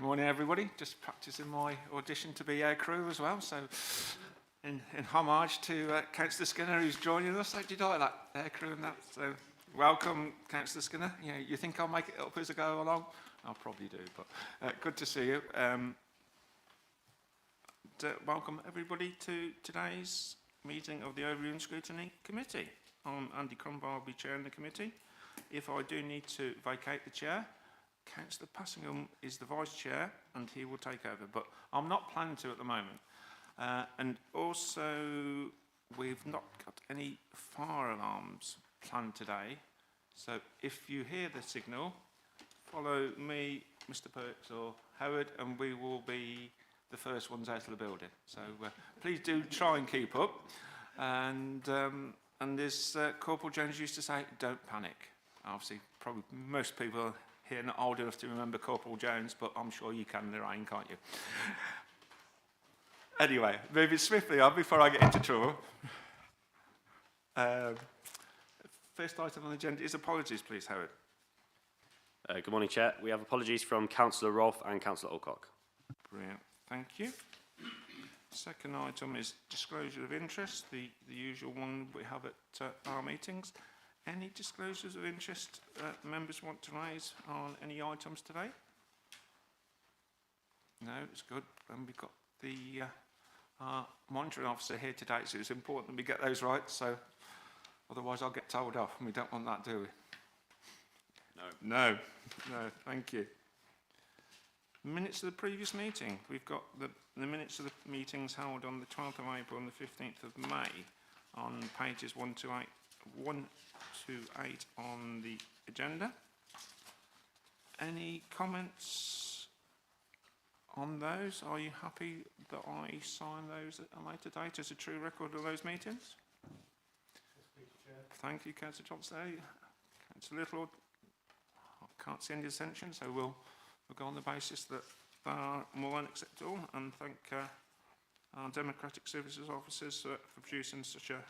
morning everybody. Just practising my audition to be aircrew as well. So, in homage to Councillor Skinner, who's joining us. How did you like that aircrew and that? So, welcome, Councillor Skinner. You think I'll make it up as I go along? I'll probably do, but good to see you. Welcome everybody to today's meeting of the Overview and Scrutiny Committee. I'm Andy Crumbar, I'll be chairing the committee. If I do need to vacate the chair, Councillor Passingham is the vice chair and he will take over, but I'm not planning to at the moment. And also, we've not got any fire alarms planned today. So if you hear the signal, follow me, Mr. Perks or Howard, and we will be the first ones out of the building. So please do try and keep up. And as Corporal Jones used to say, don't panic. Obviously, probably most people here are not old enough to remember Corporal Jones, but I'm sure you can, Lorraine, can't you? Anyway, moving swiftly on before I get into trouble. First item on the agenda is apologies, please, Howard. Good morning, Chair. We have apologies from Councillor Rolfe and Councillor Alcock. Brilliant, thank you. Second item is disclosure of interest, the usual one we have at our meetings. Any disclosures of interest members want to raise on any items today? No, it's good. And we've got the monitoring officer here today, so it's important we get those right. So otherwise I'll get told off, and we don't want that, do we? No, thank you. Minutes of the previous meeting. We've got the minutes of the meetings held on the 12th of April and the 15th of May on pages 1 to 8 on the agenda. Any comments on those? Are you happy that I sign those at a later date as a true record of those meetings? Thank you, Councillor Johnson. Councillor Little, I can't see any dissension, so we'll go on the basis that they are more than acceptable, and thank our Democratic Services officers for producing such a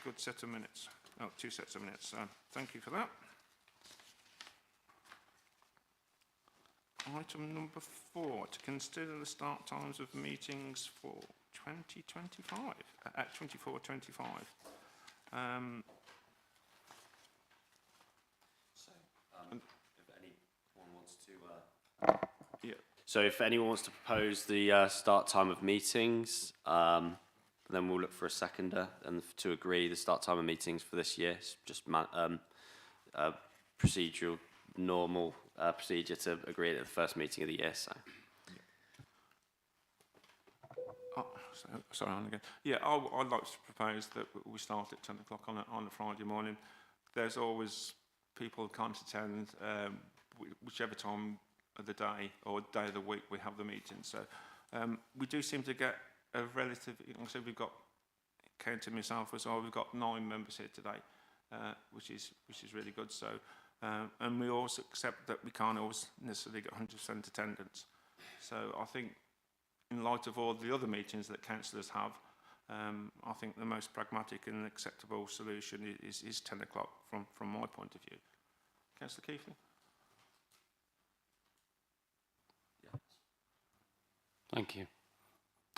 good set of minutes. Oh, 2 sets of minutes, so thank you for that. Item number 4, to consider the start times of meetings for 2025, at 24-25. So if anyone wants to propose the start time of meetings, then we'll look for a seconder and to agree the start time of meetings for this year. It's just procedural, normal procedure to agree at the first meeting of the year. So. Sorry, on again. Yeah, I'd like to propose that we start at 10 o'clock on a Friday morning. There's always people who can't attend, whichever time of the day or day of the week we have the meeting. So we do seem to get a relative, so we've got, counting myself as well, we've got 9 members here today, which is really good. So, and we also accept that we can't always necessarily get 100% attendance. So I think in light of all the other meetings that councillors have, I think the most pragmatic and acceptable solution is 10 o'clock from my point of view. Councillor Keithley? Thank you.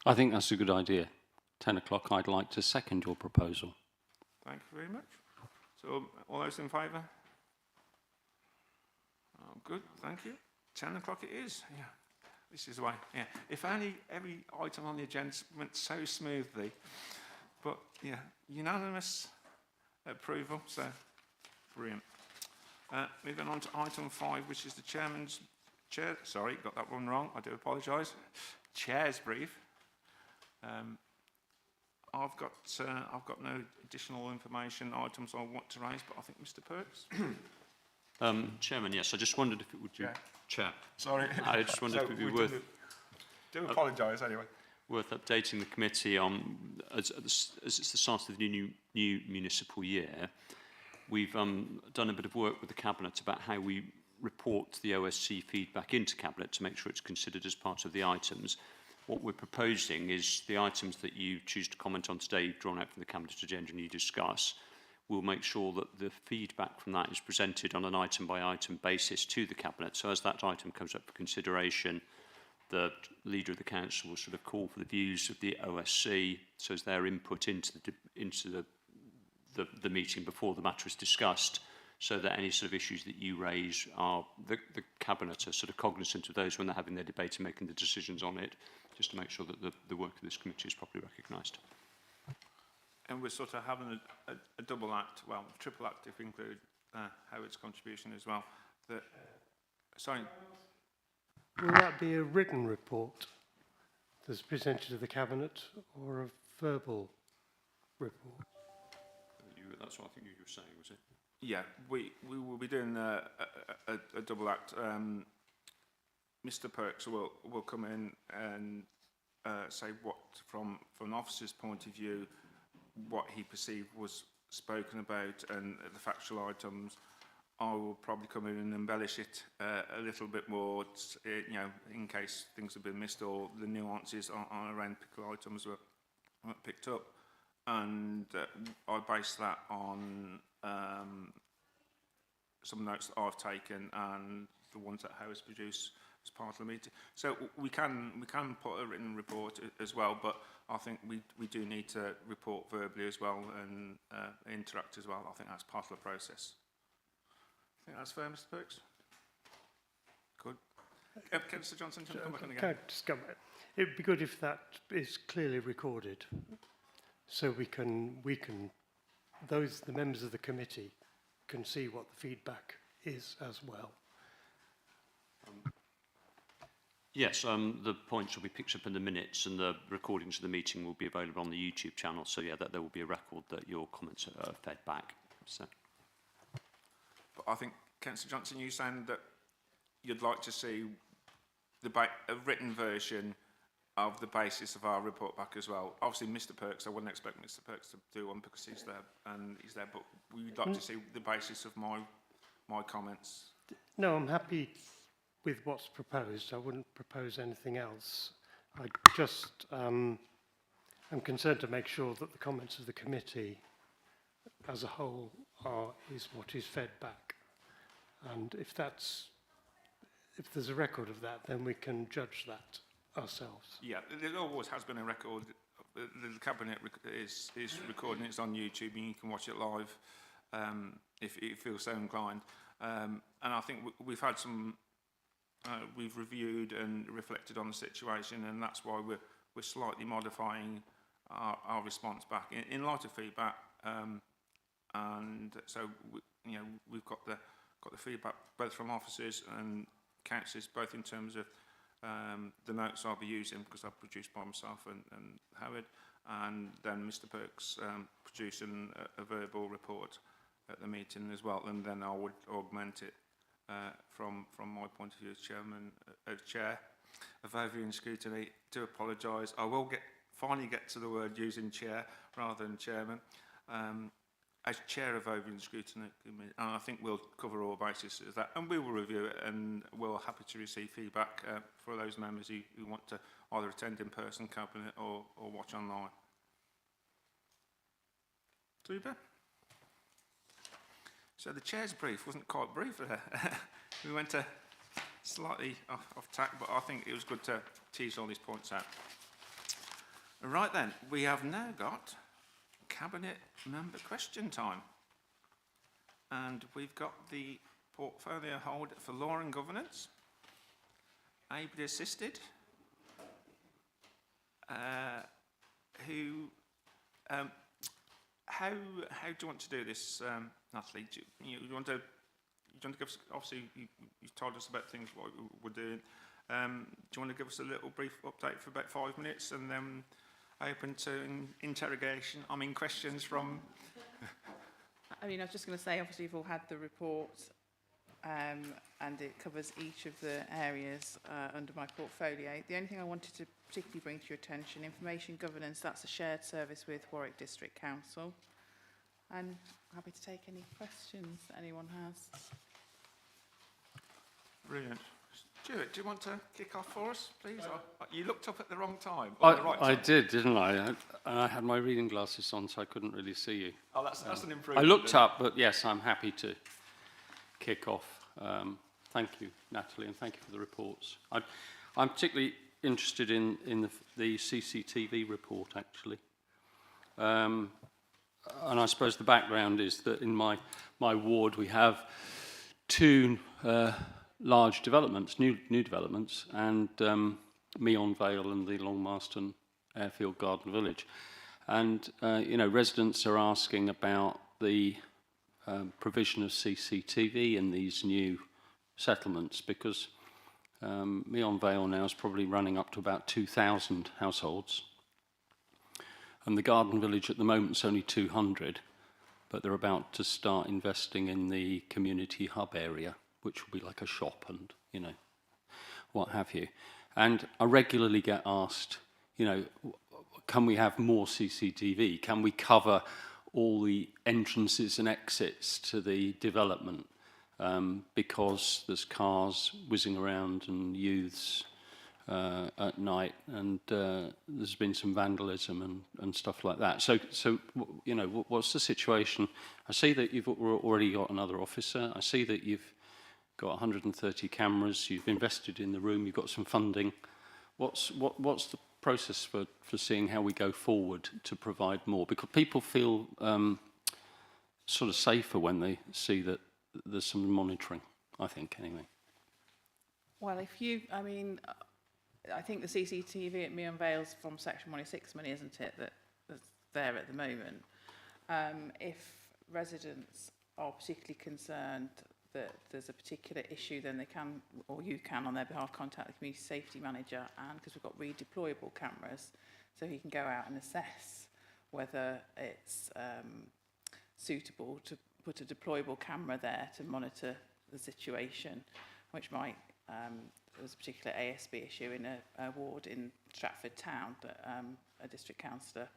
I think that's a good idea. 10 o'clock, I'd like to second your proposal. Thank you very much. So, all those in favour? Oh, good, thank you. 10 o'clock it is. Yeah, this is why. Yeah, if only every item on the agenda went so smoothly. But yeah, unanimous approval, so brilliant. Moving on to item 5, which is the chairman's chair. Sorry, got that one wrong. I do apologise. Chair's brief. I've got no additional information items I want to raise, but I think Mr. Perks. Chairman, yes, I just wondered if it would be Chair. Sorry, I just wondered if it would be worth. Do apologise anyway. Worth updating the committee on as it's the start of the new municipal year. We've done a bit of work with the cabinet about how we report the OSC feedback into cabinet to make sure it's considered as part of the items. What we're proposing is the items that you choose to comment on today, drawn out from the cabinet agenda and you discuss. we'll make sure that the feedback from that is presented on an item-by-item basis to the Cabinet. So as that item comes up for consideration, the Leader of the Council will sort of call for the views of the OSC, so as their input into the meeting before the matter is discussed, so that any sort of issues that you raise are, the Cabinet are sort of cognizant of those when they're having their debate and making the decisions on it, just to make sure that the work of this committee is properly recognised. And we're sort of having a double act, well, triple act if we include Howard's contribution as well. Sorry. Will that be a written report that's presented to the Cabinet or a verbal report? That's what I think you were saying, was it? Yeah, we will be doing a double act. Mr. Perks will come in and say what, from an officer's point of view, what he perceived was spoken about and the factual items. I will probably come in and embellish it a little bit more, you know, in case things have been missed or the nuances on around particular items weren't picked up. And I base that on some notes that I've taken and the ones that Howard's produced as part of the meeting. So we can put a written report as well, but I think we do need to report verbally as well and interact as well. I think that's part of the process. I think that's fair, Mr. Perks. Good. Councillor Johnson, do you want to come back on again? Can I just come back? It would be good if that is clearly recorded, so the members of the committee can see what the feedback is as well. Yes, the points will be picked up in the minutes and the recordings of the meeting will be available on the YouTube channel. So, yeah, that there will be a record that your comments are fed back. So. But I think, Councillor Johnson, you saying that you'd like to see a written version of the basis of our report back as well. Obviously, Mr. Perks, I wouldn't expect Mr. Perks to do one because he's there, but we'd like to see the basis of my comments. No, I'm happy with what's proposed. I wouldn't propose anything else. I just am concerned to make sure that the comments of the committee as a whole is what is fed back. And if there's a record of that, then we can judge that ourselves. Yeah, there always has been a record. The Cabinet is recording. It's on YouTube, and you can watch it live if you feel so inclined. And I think we've had some. We've reviewed and reflected on the situation, and that's why we're slightly modifying our response back in light of feedback. And so we've got the feedback both from officers and councillors, both in terms of the notes I'll be using because I've produced by myself and Howard, and then Mr. Perks producing a verbal report at the meeting as well, and then I would augment it from my point of view as chair of Overview and Scrutiny. To apologise, I will finally get to the word using chair rather than chairman. As chair of Overview and Scrutiny, and I think we'll cover all bases of that, and we will review it, and we're happy to receive feedback for those members who want to either attend in person, Cabinet, or watch online. Super. So the chair's brief wasn't quite brief there. We went slightly off tack, but I think it was good to tease all these points out. Right then, we have now got Cabinet member question time. And we've got the portfolio holder for law and governance, ably assisted, how do you want to do this, Natalie? Do you want to give us, obviously you've told us about things what we're doing. Do you want to give us a little brief update for about 5 minutes and then open to interrogation? I mean, questions from... I mean, I was just going to say, obviously you've all had the report and it covers each of the areas under my portfolio. The only thing I wanted to particularly bring to your attention, information governance, that's a shared service with Warwick District Council. And happy to take any questions that anyone has. Brilliant. Stuart, do you want to kick off for us, please? You looked up at the wrong time. Or the right I time. did, didn't I? And I had my reading glasses on, so I couldn't really see you. Oh, that's an I improvement. looked isn't it? up, but yes, I'm happy to kick off. Thank you, Natalie, and thank you for the reports. I'm particularly interested in the CCTV report, actually. And I suppose the background is that in my ward we have two large developments, new developments, and Meon Vale and the Long Marston Airfield Garden Village. And, you know, residents are asking about the provision of CCTV in these new settlements because Meon Vale now is probably running up to about 2,000 households. And the Garden Village at the moment is only 200, but they're about to start investing in the community hub area, which will be like a shop and, you know, what have you. And I regularly get asked, you know, can we have more CCTV? Can we cover all the entrances and exits to the development? Because there's cars whizzing around and youths at night, and there's been some vandalism and stuff like that. So you know, what's the situation? I see that you've already got another officer. I see that you've got 130 cameras. You've invested in the room. You've got some funding. What's the process for seeing how we go forward to provide more? Because people feel sort of safer when they see that there's some monitoring, I think, anyway. Well, I think the CCTV at Meon Vale's from Section 106 money, isn't it, that's there at the moment. If residents are particularly concerned that there's a particular issue, then they can, or you can on their behalf, contact the community safety manager, and because we've got redeployable cameras, so he can go out and assess whether it's suitable to put a deployable camera there to monitor the situation, which might, there was a particular ASB issue in a ward in Stratford town that a district councillor,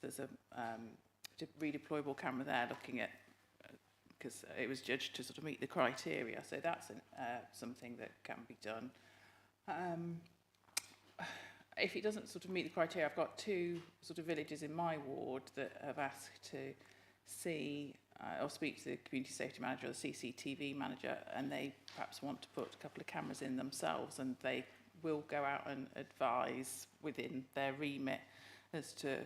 there's a redeployable camera there looking at, because it was judged to sort of meet the criteria, so that's something that can be done. If it doesn't sort of meet the criteria, I've got two sort of villages in my ward that have asked to see or speak to the community safety manager or the CCTV manager, and they perhaps want to put a couple of cameras in themselves, and they will go out and advise within their remit as to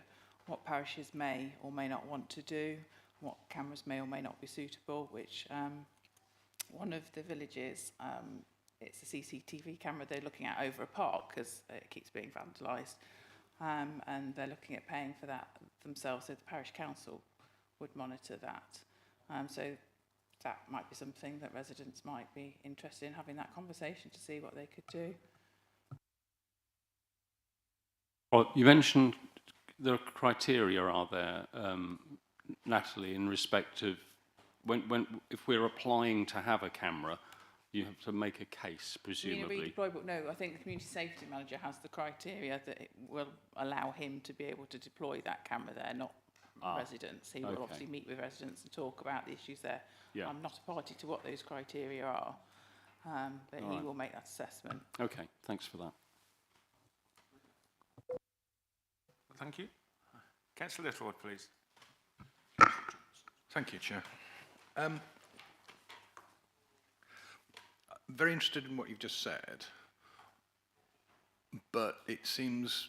what parishes may or may not want to do, what cameras may or may not be suitable, which one of the villages, it's a CCTV camera they're looking at over a park because it keeps being vandalised, and they're looking at paying for that themselves, so the parish council would monitor that. So that might be something that residents might be interested in, having that conversation to see what they could do. Well, you mentioned the criteria are there, Natalie, in respect of if we're applying to have a camera, you have to make a case, presumably. Redeployable? No, I think the community safety manager has the criteria that it will allow him to be able to deploy that camera there, not residents. He will obviously meet with residents and talk about the issues there. Yeah. I'm not a party to what those criteria are, but he will make that assessment. Okay, thanks for that. Thank you. Councillor Littlewood, please. Thank you, Chair. Very interested in what you've just said, but it seems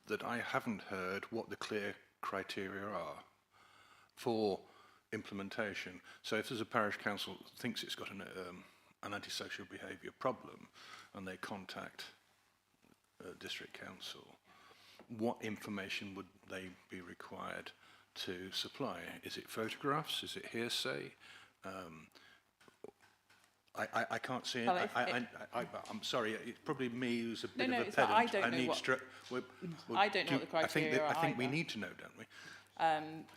that I haven't heard what the clear criteria are for implementation. So if there's a parish council that thinks it's got an antisocial behaviour problem and they contact district council, what information would they be required to supply? Is it photographs? Is it hearsay? I can't see it. Well, I'm sorry, it's probably me who's a bit No, of a it's not. pedant. I don't know what- I don't know what the criteria are I think we either. need to know, don't we?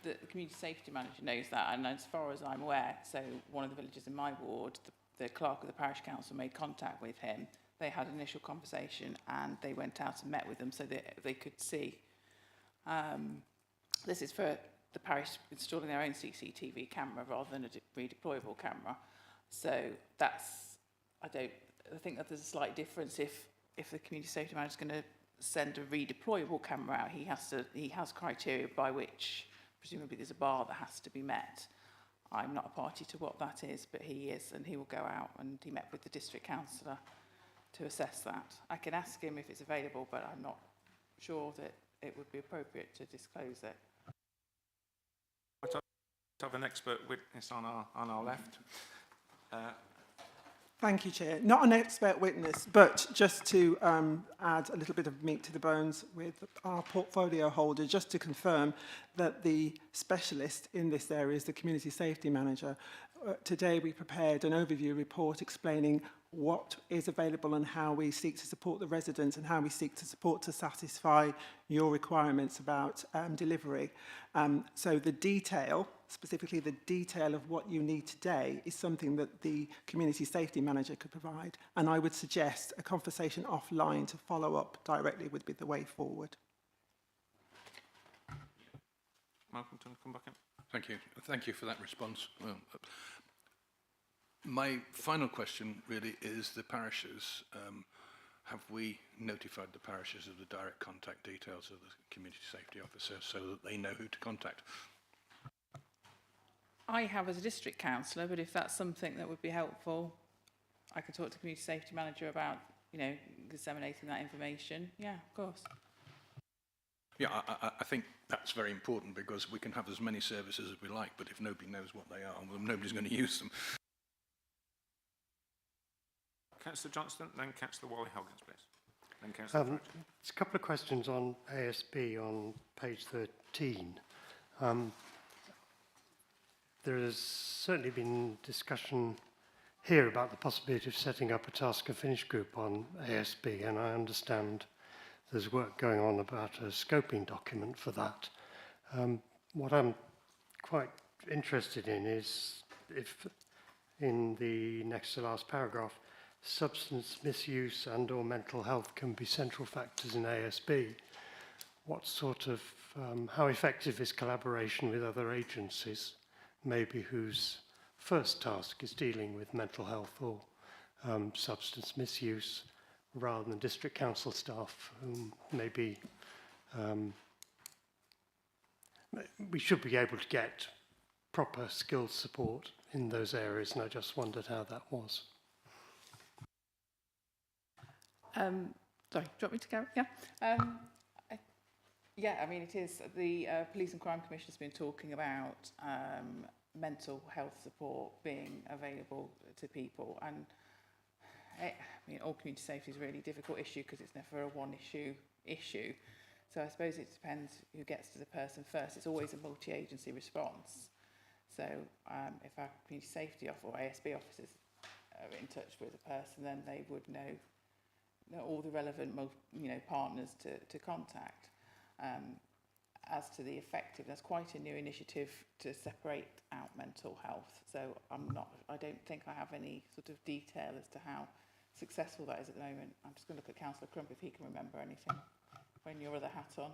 The community safety manager knows that, and as far as I'm aware, so one of the villages in my ward, the clerk of the parish council made contact with him. They had an initial conversation and they went out and met with them so that they could see. This is for the parish installing their own CCTV camera rather than a redeployable camera. So that's, I think that there's a slight difference if the community safety manager is going to send a redeployable camera out, he has criteria by which presumably there's a bar that has to be met. I'm not a party to what that is, but he is, and he will go out, and he met with the district councillor to assess that. I can ask him if it's available, but I'm not sure that it would be appropriate to disclose it. To have an expert witness on our left. Thank you, Chair. Not an expert witness, but just to add a little bit of meat to the bones with our portfolio holder, just to confirm that the specialist in this area is the Community Safety Manager. Today we prepared an overview report explaining what is available and how we seek to support the residents and how we seek to support to satisfy your requirements about delivery. So the detail, specifically the detail of what you need today, is something that the Community Safety Manager could provide. And I would suggest a conversation offline to follow up directly would be the way forward. Malcolm, do you want to come back in? Thank you. Thank you for that response. Well, my final question really is the parishes. Have we notified the parishes of the direct contact details of the community safety officer so that they know who to contact? I have as a district councillor, but if that's something that would be helpful, I could talk to the community safety manager about, disseminating that information. Yeah, of course. Yeah, I think that's very important because we can have as many services as we like, but if nobody knows what they are, well, nobody's going to use them. Councillor Johnston, then Councillor Wally-Hoggins, please. Then Councillor Fletcher. There's a couple of questions on ASB on page 13. There has certainly been discussion here about the possibility of setting up a task and finish group on ASB, and I understand there's work going on about a scoping document for that. What I'm quite interested in is if in the next to last paragraph, substance misuse and or mental health can be central factors in ASB. What sort of, how effective is collaboration with other agencies, maybe whose first task is dealing with mental health or substance misuse, rather than district council staff who maybe we should be able to get proper skills support in those areas, and I just wondered how that was. Sorry, do you want me to go? Yeah. I mean, it is. The Police and Crime Commission has been talking about mental health support being available to people, and all community safety is a really difficult issue because it's never a one-issue issue. So I suppose it depends who gets to the person first. It's always a multi-agency response. So if our community safety or ASB officers are in touch with a person, then they would know all the relevant partners to contact. As to the effectiveness, quite a new initiative to separate out mental health. So I don't think I have any sort of detail as to how successful that is at the moment. I'm just going to look at Councillor Crump if he can remember anything when your other hat on.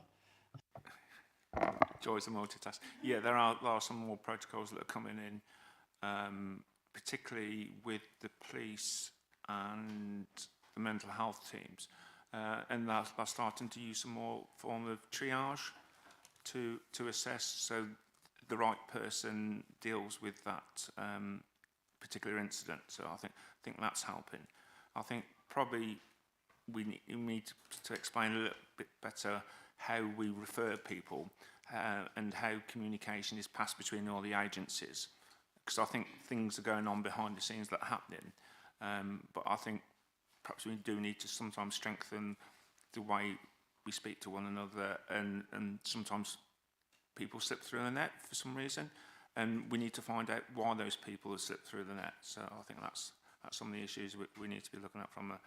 Joys of multitask. Yeah, there are some more protocols that are coming in, particularly with the police and the mental health teams. And they're starting to use some more form of triage to assess so the right person deals with that particular incident. So I think that's helping. I think probably we need to explain a little bit better how we refer people and how communication is passed between all the agencies. Because I think things are going on behind the scenes that are happening. But I think perhaps we do need to sometimes strengthen the way we speak to one another, and sometimes people slip through the net for some reason, and we need to find out why those people have slipped through the net. So I think that's some of the issues we need to be looking at from an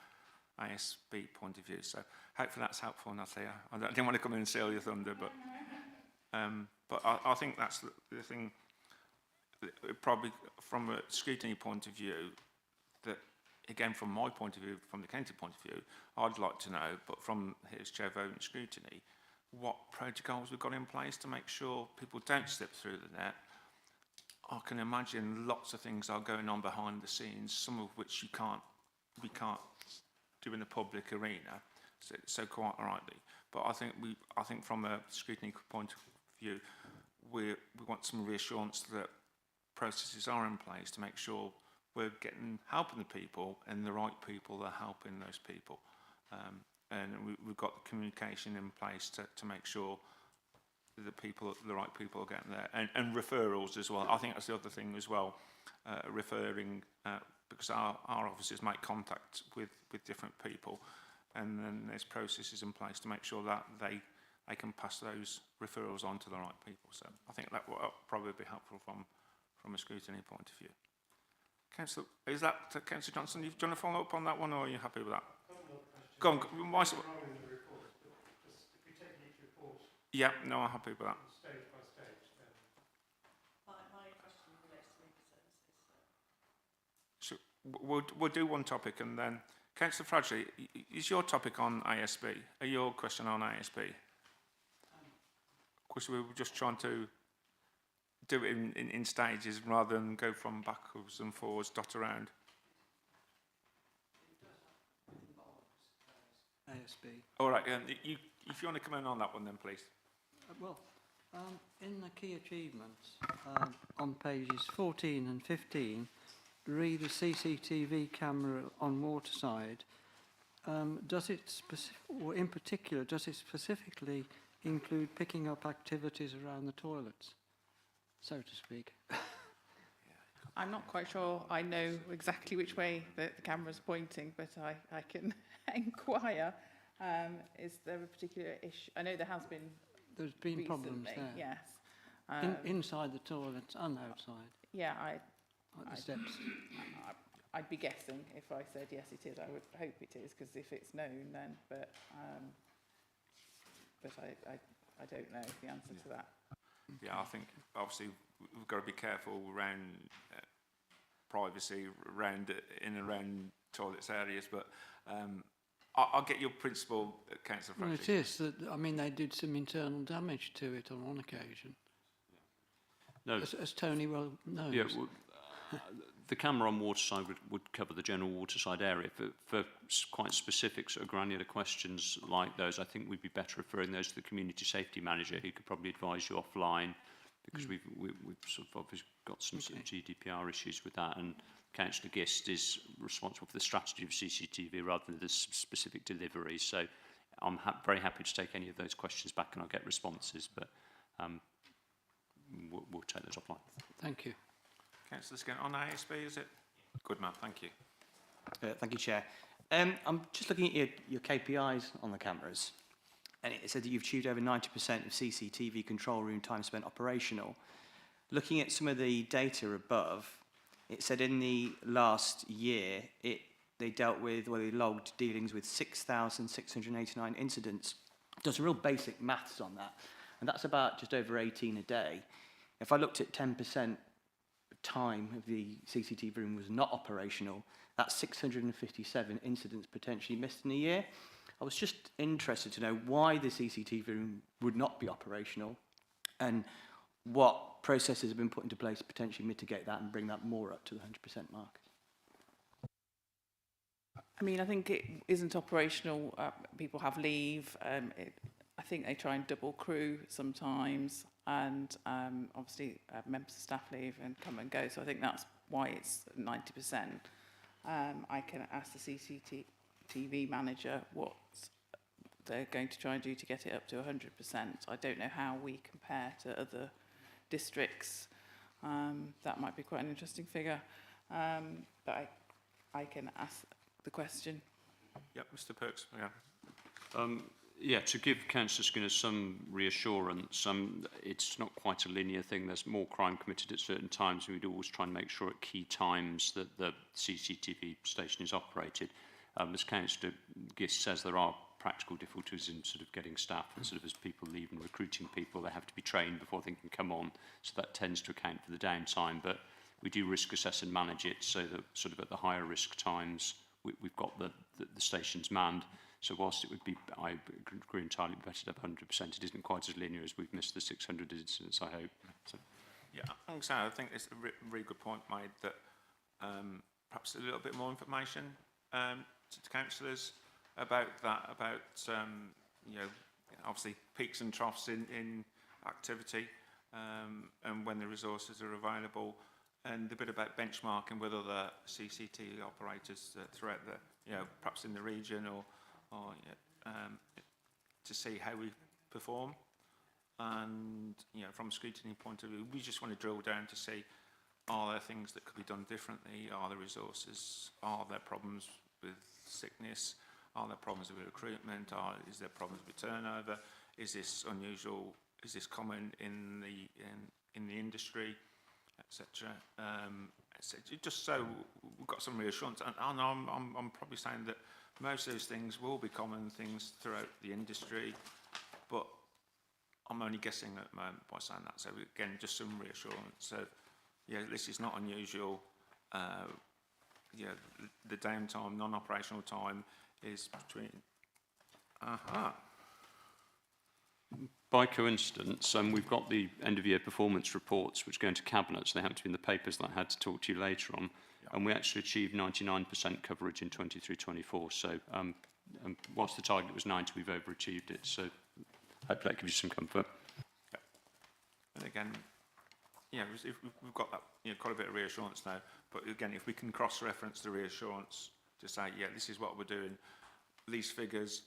ASB point of view. So hopefully that's helpful, Natalia. I didn't want to come in and steal your thunder, but I think that's the thing. Probably from a scrutiny point of view, that again from my point of view, from the county point of view, I'd like to know, but from his chair vote and scrutiny, what protocols we've got in place to make sure people don't slip through the net. I can imagine lots of things are going on behind the scenes, some of which you can't we can't do in the public arena, so quite rightly. But I think from a scrutiny point of view, we want some reassurance that processes are in place to make sure we're helping the people and the right people that are helping those people. And we've got the communication in place to make sure the right people are getting there. And referrals as well. I think that's the other thing as well, referring, because our officers make contact with different people, and then there's processes in place to make sure that they can pass those referrals on to the right people. So I think that will probably be helpful from a scrutiny point of view. Councillor, is that Councillor Johnson? Do you want to follow up on that one, or are you happy with that? Go on. Yeah, no, I'm happy with that. Stage by stage, then. My question relates to legal services. So we'll do one topic, and then Councillor Fradley, is your topic on ASB? Your question on ASB? Of course, we were just trying to do it in stages rather than go from backwards and forwards, dot around. ASB. All right, if you want to come in on that one, then please. In the key achievements, on pages 14 and 15, read the CCTV camera on Waterside. Does it in particular, does it specifically include picking up activities around the toilets, so to speak? I'm not quite sure I know exactly which way the camera's pointing, but I can inquire. Is there a particular issue? I know there has been. There's been recently, problems there. Yes. Inside the toilets and outside. Yeah, At the steps. I'd be guessing if I said yes, it is. I would hope it is, because if it's known, then. But I don't know the answer to that. Yeah, I think obviously we've got to be careful around privacy around toilets areas, but I'll get your principle, Councillor Fradley. Well, it is that, I mean, they did some internal damage to it on one occasion. No. As Tony well knows. Yeah, well, the camera on Waterside would cover the general Waterside area. For quite specific sort of granular questions like those, I think we'd be better referring those to the community safety manager, who could probably advise you offline, because we've sort of obviously got some sort of GDPR issues with that, and Councillor Gist is responsible for the strategy of CCTV rather than the specific delivery. So I'm very happy to take any of those questions back, and I'll get responses, but we'll take those offline. Thank you. Councillor Skin, on ASB, is it? Good man, thank you. Thank you, Chair. I'm just looking at your KPIs on the cameras, and it said that you've achieved over 90% of CCTV control room time spent operational. Looking at some of the data above, it said in the last year, they logged dealings with 6,689 incidents. Does some real basic maths on that, and that's about just over 18 a day. If I looked at 10% time of the CCTV room was not operational, that's 657 incidents potentially missed in a year. I was just interested to know why the CCTV room would not be operational, and what processes have been put into place to potentially mitigate that and bring that more up to the 100% mark. I mean, I think it isn't operational. People have leave. I think they try and double crew sometimes, and obviously members of staff leave and come and go. So I think that's why it's 90%. I can ask the CCTV manager what they're going to try and do to get it up to 100%. I don't know how we compare to other districts. That might be quite an interesting figure, but I can ask the question. Yep, Mr. Perks. Yeah. Yeah, to give Councillor Skinner some reassurance, it's not quite a linear thing. There's more crime committed at certain times, and we'd always try and make sure at key times that the CCTV station is operated. As Councillor Gist says, there are practical difficulties in sort of getting staff, and sort of as people leave and recruiting people, they have to be trained before they can come on, so that tends to account for the downtime. But we do risk assess and manage it so that sort of at the higher risk times, we've got the stations manned. So whilst it would be, I agree entirely, better to have 100%, it isn't quite as linear as we've missed the 600 incidents, I hope. So. Yeah, I think it's a really good point made that perhaps a little bit more information to councillors about that, about obviously peaks and troughs in activity, and when the resources are available, and a bit about benchmarking with other CCTV operators throughout the, perhaps in the region, or to see how we perform. And from a scrutiny point of view, we just want to drill down to see, are there things that could be done differently? Are there resources? Are there problems with sickness? Are there problems with recruitment? Is there problems with turnover? Is this unusual? Is this common in the industry, etc.? Just so we've got some reassurance. And I'm probably saying that most of those things will be common things throughout the industry, but I'm only guessing at the moment by saying that. So again, just some reassurance. So this is not unusual. The downtime, non-operational time is between. By coincidence, we've got the end-of-year performance reports which go into Cabinet, so they have to be in the papers that I had to talk to you later on. And we actually achieved 99% coverage in 23-24. So whilst the target was 90, we've overachieved it. So hopefully that gives you some comfort. And again, if we've got that, quite a bit of reassurance now. But again, if we can cross-reference the reassurance to say, this is what we're doing, these figures,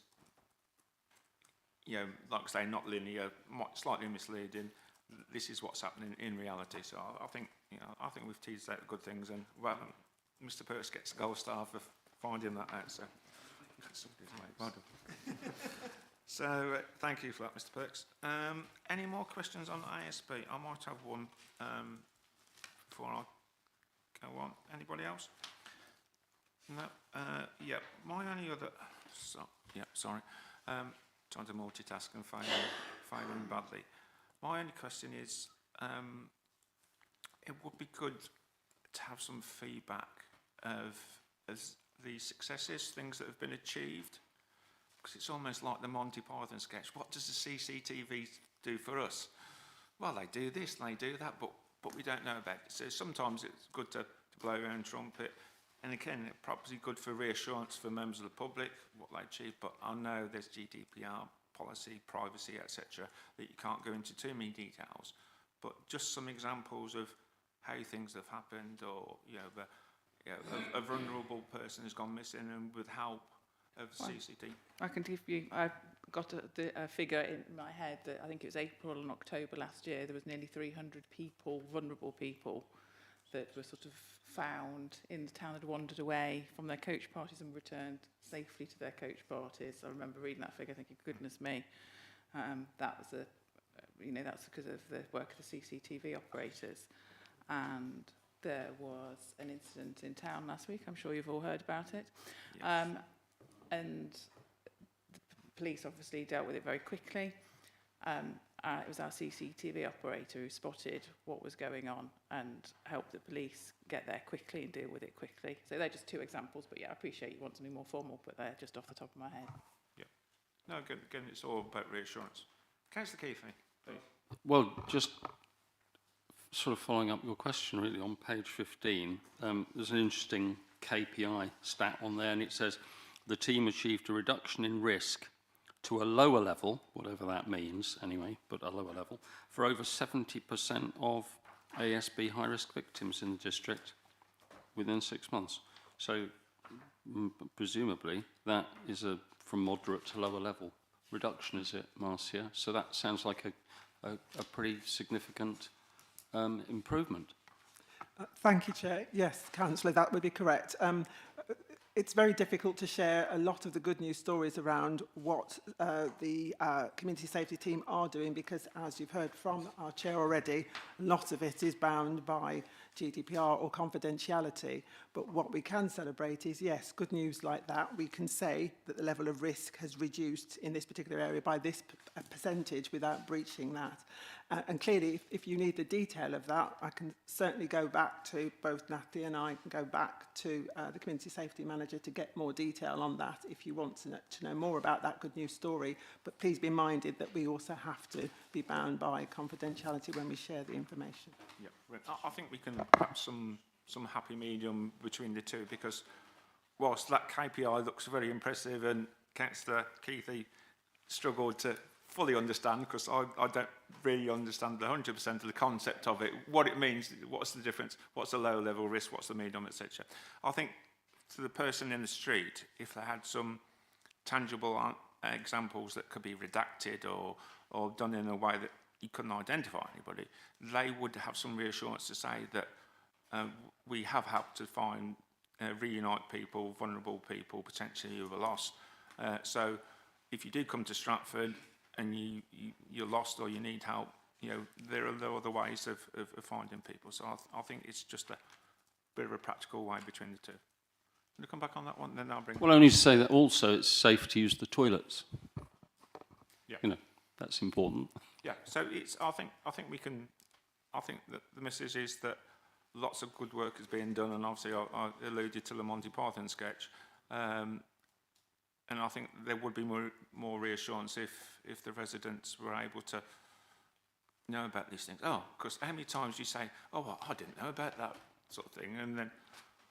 like I say, not linear, slightly misleading. This is what's happening in reality. So I think we've teased out good things, and well, Mr. Perks gets a gold star for finding that out. So, well done. So thank you for that, Mr. Perks. Any more questions on ASB? I might have one before I go on. Anybody else? No. My only other. Sorry. Trying to multitask and failing badly. My only question is, it would be good to have some feedback of the successes, things that have been achieved, because it's almost like the Monty Python sketch. What does the CCTV do for us? Well, they do this, they do that, but we don't know about it. So sometimes it's good to blow your own trumpet. And again, it's probably good for reassurance for members of the public, what they achieve, but I know there's GDPR, policy, privacy, etc., that you can't go into too many details. But just some examples of how things have happened, or a vulnerable person has gone missing, and with help of CCTV. I can give you, I've got a figure in my head that I think it was April and October last year, there was nearly 300 people, vulnerable people, that were sort of found in the town, had wandered away from their coach parties and returned safely to their coach parties. I remember reading that figure thinking, goodness me, that was that's because of the work of the CCTV operators. And there was an incident in town last week, I'm sure you've all heard about it. Yes. And the police obviously dealt with it very quickly. It was our CCTV operator who spotted what was going on and helped the police get there quickly and deal with it quickly. So they're just two examples, but I appreciate you want something more formal, but they're just off the top of my head. Yeah. No, again, it's all about reassurance. Councillor Keefe, please. Well, just sort of following up your question, really, on page 15, there's an interesting KPI stat on there, and it says the team achieved a reduction in risk to a lower level, whatever that means anyway, but a lower level, for over 70% of ASB high-risk victims in the district within 6 months. So presumably that is from moderate to lower level reduction, is it, Marcia? So that sounds like a pretty significant improvement. Thank you, Chair. Yes, Councillor, that would be correct. It's very difficult to share a lot of the good news stories around what the community safety team are doing, because as you've heard from our chair already, a lot of it is bound by GDPR or confidentiality. But what we can celebrate is, yes, good news like that. We can say that the level of risk has reduced in this particular area by this percentage without breaching that. And clearly, if you need the detail of that, I can certainly go back to both Natalie and I can go back to the community safety manager to get more detail on that if you want to know more about that good news story. But please be minded that we also have to be bound by confidentiality when we share the information. Yeah, I think we can perhaps some happy medium between the two, because whilst that KPI looks very impressive and Councillor Keithy struggled to fully understand, because I don't really understand the 100% of the concept of it, what it means, what's the difference, what's the low level risk, what's the medium, etc. I think to the person in the street, if they had some tangible examples that could be redacted or done in a way that you couldn't identify anybody, they would have some reassurance to say that we have helped to find, reunite people, vulnerable people, potentially who were lost. So if you do come to Stratford and you're lost or you need help, there are other ways of finding people. So I think it's just a bit of a practical way between the two. Can you come back on that one? Then I'll bring. Well, only to say that also it's safe to use the toilets. Yeah. That's important. Yeah. So it's. I think we can. I think that the message is that lots of good work is being done, and obviously I alluded to the Monty Python sketch. And I think there would be more reassurance if the residents were able to know about these things. Oh, because how many times you say, oh, well, I didn't know about that sort of thing, and then,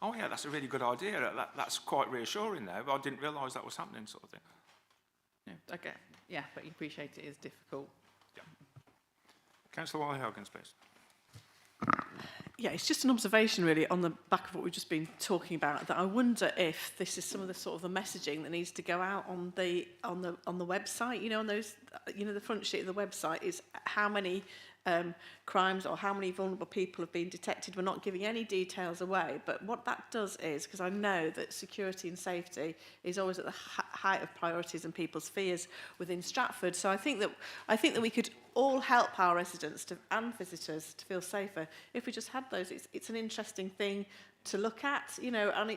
oh yeah, that's a really good idea. That's quite reassuring there, but I didn't realise that was happening, sort of thing. Yeah, okay. Yeah, but you appreciate it is difficult. Yeah. Councillor Wiley-Hoggins, please. Yeah, it's just an observation really on the back of what we've just been talking about, that I wonder if this is some of the sort of the messaging that needs to go out on the website, on those, the front sheet of the website is how many crimes or how many vulnerable people have been detected. We're not giving any details away, but what that does is, because I know that security and safety is always at the height of priorities and people's fears within Stratford, so I think that we could all help our residents and visitors to feel safer if we just had those. It's an interesting thing to look at, and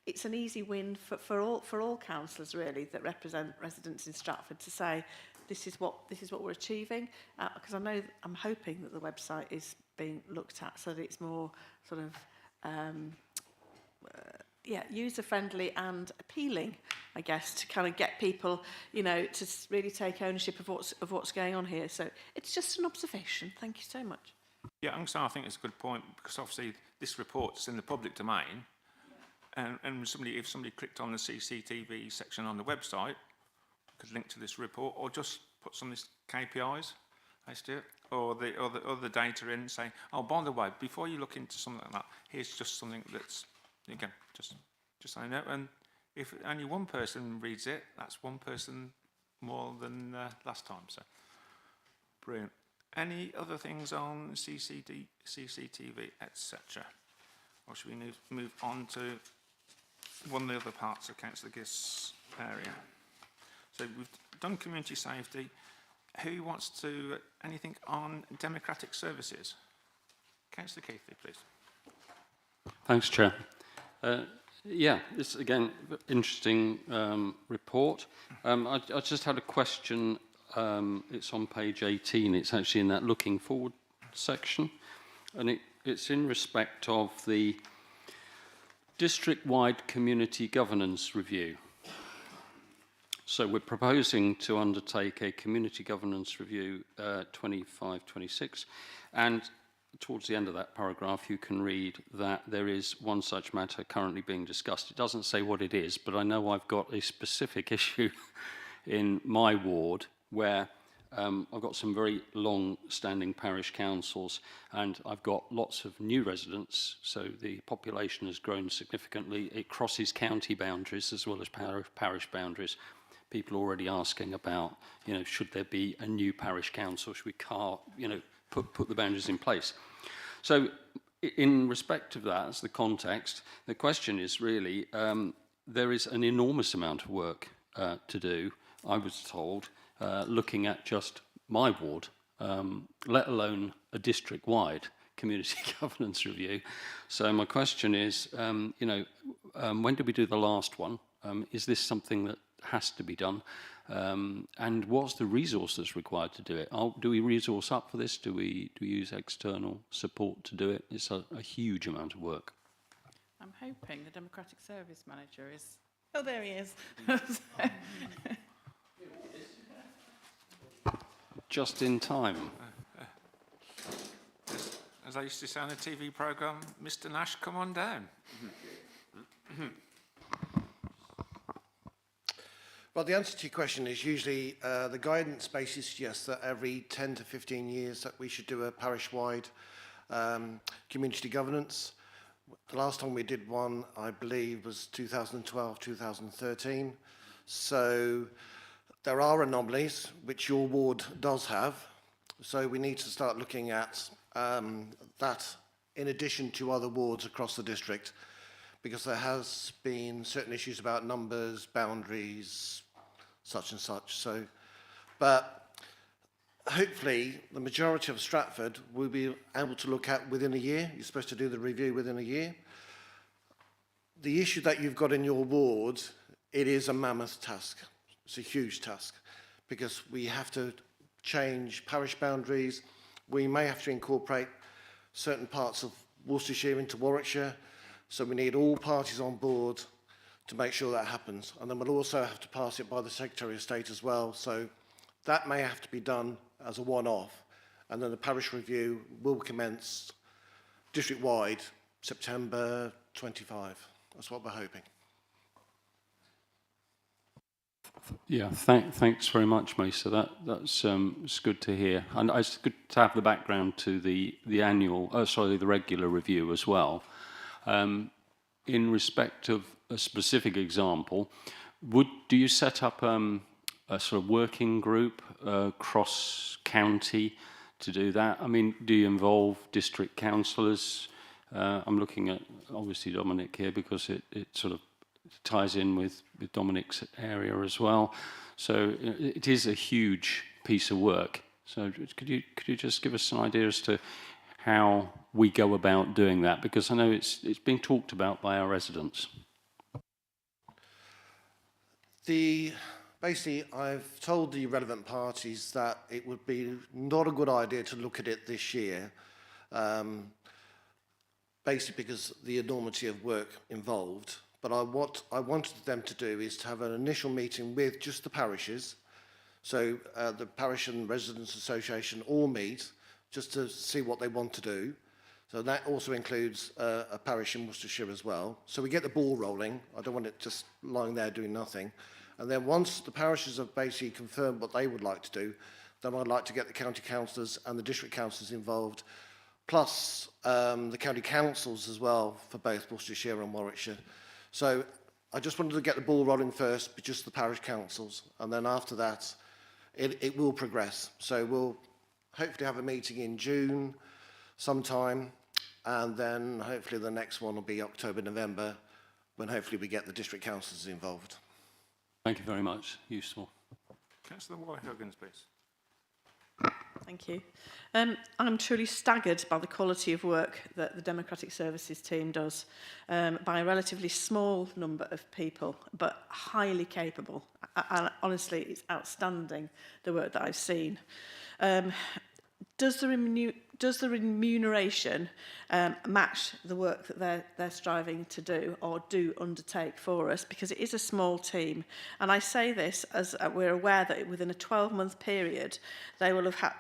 it's an easy win for all councillors really that represent residents in Stratford to say this is what we're achieving, because I'm hoping that the website is being looked at so that it's more sort of user friendly and appealing, I guess, to kind of get people to really take ownership of what's going on here. So it's just an observation. Thank you so much. Yeah, I think it's a good point, because obviously this report's in the public domain, and if somebody clicked on the CCTV section on the website, could link to this report, or just put some of these KPIs, or the data in, and say, oh, by the way, before you look into something like that, here's just something that's, again, just so you know, and if only one person reads it, that's one person more than last time. So, brilliant. Any other things on CCTV, etc.? Or should we move on to one of the other parts of Councillor Gist's area? So we've done community safety. Who wants to, anything on democratic services? Councillor Keithy, please. Thanks, Chair. Yeah, it's again interesting report. I just had a question. It's on page 18. It's actually in that looking forward section, and it's in respect of the district-wide community governance review. So we're proposing to undertake a community governance review 25-26, and towards the end of that paragraph you can read that there is one such matter currently being discussed. It doesn't say what it is, but I know I've got a specific issue in my ward where I've got some very long-standing parish councils, and I've got lots of new residents, so the population has grown significantly. It crosses county boundaries as well as parish boundaries. People already asking about, should there be a new parish council? Should we put the boundaries in place? So in respect of that, as the context, the question is really, there is an enormous amount of work to do, I was told, looking at just my ward, let alone a district-wide community governance review. So my question is, when did we do the last one? Is this something that has to be done? And what's the resources required to do it? Do we resource up for this? Do we use external support to do it? It's a huge amount of work. I'm hoping the Democratic Service Manager is... Oh, there he is. Just in time. As I used to say on a TV programme, Mr. Nash, come on down. Well, the answer to your question is usually the guidance basis suggests that every 10 to 15 years that we should do a parish-wide community governance. The last time we did one, I believe, was 2012, 2013. So there are anomalies, which your ward does have. So we need to start looking at that in addition to other wards across the district, because there has been certain issues about numbers, boundaries, such and such. So, but hopefully the majority of Stratford will be able to look at within a year. You're supposed to do the review within a year. The issue that you've got in your ward, it is a mammoth task. It's a huge task because we have to change parish boundaries. We may have to incorporate certain parts of Worcestershire into Warwickshire. So we need all parties on board to make sure that happens. And then we'll also have to pass it by the Secretary of State as well. So that may have to be done as a one-off. And then the parish review will commence district-wide September 25. That's what we're hoping. Yeah, thanks very much, Mesa. That's it's good to hear, and it's good to have the background to the regular review as well. In respect of a specific example, do you set up a sort of working group cross-county to do that? I mean, do you involve district councillors? I'm looking at obviously Dominic here because it sort of ties in with Dominic's area as well. So it is a huge piece of work. So could you just give us an idea as to how we go about doing that? Because I know it's being talked about by our residents. Basically, I've told the relevant parties that it would be not a good idea to look at it this year, basically because the enormity of work involved. But what I wanted them to do is to have an initial meeting with just the parishes. So the Parish and Residents Association all meet just to see what they want to do. So that also includes a parish in Worcestershire as well. So we get the ball rolling. I don't want it just lying there doing nothing. And then once the parishes have basically confirmed what they would like to do, then I'd like to get the county councillors and the district councillors involved, plus the county councils as well for both Worcestershire and Warwickshire. So I just wanted to get the ball rolling first, but just the parish councils. And then after that, it will progress. So we'll hopefully have a meeting in June sometime. And then hopefully the next one will be October, November, when hopefully we get the district councils involved. Thank you very much. Useful. Councillor White-Huggins, please. Thank you. I'm truly staggered by the quality of work that the Democratic Services team does by a relatively small number of people, but highly capable. And honestly, it's outstanding, the work that I've seen. Does the remuneration match the work that they're striving to do or do undertake for us? Because it is a small team. And I say this as we're aware that within a 12-month period, they will have had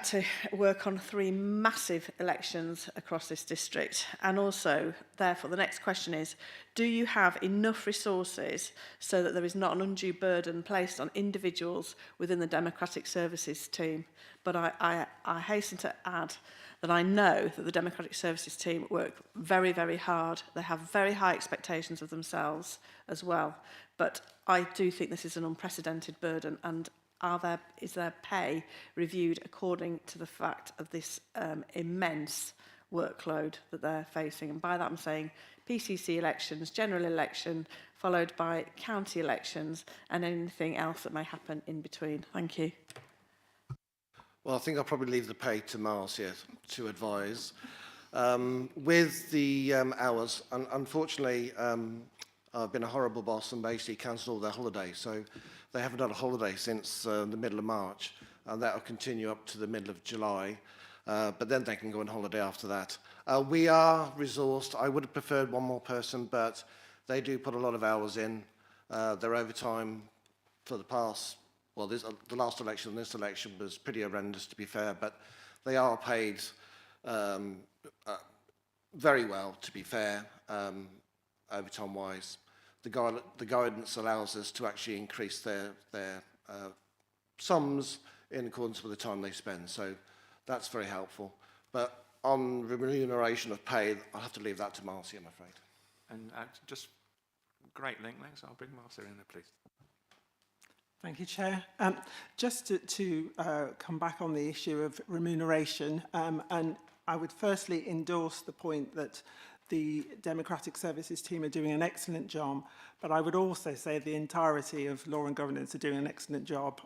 to work on 3 massive elections across this district. And also, therefore, the next question is, do you have enough resources so that there is not an undue burden placed on individuals within the Democratic Services team? But I hasten to add that I know that the Democratic Services team work very, very hard. They have very high expectations of themselves as well. But I do think this is an unprecedented burden, and is their pay reviewed according to the fact of this immense workload that they're facing? And by that I'm saying PCC elections, general election, followed by county elections, and anything else that may happen in between. Thank you. Well, I think I'll probably leave the pay to Marcia to advise. With the hours, unfortunately, I've been a horrible boss and basically cancelled all their holidays. So they haven't had a holiday since the middle of March, and that will continue up to the middle of July. But then they can go on holiday after that. We are resourced. I would have preferred one more person, but they do put a lot of hours in. Their overtime for the past, well, the last election and this election was pretty horrendous, to be fair, but they are paid very well, to be fair, overtime-wise. the guidance allows us to actually increase their sums in accordance with the time they spend. So that's very helpful. But on remuneration of pay, I'll have to leave that to Marcy, I'm afraid. And just great link, thanks. I'll bring Marcia in there, please. Thank you, Chair. Just to come back on the issue of remuneration, and I would firstly endorse the point that the Democratic Services team are doing an excellent job, but I would also say the entirety of Law and Governance are doing an excellent job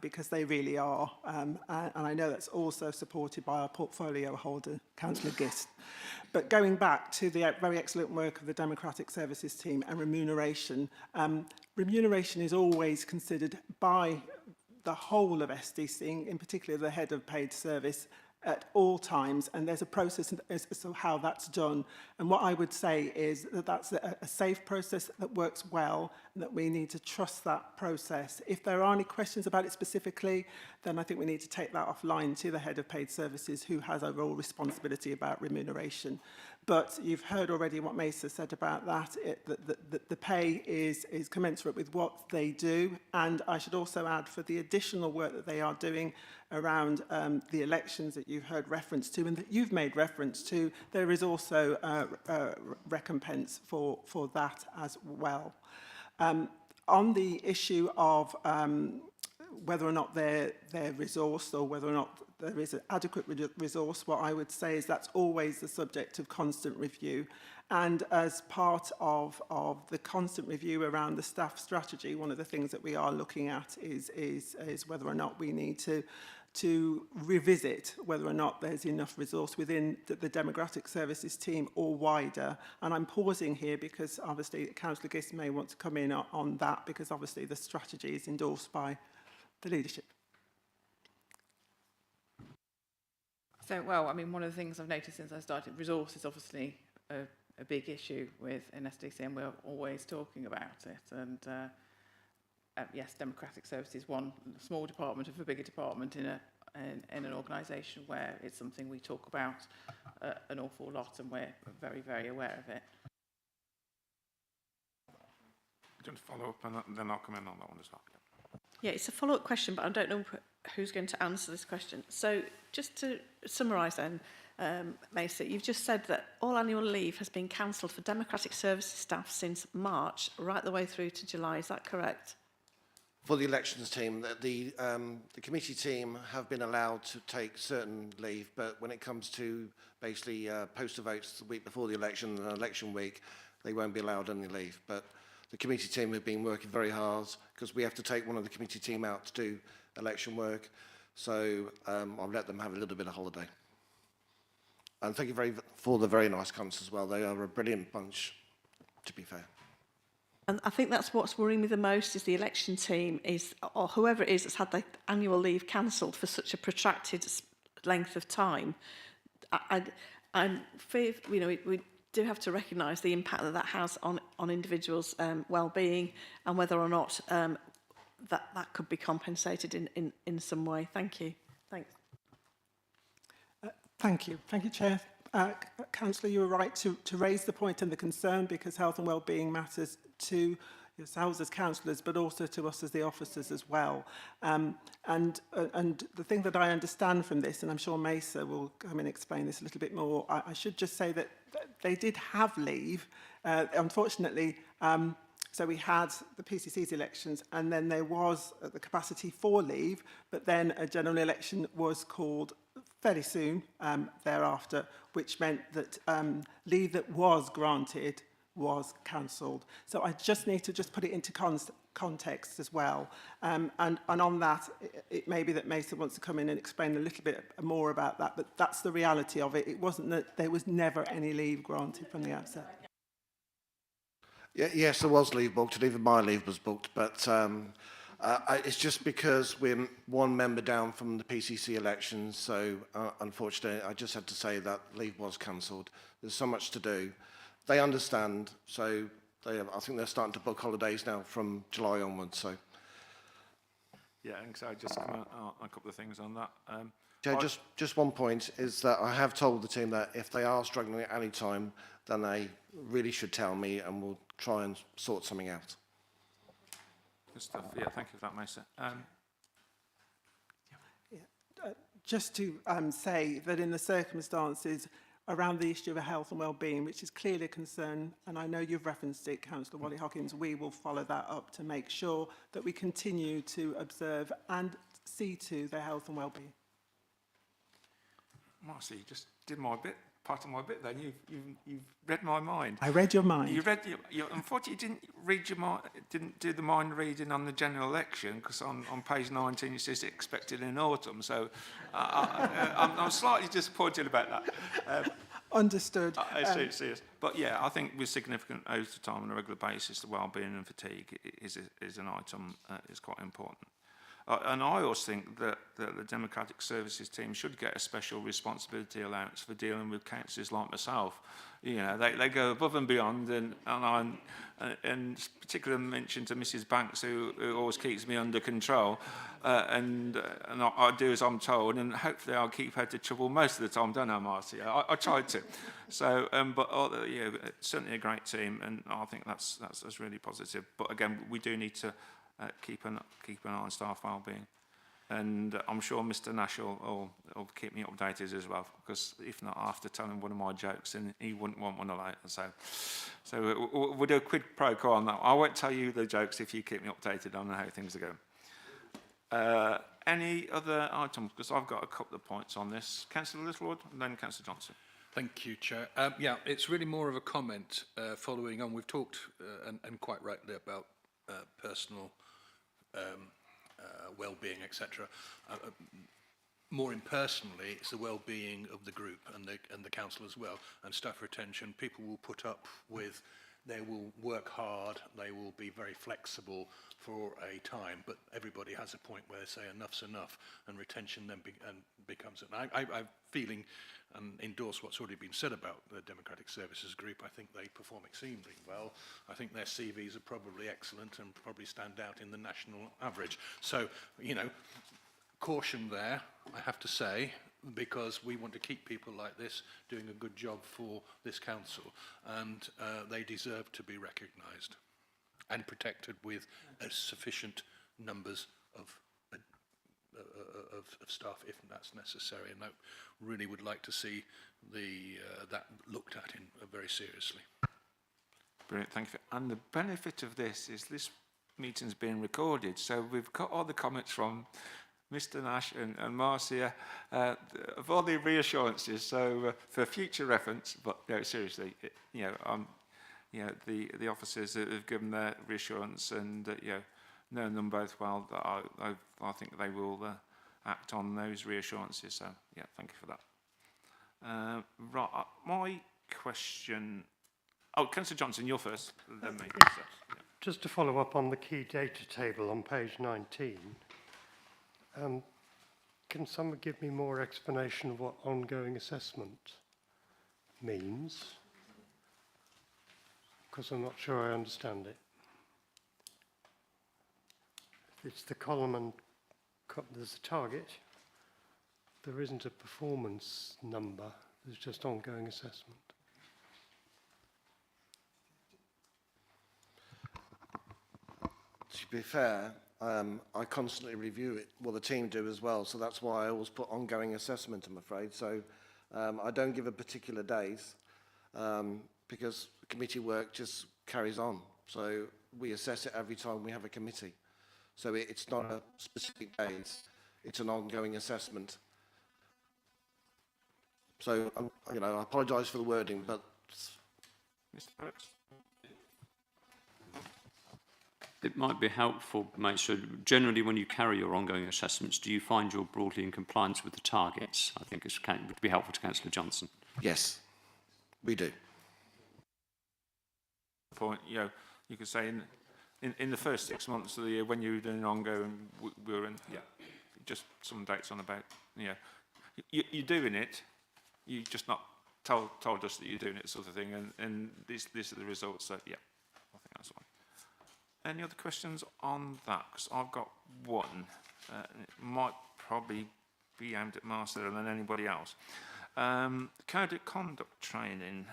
because they really are. And I know that's also supported by our portfolio holder, Councillor Gist. But going back to the very excellent work of the Democratic Services team and remuneration, remuneration is always considered by the whole of SDC, in particular the head of paid service, at all times, and there's a process as to how that's done. And what I would say is that that's a safe process that works well, and that we need to trust that process. If there are any questions about it specifically, then I think we need to take that offline to the head of paid services, who has overall responsibility about remuneration. But you've heard already what Mesa said about that. The pay is commensurate with what they do. And I should also add, for the additional work that they are doing around the elections that you've heard reference to and that you've made reference to, there is also recompense for that as well. On the issue of whether or not they're resourced or whether or not there is an adequate resource, what I would say is that's always the subject of constant review. And as part of the constant review around the staff strategy, one of the things that we are looking at is whether or not we need to revisit whether or not there's enough resource within the Democratic Services team or wider. And I'm pausing here because obviously Councillor Gist may want to come in on that, because obviously the strategy is endorsed by the leadership. So, well, I mean, one of the things I've noticed since I started, resource is obviously a big issue with NSDC, and we're always talking about it. And yes, Democratic Services, one small department of a bigger department in an organisation where it's something we talk about an awful lot, and we're very, very aware of it. Do you want to follow up on that, and then I'll come in on that one as well? Yeah, it's a follow-up question, but I don't know who's going to answer this question. So just to summarise then, Mesa, you've just said that all annual leave has been cancelled for Democratic Services staff since March, right the way through to July. Is that correct? For the elections team, the committee team have been allowed to take certain leave, but when it comes to basically poster votes the week before the election and election week, they won't be allowed any leave. But the committee team have been working very hard because we have to take one of the committee team out to do election work. So I'll let them have a little bit of holiday. And thank you for the very nice comments as well. They are a brilliant bunch, to be fair. And I think that's what's worrying me the most is the election team is, or whoever it is that's had the annual leave cancelled for such a protracted length of time. I'm fear, you know, we do have to recognise the impact that has on individuals' well-being, and whether or not that could be compensated in some way. Thank you. Thanks. Thank you, Chair. Councillor, you were right to raise the point and the concern, because health and well-being matters to yourselves as councillors, but also to us as the officers as well. And the thing that I understand from this, and I'm sure Mesa will come and explain this a little bit more, I should just say that they did have leave. Unfortunately, so we had the PCC's elections, and then there was the capacity for leave, but then a general election was called fairly soon thereafter, which meant that leave that was granted was cancelled. So I just need to put it into context as well. And on that, it may be that Mesa wants to come in and explain a little bit more about that, but that's the reality of it. It wasn't that there was never any leave granted from the outset. Yeah, yes, there was leave booked, and even my leave was booked, but it's just because we're one member down from the PCC elections, so unfortunately I just had to say that leave was cancelled. There's so much to do. They understand, so I think they're starting to book holidays now from July onwards. So, yeah, and so I just comment on a couple of things on that. yeah, just one point is that I have told the team that if they are struggling at any time, then they really should tell me, and we'll try and sort something out. Good stuff. Yeah, thank you for that, Mesa. Just to say that in the circumstances around the issue of health and well-being, which is clearly a concern, and I know you've referenced it, Councillor Wally Hawkins, we will follow that up to make sure that we continue to observe and see to their health and well-being. Marcy, you just did my bit, part of my bit then. You've read my mind. I read your mind. You read unfortunately, you didn't read your mind, didn't do the mind reading on the general election, because on page 19 it says expected in autumn. So I'm slightly disappointed about that. Understood. Serious. But yeah, I think with significant overtime on a regular basis, the well-being and fatigue is an item is quite important. And I also think that the Democratic Services team should get a special responsibility allowance for dealing with councillors like myself. You know, they go above and beyond, and particular mention to Mrs. Banks, who always keeps me under control, and I do as I'm told, and hopefully I'll keep out of trouble most of the time, don't I, Marcy? I tried to. So, but yeah, certainly a great team, and I think that's really positive. But again, we do need to keep an eye on staff well-being, and I'm sure Mr. Nash will keep me updated as well, because if not, I have to tell him one of my jokes, and he wouldn't want one of that. So we'll do a quid pro quo on that. I won't tell you the jokes if you keep me updated on how things are going. Any other items? Because I've got a couple of points on this. Councillor Littlewood, and then Councillor Johnson. Thank you, Chair. Yeah, it's really more of a comment following on. We've talked, and quite rightly, about personal well-being, etc. More impersonally, it's the well-being of the group and the council as well, and staff retention. People will put up with, they will work hard, they will be very flexible for a time, but everybody has a point where they say enough's enough, and retention then becomes it. I'm feeling and endorse what's already been said about the Democratic Services Group. I think they perform exceedingly well. I think their CVs are probably excellent and probably stand out in the national average. So, you know, caution there, I have to say, because we want to keep people like this doing a good job for this council, and they deserve to be recognised and protected with sufficient numbers of staff if that's necessary, and I really would like to see that looked at in very seriously. Brilliant, thank you. And the benefit of this is this meeting's being recorded, so we've got all the comments from Mr. Nash and Marcia of all the reassurances. So for future reference, but no, seriously, the officers have given their reassurance, and knowing them both well, I think they will act on those reassurances. So yeah, thank you for that. Right, my question. Oh, Councillor Johnson, you're first. Then me. So, yeah. Just to follow up on the key data table on page 19, can someone give me more explanation of what ongoing assessment means? Because I'm not sure I understand it. It's the column and there's a target. There isn't a performance number. There's just ongoing assessment. To be fair, I constantly review it. Well, the team do as well, so that's why I always put ongoing assessment, I'm afraid. So I don't give a particular days because committee work just carries on. So we assess it every time we have a committee. So it's not a specific days, it's an ongoing assessment. So, I apologise for the wording, but... Mr. Brooks? It might be helpful, mate, so generally when you carry your ongoing assessments, do you find you're broadly in compliance with the targets? I think it would be helpful to Councillor Johnson. Yes, we do. Point, you could say in the first 6 months of the year when you were doing ongoing, we were in, just some dates on about, you're doing it, you just not told us that you're doing it, sort of thing, and these are the results. So yeah, I think that's fine. Any other questions on that? Because I've got one. It might probably be aimed at Marcel and then anybody else. Code of conduct training.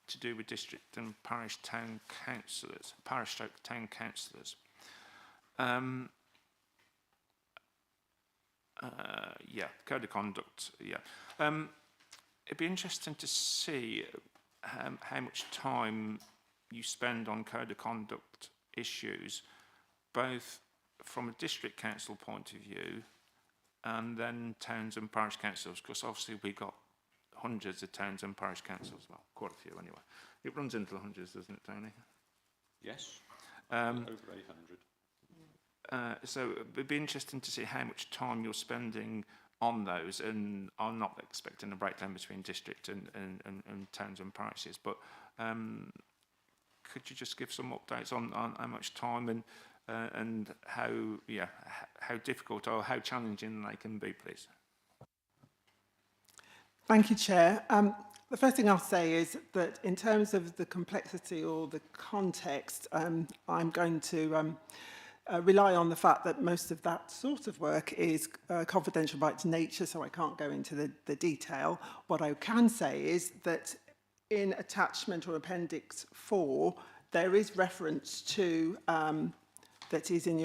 to do with district and parish town councillors, town councillors. Yeah, code of conduct, yeah. It'd be interesting to see how much time you spend on code of conduct issues, both from a district council point of view and then towns and parish councils, because obviously we've got hundreds of towns and parish councils, well, quite a few anyway. It runs into the hundreds, doesn't it, Tony? Yes, over 800. So it'd be interesting to see how much time you're spending on those, and I'm not expecting a breakdown between district and towns and parishes, but could you just give some updates on how much time and how difficult or how challenging they can be, please? Thank you, Chair. The first thing I'll say is that in terms of the complexity or the context, I'm going to rely on the fact that most of that sort of work is confidential by its nature, so I can't go into the detail. What I can say is that in attachment or appendix 4, there is reference to, that is in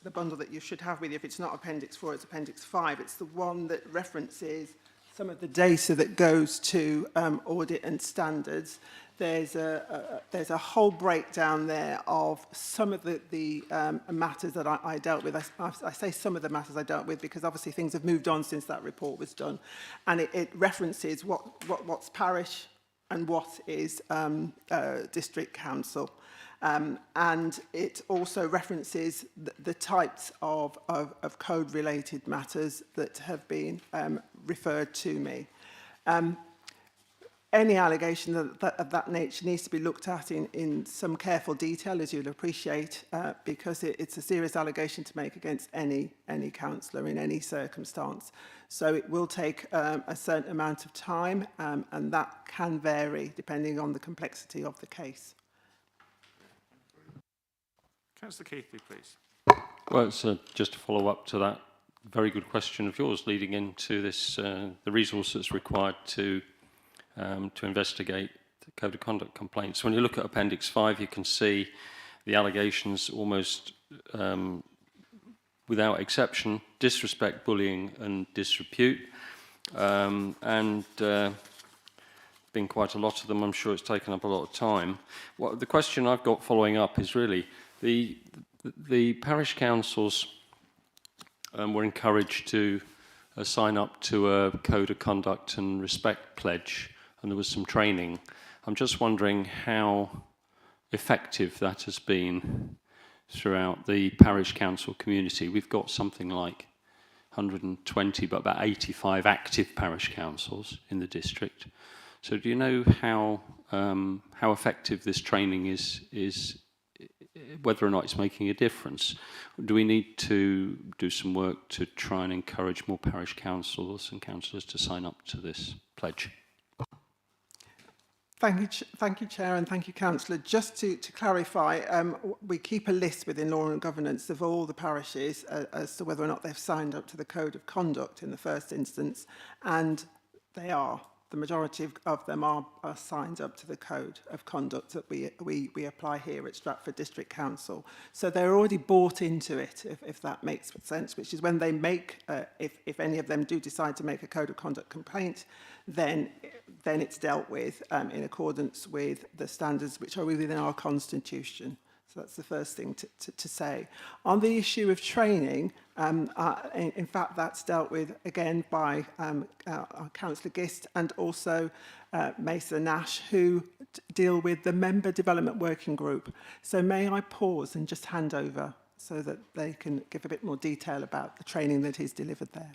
the bundle that you should have with you. If it's not appendix 4, it's appendix 5. It's the one that references some of the data that goes to audit and standards. There's a whole breakdown there of some of the matters that I dealt with. I say some of the matters I dealt with because obviously things have moved on since that report was done, and it references what's parish and what is district council. And it also references the types of code-related matters that have been referred to me. Any allegation of that nature needs to be looked at in some careful detail, as you'll appreciate, because it's a serious allegation to make against any councillor in any circumstance. So it will take a certain amount of time, and that can vary depending on the complexity of the case. Councillor Keithley, please. Well, it's just to follow up to that very good question of yours, leading into this, the resource that's required to investigate the code of conduct complaints. When you look at Appendix 5, you can see the allegations almost without exception: disrespect, bullying, and disrepute. Been quite a lot of them. I'm sure it's taken up a lot of time. The question I've got following up is really the parish councils were encouraged to sign up to a code of conduct and respect pledge, and there was some training. I'm just wondering how effective that has been throughout the parish council community. We've got something like 120, but about 85 active parish councils in the district. So do you know how effective this training is, whether or not it's making a difference? Do we need to do some work to try and encourage more parish councils and councillors to sign up to this pledge? Thank you, Chair, and thank you, Councillor. Just to clarify, we keep a list within Law and Governance of all the parishes as to whether or not they've signed up to the Code of Conduct in the first instance, and they are. The majority of them are signed up to the Code of Conduct that we apply here at Stratford District Council. So they're already bought into it, if that makes sense, which is when they make, if any of them do decide to make a Code of Conduct complaint, then it's dealt with in accordance with the standards which are within our Constitution. So that's the first thing to say. On the issue of training, in fact, that's dealt with again by Councillor Gist and also Mesa Nash, who deal with the Member Development Working Group. So may I pause and just hand over so that they can give a bit more detail about the training that is delivered there.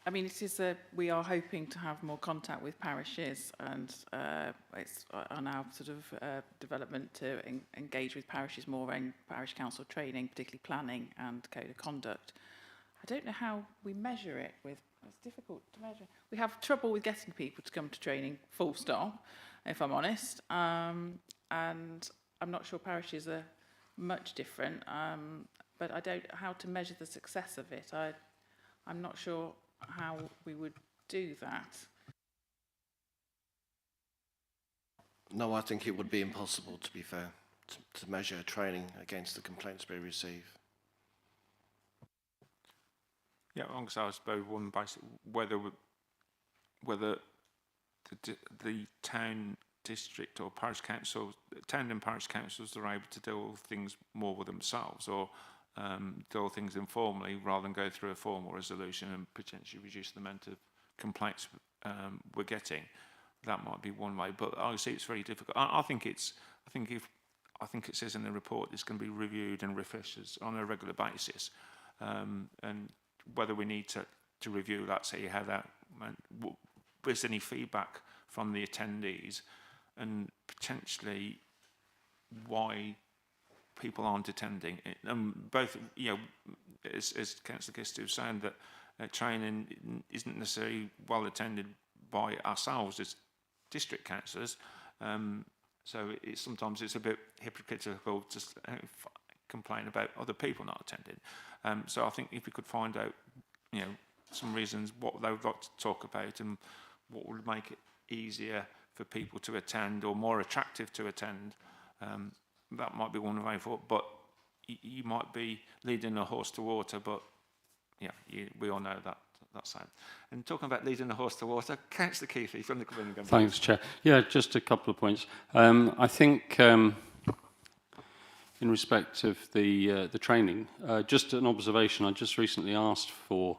I mean, we are hoping to have more contact with parishes, and it's on our sort of development to engage with parishes more in parish council training, particularly planning and code of conduct. I don't know how we measure it. It's difficult to measure. We have trouble with getting people to come to training, full stop, if I'm honest. And I'm not sure parishes are much different, but I don't know how to measure the success of it. I'm not sure how we would do that. No, I think it would be impossible, to be fair, to measure training against the complaints we receive. Yeah, alongside, I suppose, one basic, whether the town, district or parish council, town and parish councils are able to deal with things more with themselves, or deal with things informally rather than go through a formal resolution and potentially reduce the amount of complaints we're getting. That might be one way, but I see it's very difficult. I think it says in the report it's going to be reviewed and refreshed on a regular basis, and whether we need to review that, see how that went, was any feedback from the attendees, and potentially why people aren't attending. Both, you know, as Councillor Gistu was saying, that training isn't necessarily well attended by ourselves as district councillors, so sometimes it's a bit hypocritical to complain about other people not attending. So I think if we could find out, you know, some reasons what they would like to talk about and what would make it easier for people to attend or more attractive to attend, that might be one way forward. But you might be leading a horse to water, but yeah, we all know that's that. And talking about leading a horse to water, Councillor Keithley from the Birmingham. Thanks, Chair. Yeah, just a couple of points. I think in respect of the training, just an observation. I just recently asked for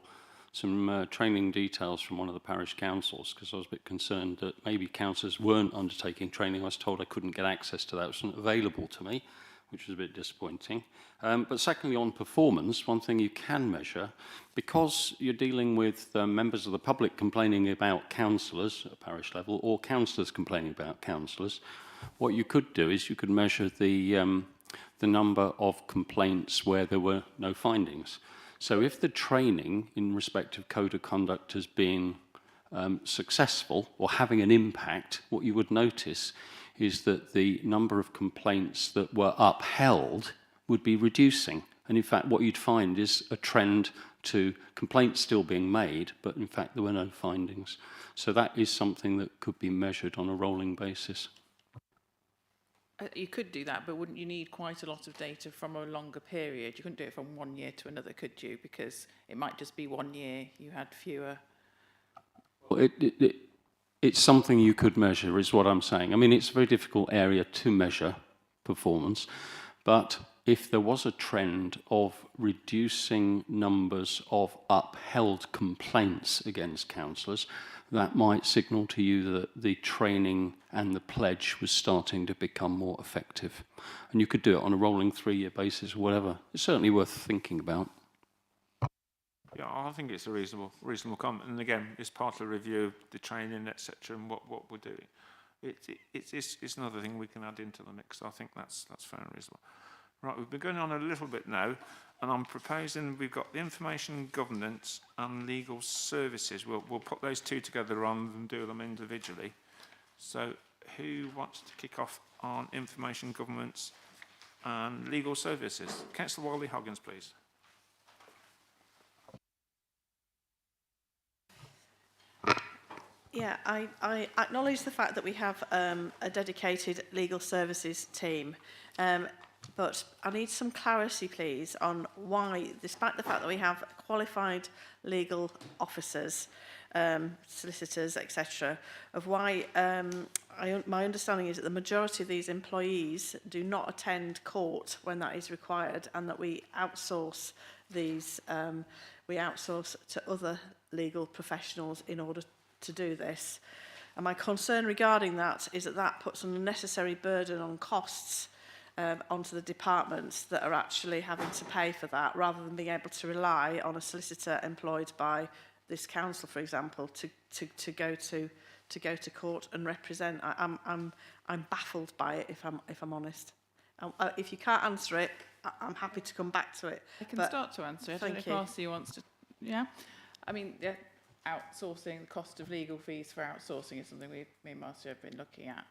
some training details from one of the parish councils because I was a bit concerned that maybe councillors weren't undertaking training. I was told I couldn't get access to that. It wasn't available to me, which was a bit disappointing. But secondly, on performance, one thing you can measure, because you're dealing with members of the public complaining about councillors at parish level or councillors complaining about councillors, what you could do is you could measure the number of complaints where there were no findings. So if the training in respect of code of conduct has been successful or having an impact, what you would notice is that the number of complaints that were upheld would be reducing. And in fact, what you'd find is a trend to complaints still being made, but in fact, there were no findings. So that is something that could be measured on a rolling basis. You could do that, but wouldn't you need quite a lot of data from a longer period? You couldn't do it from 1 year to another, could you? Because it might just be 1 year you had fewer. Well, it's something you could measure, is what I'm saying. I mean, it's a very difficult area to measure performance, but if there was a trend of reducing numbers of upheld complaints against councillors, that might signal to you that the training and the pledge was starting to become more effective. And you could do it on a rolling 3-year basis or whatever. It's certainly worth thinking about. Yeah, I think it's a reasonable comment. And again, it's part of the review of the training, etc., and what we're doing. It's another thing we can add into the mix. I think that's fair and reasonable. Right, we've been going on a little bit now, and I'm proposing we've got the information governance and legal services. We'll put those two together rather than do them individually. So who wants to kick off on information governance and legal services? Councillor Wally-Hoggins, please. Yeah, I acknowledge the fact that we have a dedicated legal services team, but I need some clarity, please, on why, despite the fact that we have qualified legal officers, solicitors, etc., of why my understanding is that the majority of these employees do not attend court when that is required, and that we outsource these, we outsource to other legal professionals in order to do this. And my concern regarding that is that that puts an unnecessary burden on costs onto the departments that are actually having to pay for that, rather than being able to rely on a solicitor employed by this council, for example, to go to court and represent. I'm baffled by it, if I'm honest. If you can't answer it, I'm happy to come back to it. I can start to answer it. I don't know if Marcy wants to. Yeah, I mean, yeah, outsourcing, the cost of legal fees for outsourcing is something me and Marcy have been looking at,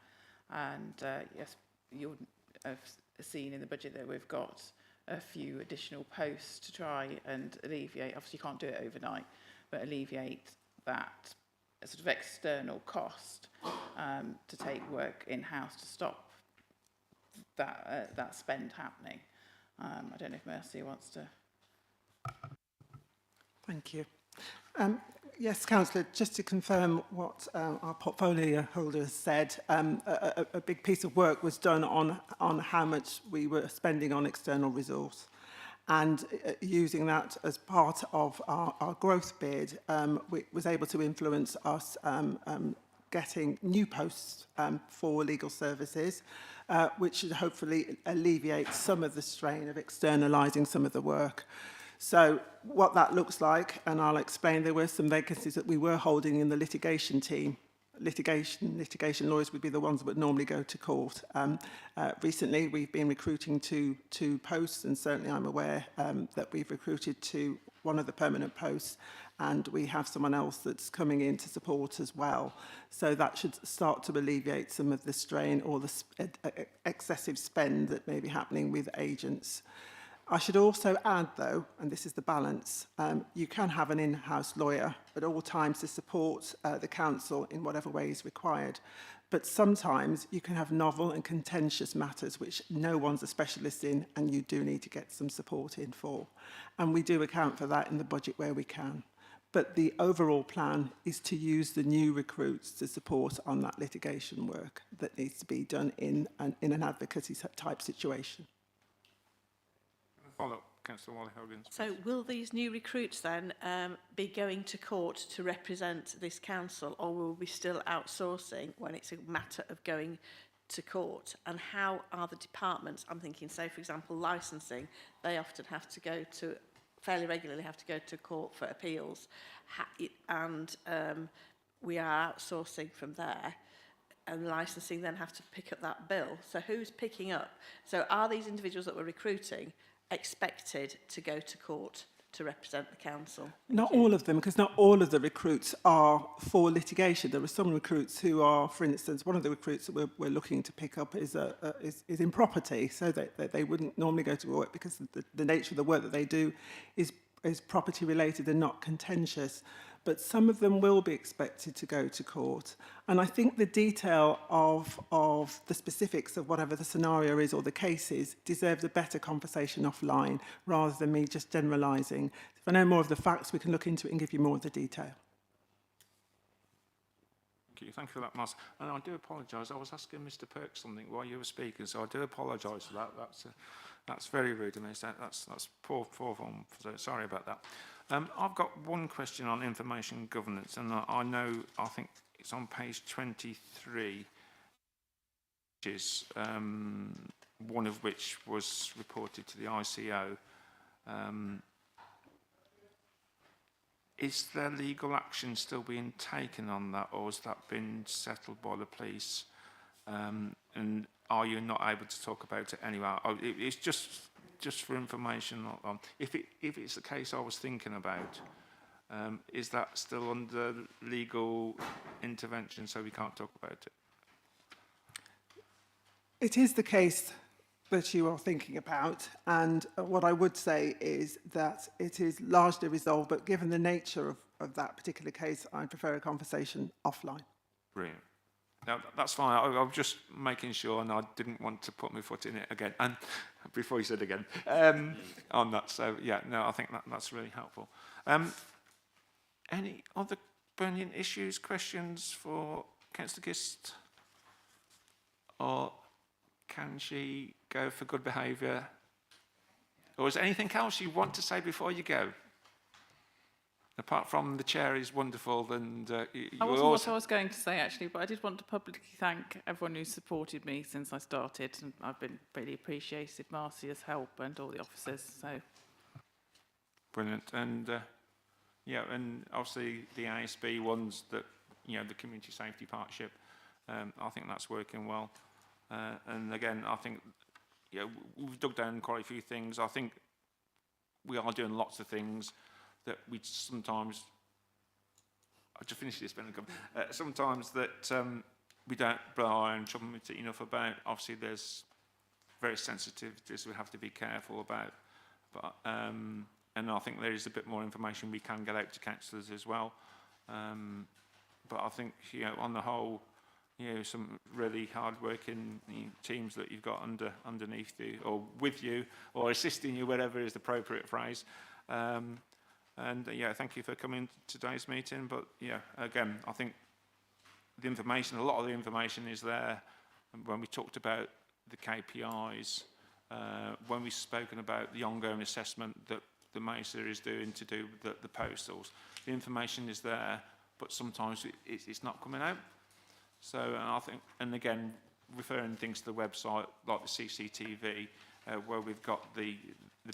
and yes, you'll have seen in the budget that we've got a few additional posts to try and alleviate. Obviously, you can't do it overnight, but alleviate that sort of external cost to take work in-house to stop that spend happening. I don't know if Mercy wants to. Thank you. Yes, Councillor, just to confirm what our portfolio holder has said, a big piece of work was done on how much we were spending on external resource. And using that as part of our growth bid, was able to influence us getting new posts for legal services, which should hopefully alleviate some of the strain of externalising some of the work. So what that looks like, and I'll explain, there were some vacancies that we were holding in the litigation team. Litigation lawyers would be the ones that would normally go to court. Recently, we've been recruiting two posts, and certainly I'm aware that we've recruited to one of the permanent posts, and we have someone else that's coming in to support as well. So that should start to alleviate some of the strain or the excessive spend that may be happening with agents. I should also add, though, and this is the balance, you can have an in-house lawyer at all times to support the council in whatever way is required. But sometimes you can have novel and contentious matters which no one's a specialist in, and you do need to get some support in for. And we do account for that in the budget where we can. But the overall plan is to use the new recruits to support on that litigation work that needs to be done in an advocacy type situation. Follow up, Councillor Wally-Hogan. So will these new recruits then be going to court to represent this council, or will we be still outsourcing when it's a matter of going to court? And how are the departments, I'm thinking, say, for example, licensing, they often have to go to, fairly regularly have to go to court for appeals, and we are outsourcing from there. And licensing then have to pick up that bill. So who's picking up? So are these individuals that we're recruiting expected to go to court to represent the council? Not all of them, because not all of the recruits are for litigation. There are some recruits who are, for instance, one of the recruits that we're looking to pick up is in property, so that they wouldn't normally go to work because the nature of the work that they do is property related and not contentious. But some of them will be expected to go to court. And I think the detail of the specifics of whatever the scenario is or the case is deserves a better conversation offline rather than me just generalising. If I know more of the facts, we can look into it and give you more of the detail. Thank you for that, Mark. And I do apologise. I was asking Mr. Perks something while you were speaking, so I do apologise for that. That's very rude of me. That's poor form. So sorry about that. I've got one question on information governance, and I think it's on page 23, which is one of which was reported to the ICO. Is there legal action still being taken on that, or has that been settled by the police? And are you not able to talk about it anyway? It's just for information. If it's the case I was thinking about, is that still under legal intervention, so we can't talk about it? It is the case that you are thinking about, and what I would say is that it is largely resolved, but given the nature of that particular case, I prefer a conversation offline. Brilliant. Now, that's fine. I was just making sure, and I didn't want to put my foot in it again. And before you said again, on that. So, yeah, no, I think that's really helpful. Any other burning issues, questions for Councillor Gist? Or can she go for good behaviour? Or is there anything else you want to say before you go? Apart from the chair is wonderful, and that wasn't what I was going to say actually, but I did want to publicly thank everyone who's supported me since I started, and I've been really appreciative Marcia's help and all the officers. So brilliant, and yeah, and obviously the ASB ones that the Community Safety Partnership. I think that's working well, and again, I think we've dug down quite a few things. I think we are doing lots of things that we sometimes, I'll just finish this, sometimes that we don't blow our own trumpet enough about. Obviously there's various sensitivities we have to be careful about, but and I think there is a bit more information we can get out to councillors as well. but I think, you know, on the whole, you know, some really hard-working teams that you've got underneath you, or with you, or assisting you, whatever is the appropriate phrase. Yeah, thank you for coming to today's meeting. But yeah, again, I think the information, a lot of the information is there. And when we talked about the KPIs, when we've spoken about the ongoing assessment that the Mesa is doing to do the postals, the information is there, but sometimes it's not coming out. So I think, and again, referring things to the website like the CCTV, where we've got the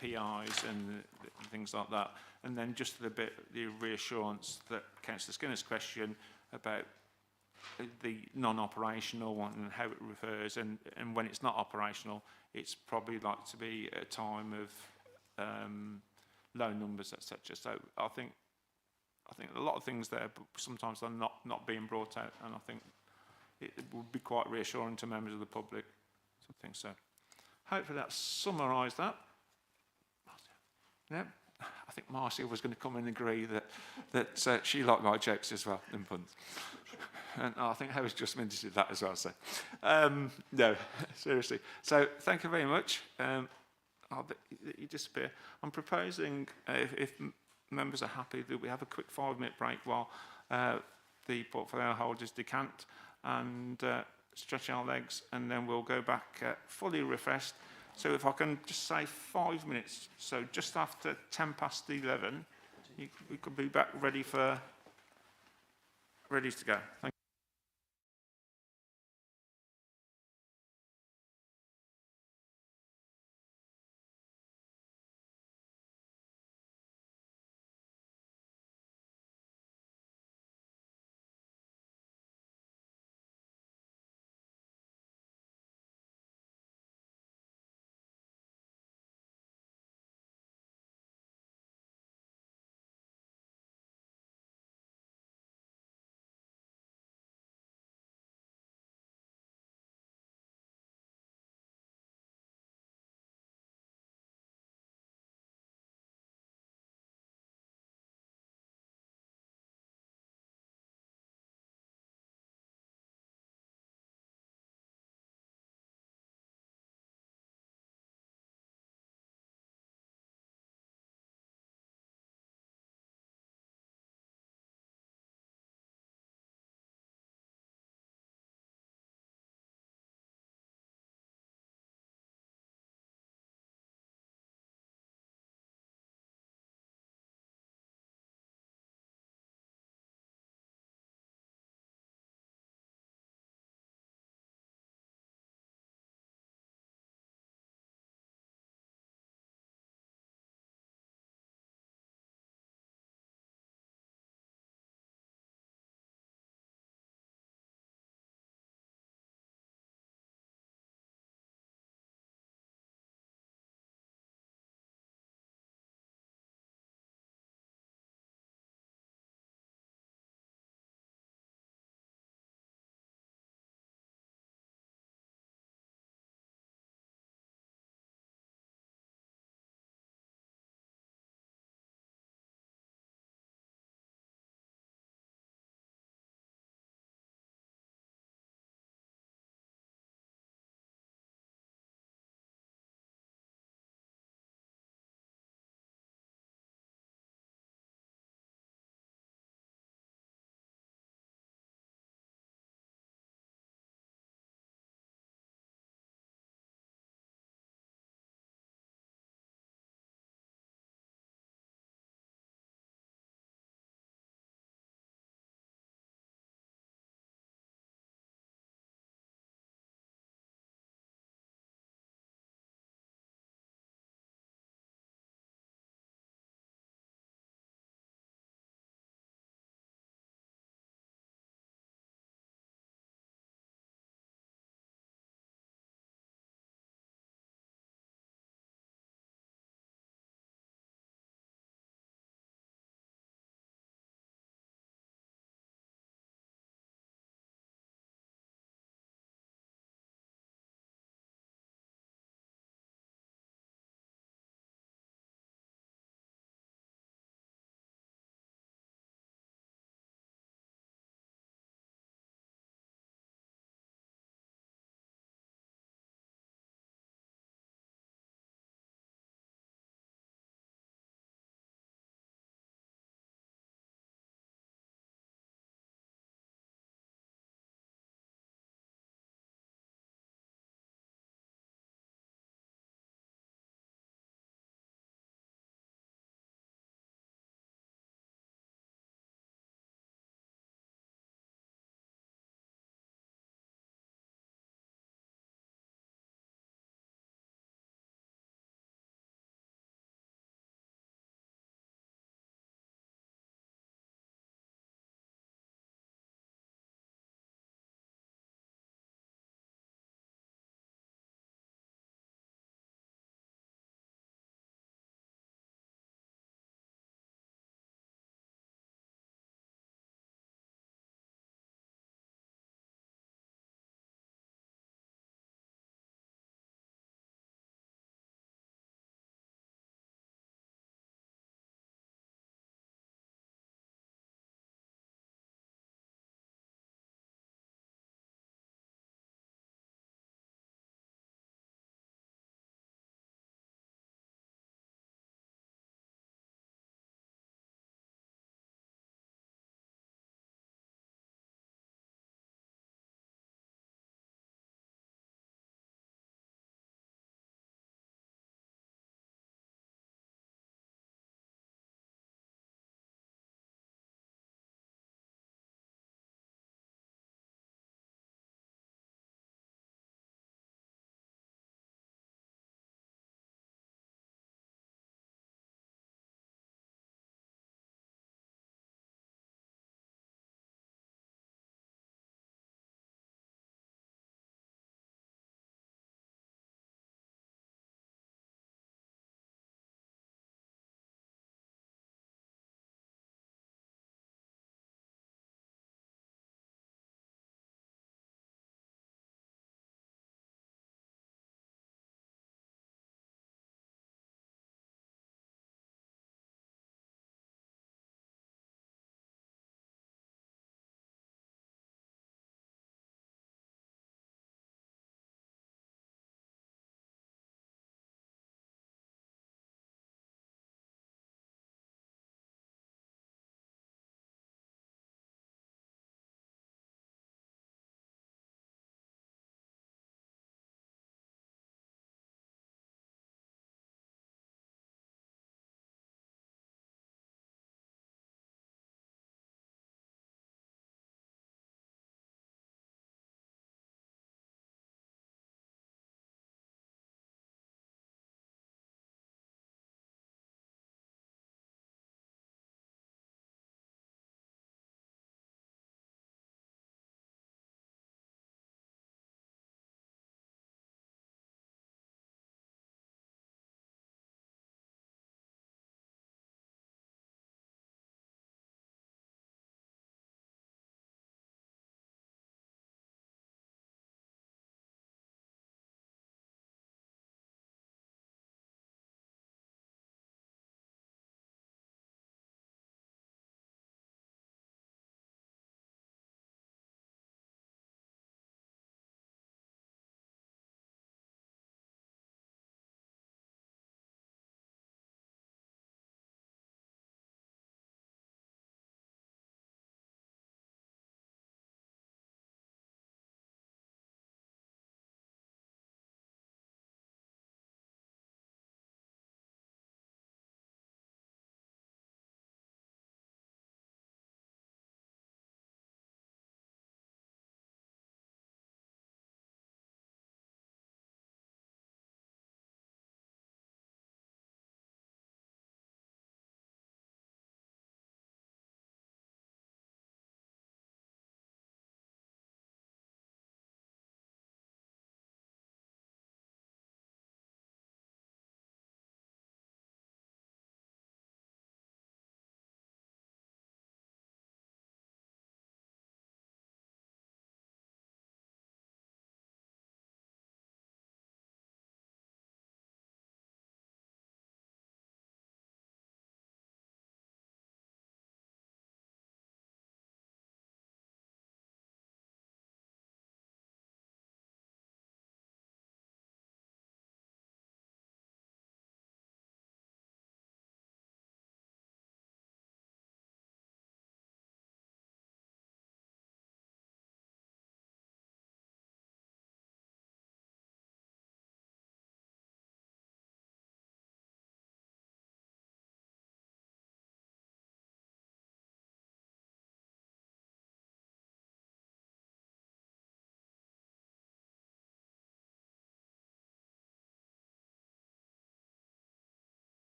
PIs and the things like that, and then just the reassurance that Councillor Skinner's question about the non-operational one and how it refers, and when it's not operational, it's probably like to be a time of low numbers, etc. So I think a lot of things there, but sometimes they're not being brought out, and I think it would be quite reassuring to members of the public. So I think so. Hopefully that summarised that. Yeah, I think Marcia was going to come and agree that she liked my jokes as well, and puns. And I think Howard's just mentioned that as well. So, no, seriously. So thank you very much. You disappear. I'm proposing, if members are happy, that we have a quick 5-minute break while the portfolio holders decant and stretch our legs, and then we'll go back fully refreshed. So if I can just say 5 minutes, so just after 11:10, we could be back ready to go. Thank you.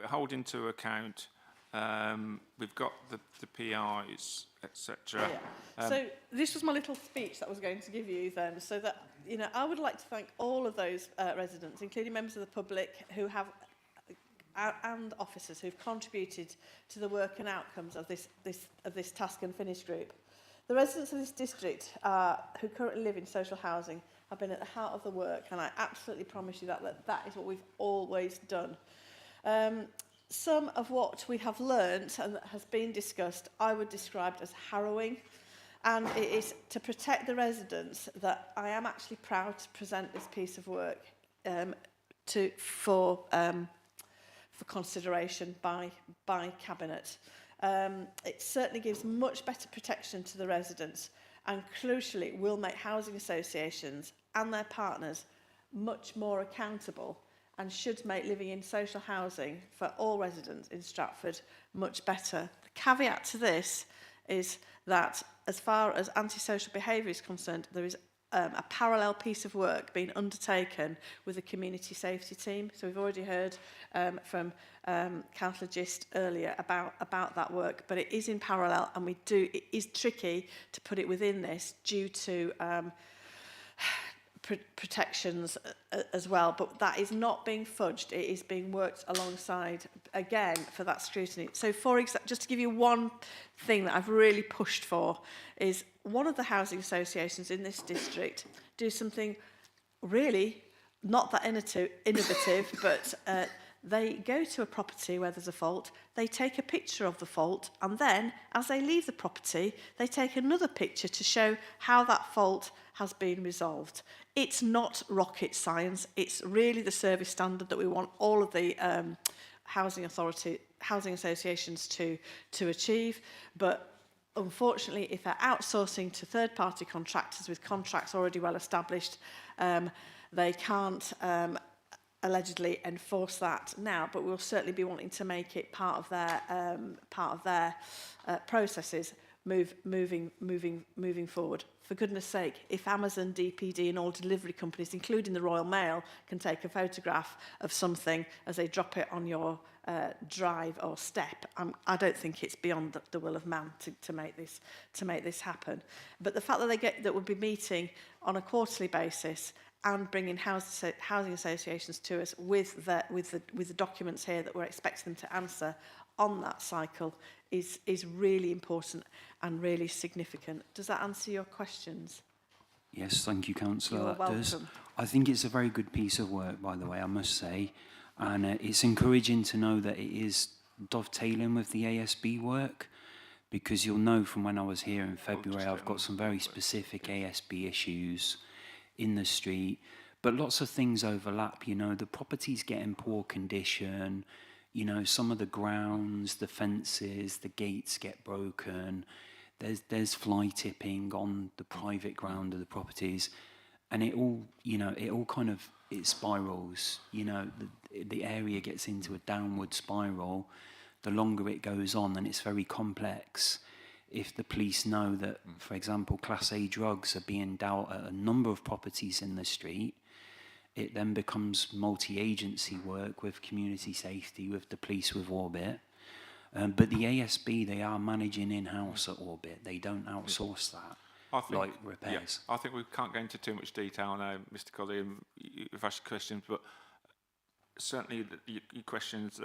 we're holding to account. We've got the PIs, etc. Yeah. So this was my little speech that I was going to give you then, so that, you know, I would like to thank all of those residents, including members of the public who have, and officers who've contributed to the work and outcomes of this task and finish group. The residents of this district who currently live in social housing have been at the heart of the work, and I absolutely promise you that is what we've always done. Some of what we have learnt and that has been discussed, I would describe as harrowing, and it is to protect the residents that I am actually proud to present this piece of work for consideration by Cabinet. It certainly gives much better protection to the residents, and crucially will make housing associations and their partners much more accountable, and should make living in social housing for all residents in Stratford much better. The caveat to this is that as far as antisocial behaviour is concerned, there is a parallel piece of work being undertaken with the community safety team. So we've already heard from Councillor Gist earlier about that work, but it is in parallel, and it is tricky to put it within this due to protections as well, but that is not being fudged. It is being worked alongside again for that scrutiny. So for example, just to give you one thing that I've really pushed for, is one of the housing associations in this district do something really not that innovative, but they go to a property where there's a fault, they take a picture of the fault, and then as they leave the property, they take another picture to show how that fault has been resolved. It's not rocket science. It's really the service standard that we want all of the housing associations to achieve. But unfortunately, if they're outsourcing to third-party contractors with contracts already well established, they can't allegedly enforce that now. But we'll certainly be wanting to make it part of their processes moving forward. For goodness sake, if Amazon, DPD and all delivery companies, including the Royal Mail, can take a photograph of something as they drop it on your drive or step, I don't think it's beyond the will of man to make this happen. But the fact that we'll be meeting on a quarterly basis and bringing housing associations to us with the documents here that we're expecting them to answer on that cycle is really important and really significant. Does that answer your questions? Yes, thank you, Councillor. You're That does. welcome. I think it's a very good piece of work, by the way, I must say. And it's encouraging to know that it is dovetailing with the ASB work, because you'll know from when I was here in February, I've got some very specific ASB issues in the street, but lots of things overlap. You know, the properties get in poor condition, you know, some of the grounds, the fences, the gates get broken, there's fly tipping on the private ground of the properties, and it all, you know, it spirals, you know, the area gets into a downward spiral the longer it goes on, and it's very complex. If the police know that, for example, Class A drugs are being dealt at a number of properties in the street, it then becomes multi-agency work with community safety, with the police, with Orbit. But the ASB, they are managing in-house at Orbit. They don't outsource that, like repairs. Yeah, I think we can't go into too much detail now, Mr. Colley. You've asked questions, but certainly your questions,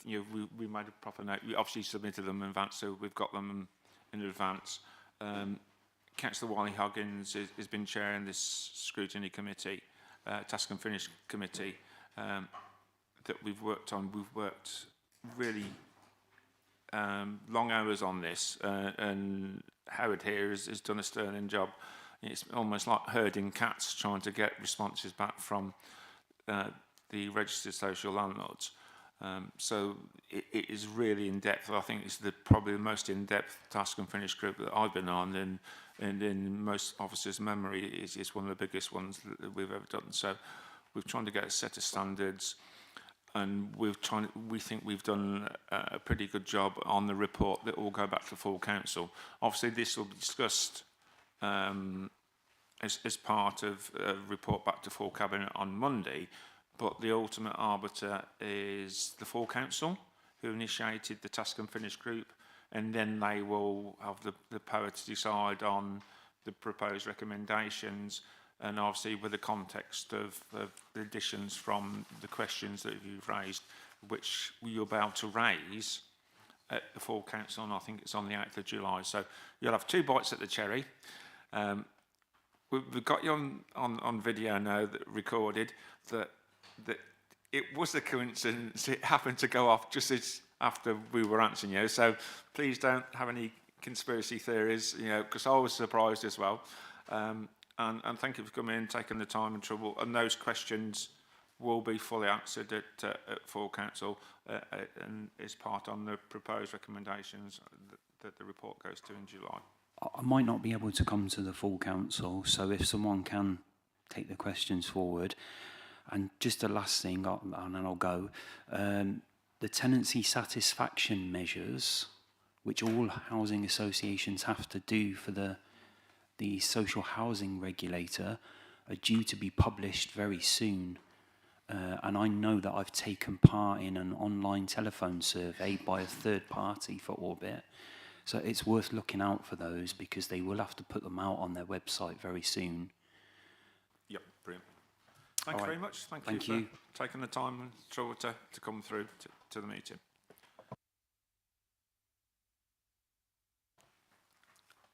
you know, we made a proper note. We obviously submitted them in advance, so we've got them in advance. Councillor Wiley-Hoggins has been chairing this scrutiny committee, task and finish committee that we've worked on. We've worked really long hours on this, and Howard here has done a sterling job. It's almost like herding cats, trying to get responses back from the registered social landlords. So it is really in depth. I think it's probably the most in-depth task and finish group that I've been on, and in most officers' memory is one of the biggest ones that we've ever done. So we're trying to get a set of standards, and we think we've done a pretty good job on the report that will go back to full council. Obviously, this will be discussed as part of a report back to full cabinet on Monday, but the ultimate arbiter is the full council, who initiated the task and finish group, and then they will have the power to decide on the proposed recommendations, and obviously with the context of the additions from the questions that you've raised, which you'll be able to raise at the full council, and I think it's on the 8th of July. So you'll have 2 bites at the cherry. We've got you on video now, that recorded, that it was a coincidence. It happened to go off just as after we were answering you. So please don't have any conspiracy theories, because I was surprised as well. And thank you for coming in, taking the time and trouble. And those questions will be fully answered at full council and is part on the proposed recommendations that the report goes to in July. I might not be able to come to the full council, so if someone can take the questions forward. And just the last thing, and then I'll go. The tenancy satisfaction measures, which all housing associations have to do for the social housing regulator, are due to be published very soon. And I know that I've taken part in an online telephone survey by a third party for Orbit. So it's worth looking out for those, because they will have to put them out on their website very soon. Yep, brilliant. Thank you very much. Thank you for taking the time and trouble to come through to the meeting.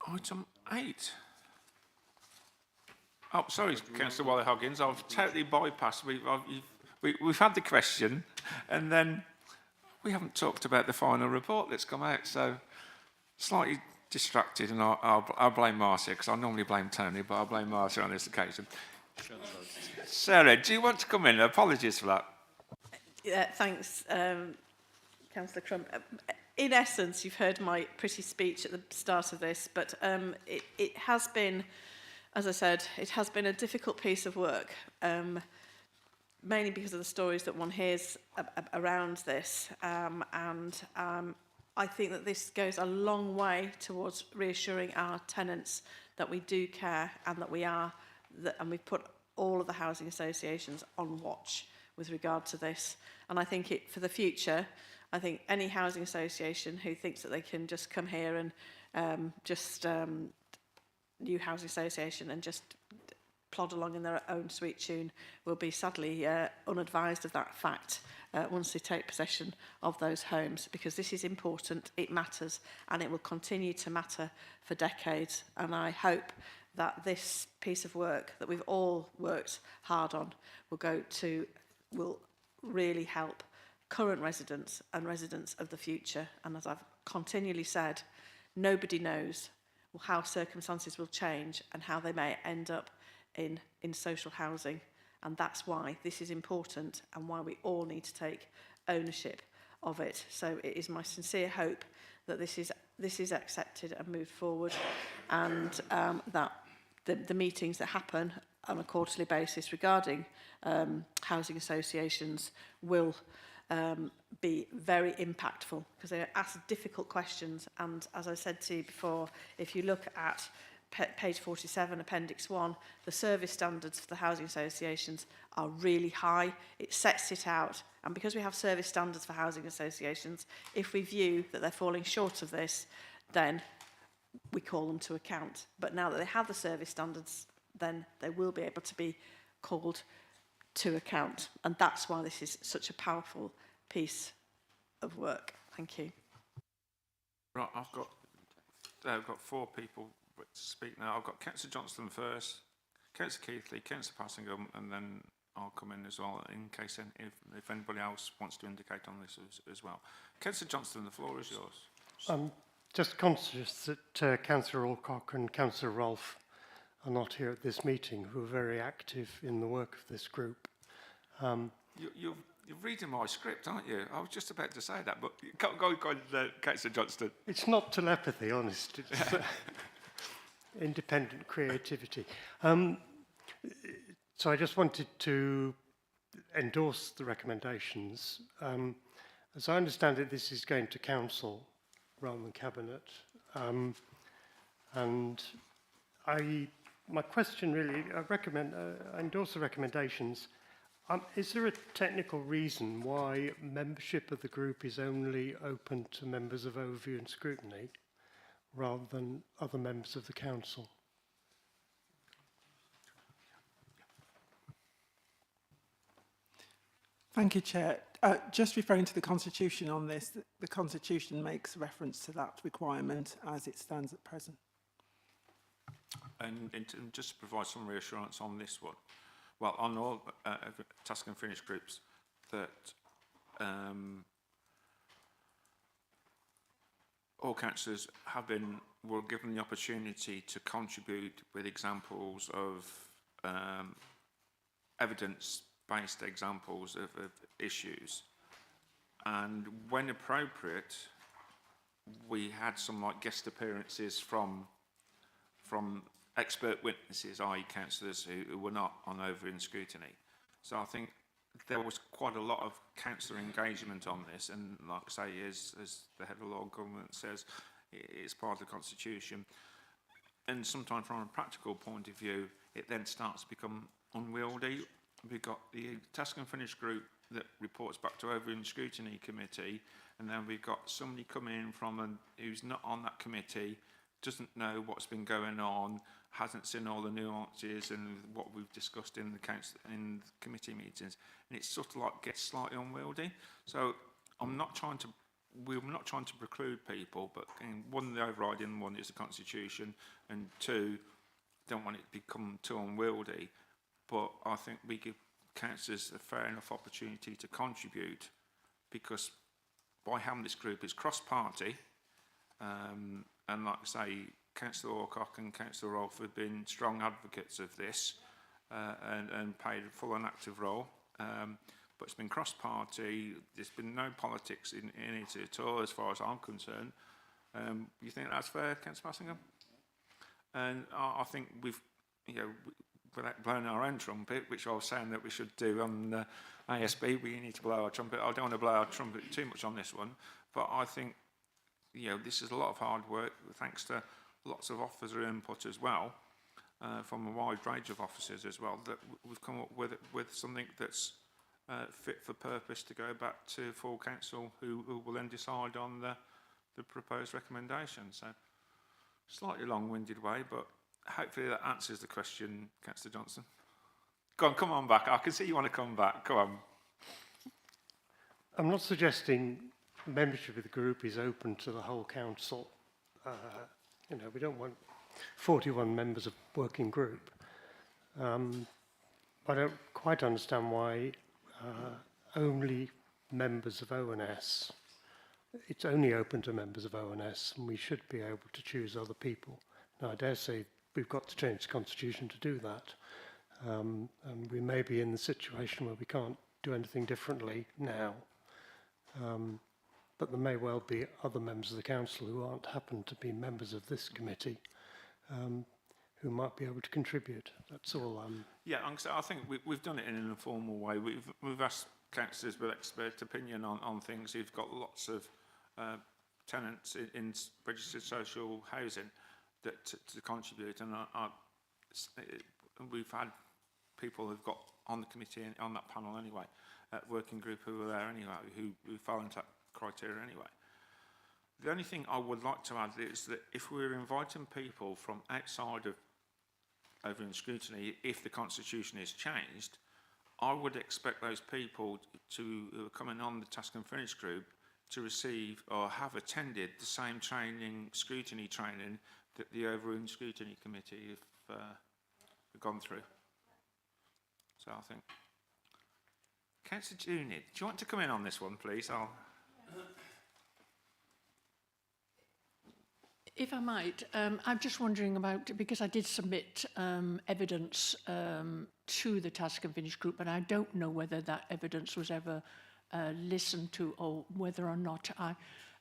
Item 8. Oh, sorry, Councillor Wally-Hoggins, I've totally bypassed. We've had the question, and then we haven't talked about the final report that's come out, so slightly distracted, and I'll blame Marcia, because I normally blame Tony, but I'll blame Marcia on this occasion. Sarah, do you want to come in? Apologies for that. Yeah, thanks, Councillor Crump. In essence, you've heard my pretty speech at the start of this, but it has been, as I said, it has been a difficult piece of work, mainly because of the stories that one hears around this. I think that this goes a long way towards reassuring our tenants that we do care and that we are, and we've put all of the housing associations on watch with regard to this. And I think for the future, I think any housing association who thinks that they can just come here and new housing association and just plod along in their own sweet tune will be sadly unadvised of that fact once they take possession of those homes, because this is important, it matters, and it will continue to matter for decades. And I hope that this piece of work that we've all worked hard on will really help current residents and residents of the future. And as I've continually said, nobody knows how circumstances will change and how they may end up in social housing. And that's why this is important and why we all need to take ownership of it. So it is my sincere hope that this is accepted and moved forward, and that the meetings that happen on a quarterly basis regarding housing associations will be very impactful, because they ask difficult questions. And as I said to you before, if you look at page 47, Appendix 1, the service standards for the housing associations are really high. It sets it out. And because we have service standards for housing associations, if we view that they're falling short of this, then we call them to account. But now that they have the service standards, then they will be able to be called to account. And that's why this is such a powerful piece of work. Thank you. Right, I've got 4 people to speak now. I've got Councillor Johnston first, Councillor Keithley, Councillor Passingham, and then I'll come in as well in case if anybody else wants to indicate on this as well. Councillor Johnston, the floor is yours. I'm just conscious that Councillor Alcock and Councillor Rolfe are not here at this meeting, who are very active in the work of this group. You're reading my script, aren't you? I was just about to say that, but go Councillor Johnston. It's not telepathy, honest. It's independent creativity. So I just wanted to endorse the recommendations. As I understand it, this is going to council rather than cabinet. And my question really, I endorse the recommendations. Is there a technical reason why membership of the group is only open to members of overview and scrutiny rather than other members of the council? Thank you, Chair. Just referring to the Constitution on this, the Constitution makes reference to that requirement as it stands at present. And just to provide some reassurance on this one, well, on all task and finish groups, that all councillors were given the opportunity to contribute with examples of evidence-based examples of issues, and when appropriate, we had some like guest appearances from expert witnesses, i.e. councillors who were not on overview and scrutiny. So I think there was quite a lot of councillor engagement on this, and like I say, as the head of law and government says, it's part of the Constitution. And sometimes from a practical point of view, it then starts to become unwieldy. We've got the task and finish group that reports back to overview and scrutiny committee, and then we've got somebody coming in from who's not on that committee, doesn't know what's been going on, hasn't seen all the nuances and what we've discussed in the committee meetings, and it's sort of like gets slightly unwieldy. So we're not trying to preclude people, but one, the overriding one is the Constitution, and two, don't want it to become too unwieldy. But I think we give councillors a fair enough opportunity to contribute, because by having this group, it's cross-party, and like I say, Councillor Orcock and Councillor Rolfe have been strong advocates of this and played a full and active role. But it's been cross-party. There's been no politics in it at all, as far as I'm concerned. You think that's fair, Councillor Massingham? And I think we've, without blowing our own trumpet, which I was saying that we should do on ASB, we need to blow our trumpet. I don't want to blow our trumpet too much on this one, but I think this is a lot of hard work, thanks to lots of officer input as well, from a wide range of officers as well, that we've come up with something that's fit for purpose to go back to full council, who will then decide on the proposed recommendation. So, slightly long-winded way, but hopefully that answers the question, Councillor Johnson. Go on, come on back. I can see you want to come back. Come on. I'm not suggesting membership of the group is open to the whole council. We don't want 41 members of working group. I don't quite understand why only members of ONS. It's only open to members of ONS, and we should be able to choose other people. Now, I dare say we've got to change the Constitution to do that. And we may be in the situation where we can't do anything differently now. But there may well be other members of the council who aren't happen to be members of this committee who might be able to contribute. That's all. Yeah, I think we've done it in an informal way. We've asked councillors with expert opinion on things who've got lots of tenants in registered social housing that to contribute, and we've had people who've got on the committee on that panel anyway, working group who were there anyway, who fell into that criteria anyway. The only thing I would like to add is that if we're inviting people from outside of overview and scrutiny, if the Constitution is changed, I would expect those people who are coming on the task and finish group to receive or have attended the same training, scrutiny training, that the overview and scrutiny committee have gone through. So I think, Councillor Junid, do you want to come in on this one, please? If I might, I'm just wondering about, because I did submit evidence to the task and finish group, and I don't know whether that evidence was ever listened to, or whether or not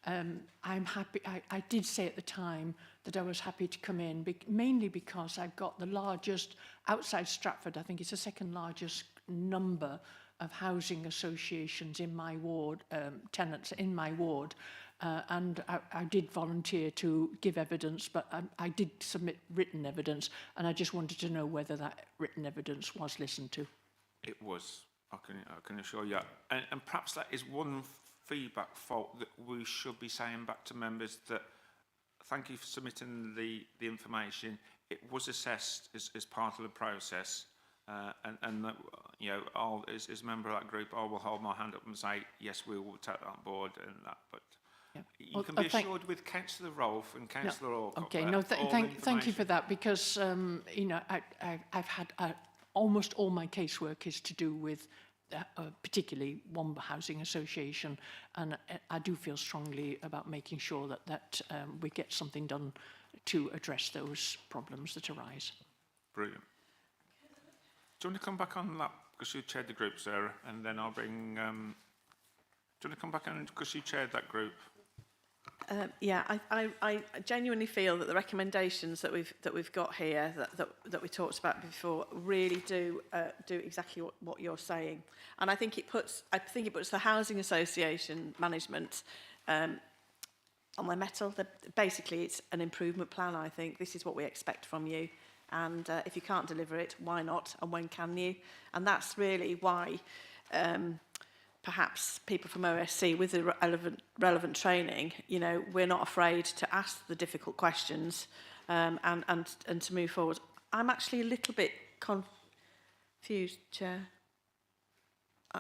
I'm happy. I did say at the time that I was happy to come in, mainly because I've got the largest, outside Stratford, I think it's the second largest number of housing associations in my ward, tenants in my ward. And I did volunteer to give evidence, but I did submit written evidence, and I just wanted to know whether that written evidence was listened to. It was. I can assure you. And perhaps that is one feedback fault that we should be saying back to members, that thank you for submitting the information. It was assessed as part of the process, and that, you know, I'll, as a member of that group, I will hold my hand up and say, yes, we will take that on board and that. But you can be assured with Councillor Rolfe and Councillor Alcott. Okay, no, thank you for that, because you know, I've had almost all my casework is to do with particularly one housing association, and I do feel strongly about making sure that we get something done to address those problems that arise. Brilliant. Do you want to come back on that, because you chaired the group, Sarah, and then I'll bring... do you want to come back on, because you chaired that group? Yeah, I genuinely feel that the recommendations that we've got here, that we talked about before, really do exactly what you're saying, and I think it puts the housing association management on their mettle. Basically, it's an improvement plan. I think this is what we expect from you, and if you can't deliver it, why not? And when can you? And that's really why. Perhaps people from OSC with the relevant training, you know, we're not afraid to ask the difficult questions and to move forward. I'm actually a little bit confused, Chair.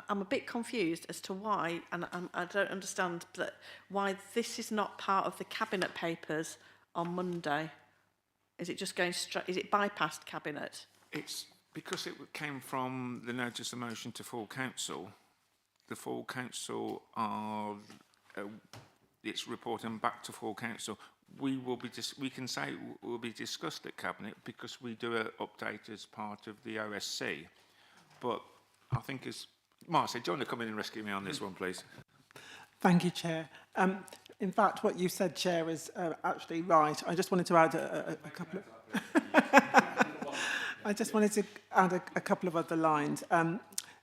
I'm a bit confused as to why, and I don't understand that, why this is not part of the Cabinet papers on Monday. Is it just going straight? Is it bypassed Cabinet? It's because it came from the notice of motion to full council. The full council are it's reporting back to full council. We can say will be discussed at cabinet because we do an update as part of the OSC. But I think as Marcy, do you want to come in and rescue me on this one, please? Thank you, Chair. In fact, what you said, Chair, is actually right. I just wanted to add a couple of. I just wanted to add a couple of other lines.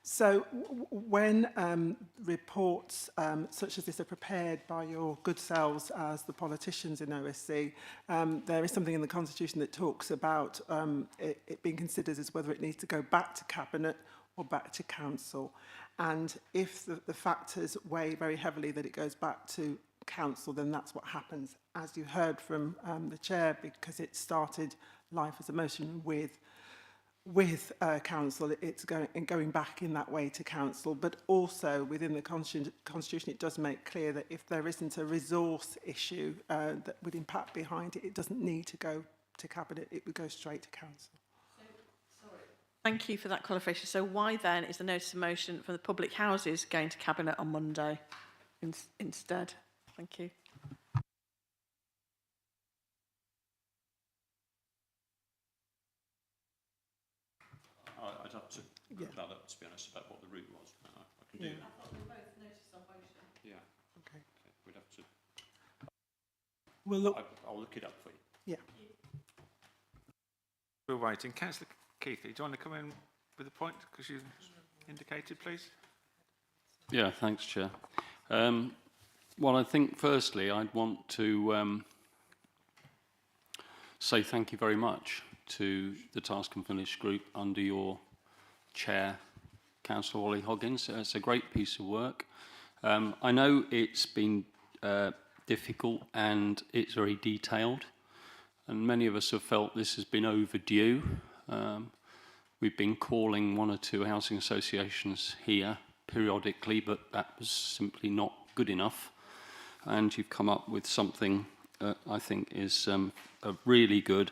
So when reports such as this are prepared by your good selves as the politicians in OSC, there is something in the Constitution that talks about it being considered as whether it needs to go back to Cabinet or back to Council. And if the factors weigh very heavily that it goes back to Council, then that's what happens. As you heard from the Chair, because it started life as a motion with Council, it's going back in that way to Council, but also within the Constitution it does make clear that if there isn't a resource issue that would impact behind it, it doesn't need to go to Cabinet, it would go straight to Council. Thank you for that clarification. So why then is the notice of motion for the public houses going to Cabinet on Monday instead? Thank you. I'd have to look that up, to be honest, about what the route was. I can do that. I thought we both noticed on motion. Yeah. Okay. We'd have to... We'll look... I'll look it up for you. Yeah. We're waiting. Councillor Keith, do you want to come in with a point, because you indicated, please? Yeah, thanks, Chair. Well, I think firstly I'd want to say thank you very much to the Task and Finish group under your chair, Councillor Wally Hoggins. It's a great piece of work. I know it's been difficult and it's very detailed, and many of us have felt this has been overdue. We've been calling one or two housing associations here periodically, but that was simply not good enough. And you've come up with something I think is really good.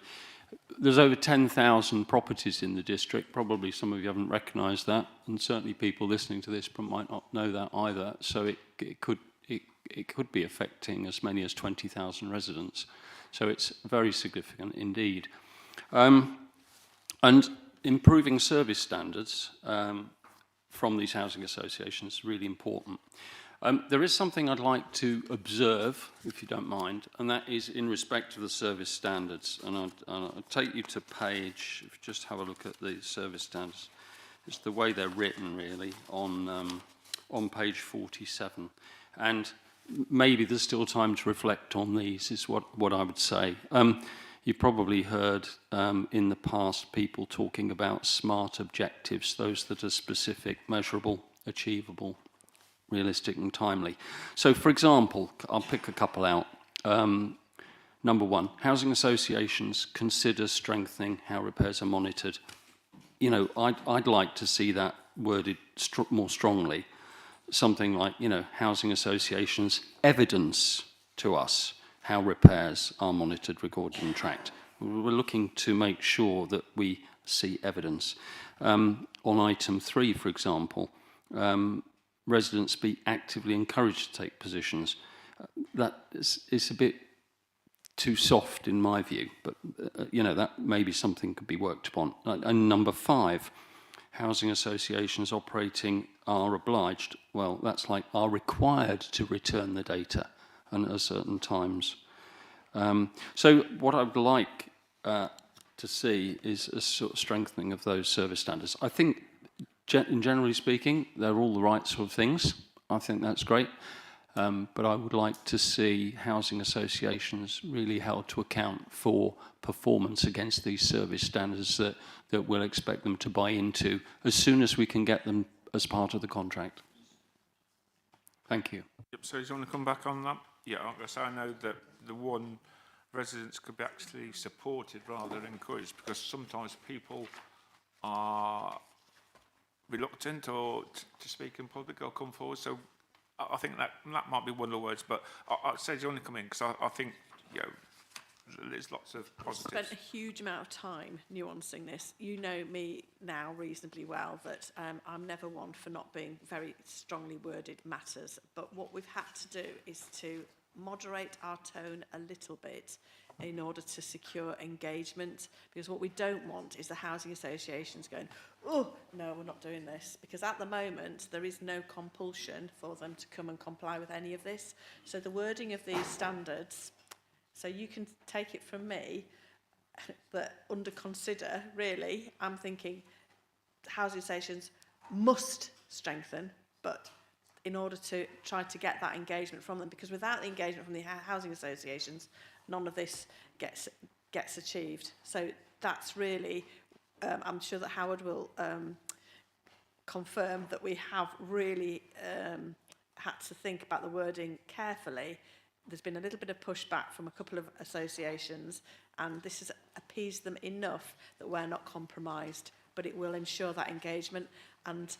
There's over 10,000 properties in the district. Probably some of you haven't recognised that, and certainly people listening to this might not know that either. So it could be affecting as many as 20,000 residents. So it's very significant indeed. And improving service standards from these housing associations is really important. There is something I'd like to observe, if you don't mind, and that is in respect of the service standards. And I'll take you to page, if you just have a look at the service standards. It's the way they're written, really, on page 47. And maybe there's still time to reflect on these, is what I would say. You've probably heard in the past people talking about SMART objectives, those that are specific, measurable, achievable, realistic and timely. So, for example, I'll pick a couple out. Number one, housing associations consider strengthening how repairs are monitored. You know, I'd like to see that worded more strongly. Something like, you know, housing associations evidence to us how repairs are monitored, recorded and tracked. We're looking to make sure that we see evidence. On item 3, for example, residents be actively encouraged to take positions. That is a bit too soft in my view, but you know, that maybe something could be worked upon. And number 5, housing associations operating are obliged, well, that's like are required to return the data and at certain times. So what I would like to see is a sort of strengthening of those service standards. I think, generally speaking, they're all the right sort of things. I think that's great. But I would like to see housing associations really held to account for performance against these service standards that we'll expect them to buy into as soon as we can get them as part of the contract. Thank you. Yep, so do you want to come back on that? Yeah, I know that the one residents could be actually supported rather than encouraged, because sometimes people are reluctant or to speak in public or come forward. So I think that might be one of the words, but I'd say do you want to come in, because I think, you know, there's lots of positives. I've spent a huge amount of time nuancing this. You know me now reasonably well that I'm never one for not being very strongly worded matters, but what we've had to do is to moderate our tone a little bit in order to secure engagement, because what we don't want is the housing associations going, oh, no, we're not doing this, because at the moment there is no compulsion for them to come and comply with any of this. So the wording of these standards, so you can take it from me, that under consider, really, I'm thinking housing associations must strengthen, but in order to try to get that engagement from them, because without the engagement from the housing associations, none of this gets achieved. So that's really, I'm sure that Howard will confirm that we have really had to think about the wording carefully. There's been a little bit of pushback from a couple of associations, and this has appeased them enough that we're not compromised, but it will ensure that engagement. And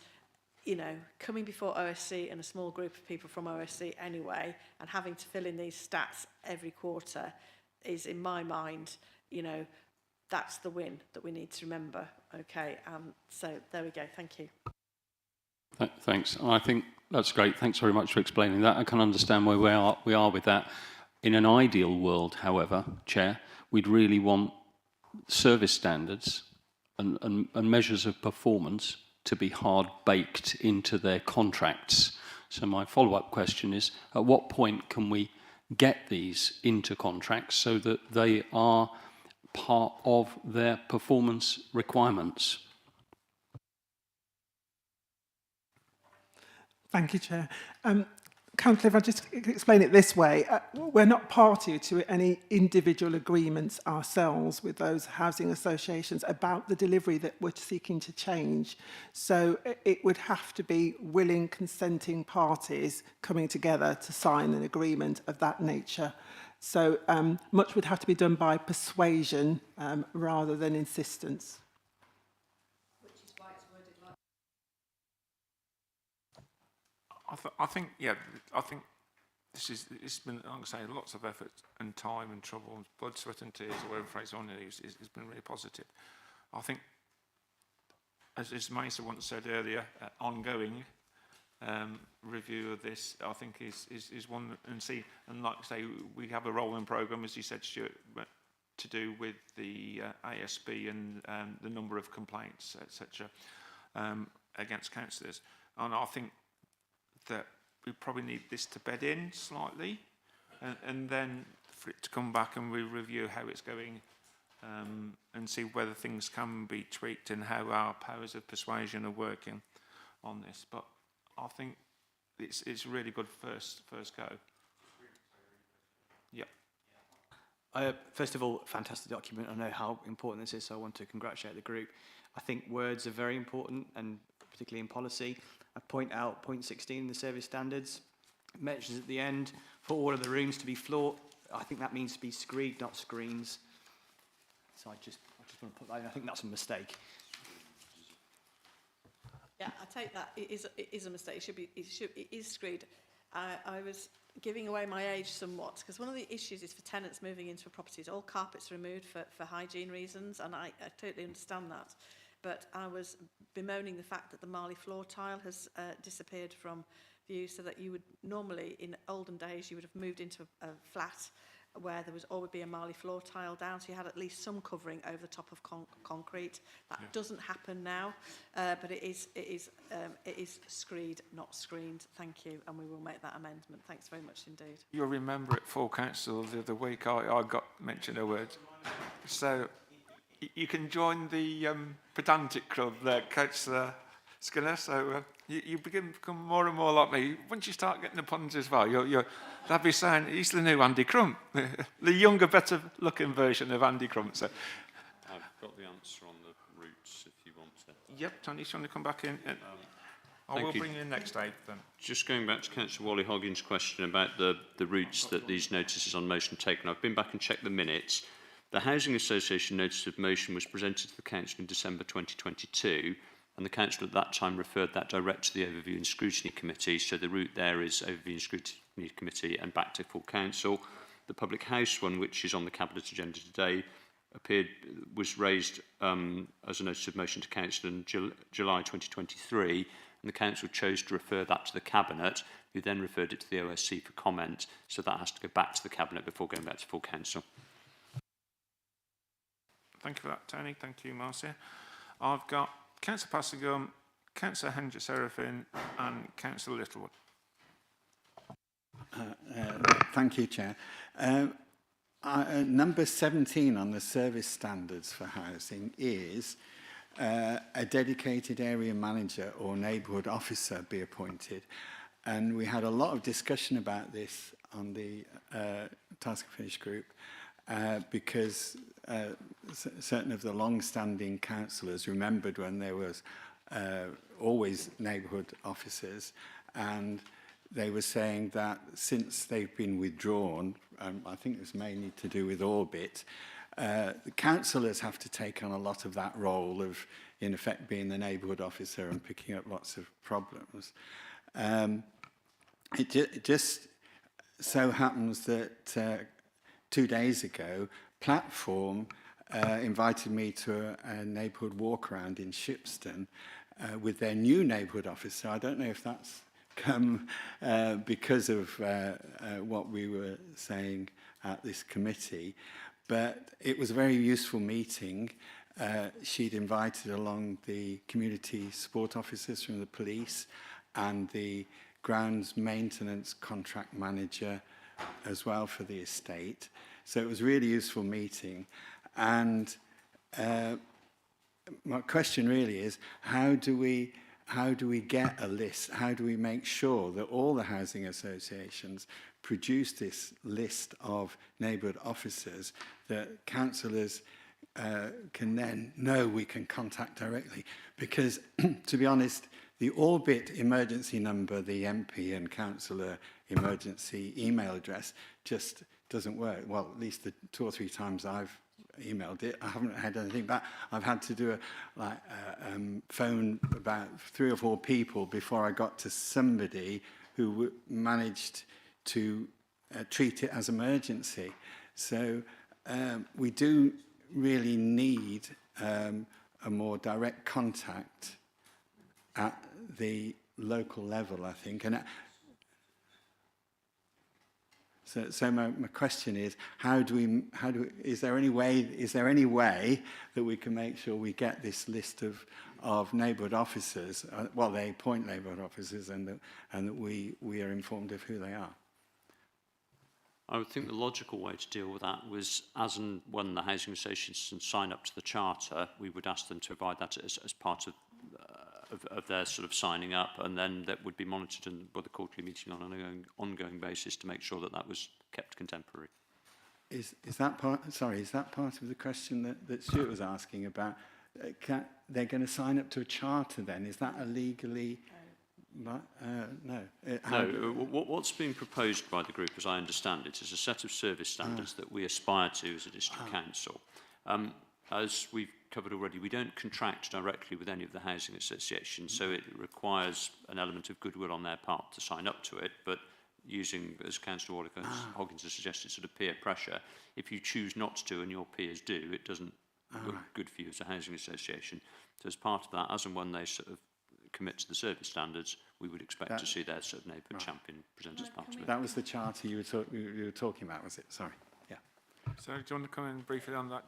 you know, coming before OSC and a small group of people from OSC anyway, and having to fill in these stats every quarter is, in my mind, you know, that's the win that we need to remember. Okay, so there we go. Thank you. Thanks. I think that's great. Thanks very much for explaining that. I can understand where we are with that. In an ideal world, however, Chair, we'd really want service standards and measures of performance to be hard-baked into their contracts. So my follow-up question is, at what point can we get these into contracts so that they are part of their performance requirements? Thank you, Chair. Councillor, if I just explain it this way, we're not party to any individual agreements ourselves with those housing associations about the delivery that we're seeking to change. So it would have to be willing, consenting parties coming together to sign an agreement of that nature. So much would have to be done by persuasion rather than insistence. I think, yeah, I think it's been, like I say, lots of effort and time and trouble and blood, sweat and tears, or whatever phrase on it is, it's been really positive. I think, as Mason once said earlier, ongoing review of this, I think is one, and like I say, we have a rolling programme, as you said, Stuart, to do with the ASB and the number of complaints, etc., against councillors. And I think that we probably need this to bed in slightly, and then for it to come back and we review how it's going, and see whether things can be tweaked and how our powers of persuasion are working on this. But I think it's a really good first go. Yeah. First of all, fantastic document. I know how important this is, so I want to congratulate the group. I think words are very important, and particularly in policy. I point out point 16 in the service standards. It mentions at the end, for all of the rooms to be floor. I think that means to be screened, not screens. So I just want to put that in. I think that's a mistake. Yeah, I take that. It is a mistake. It is screened. I was giving away my age somewhat, because one of the issues is for tenants moving into a property is all carpets removed for hygiene reasons, and I totally understand that. But I was bemoaning the fact that the Marley floor tile has disappeared from view, so that you would normally, in olden days, you would have moved into a flat where there was always be a Marley floor tile down, so you had at least some covering over the top of concrete. That doesn't happen now, but it is screed, not screened. Thank you, and we will make that amendment. Thanks very much indeed. You'll remember at full council the other week I got mentioned a word. So you can join the pedantic club there, Councillor Skinner. So you become more and more like me. Once you start getting the puns as well, they'll be saying he's the new Andy Crump, the younger, better-looking version of Andy Crump. So I've got the answer on the routes if you want to. Yep, Tony's trying to come back in. I will bring you in next day then. Just going back to Councillor Wally Hoggins' question about the routes that these notices on motion taken. I've been back and checked the minutes. The Housing Association notice of motion was presented to the Council in December 2022, and the Council at that time referred that direct to the Overview and Scrutiny Committee, so the route there is Overview and Scrutiny Committee and back to full Council. The Public House one, which is on the Cabinet agenda today, was raised as a notice of motion to Council in July 2023, and the Council chose to refer that to the Cabinet, who then referred it to the OSC for comment, so that has to go back to the Cabinet before going back to full Council. Thank you for that, Tony. Thank you, Marcia. I've got Councillor Passagum, Councillor Hendry-Serafin and Councillor Littlewood. Thank you, Chair. Number 17 on the service standards for housing is a dedicated area manager or neighbourhood officer be appointed. And we had a lot of discussion about this on the Task and Finish group because certain of the long-standing councillors remembered when there was always neighbourhood officers, and they were saying that since they've been withdrawn, I think it was mainly to do with Orbit, the councillors have to take on a lot of that role of, in effect, being the neighbourhood officer and picking up lots of problems. It just so happens that 2 days ago, Platform invited me to a neighbourhood walk around in Shipston with their new neighbourhood officer. I don't know if that's come because of what we were saying at this committee, but it was a very useful meeting. She'd invited along the community support officers from the police and the grounds maintenance contract manager as well for the estate. So it was a really useful meeting. And my question really is, how do we get a list? How do we make sure that all the housing associations produce this list of neighbourhood officers that councillors can then know we can contact directly? Because, to be honest, the Orbit emergency number, the MP and councillor emergency email address just doesn't work. Well, at least the 2 or 3 times I've emailed it, I haven't had anything back. I've had to do a phone about 3 or 4 people before I got to somebody who managed to treat it as emergency. So we do really need a more direct contact at the local level, I think. And so my question is, is there any way that we can make sure we get this list of neighbourhood officers? Well, they appoint neighbourhood officers, and that we are informed of who they are. I would think the logical way to deal with that was, as and when the housing associations sign up to the charter, we would ask them to provide that as part of their sort of signing up, and then that would be monitored by the quarterly meeting on an ongoing basis to make sure that that was kept contemporary. Is that part? Sorry, is that part of the question that Stuart was asking about? They're going to sign up to a charter then? Is that a legally? No. What's being proposed by the group, as I understand it, is a set of service standards that we aspire to as a district council. As we've covered already, we don't contract directly with any of the housing associations, so it requires an element of goodwill on their part to sign up to it, but using, as Councillor Hoggins has suggested, sort of peer pressure, if you choose not to and your peers do, it doesn't look good for you as a housing association. So as part of that, as and when they sort of commit to the service standards, we would expect to see their sort of neighbourhood champion present as part of it. That was the charter you were talking about, was it? Sorry. Yeah. So do you want to come in briefly on that?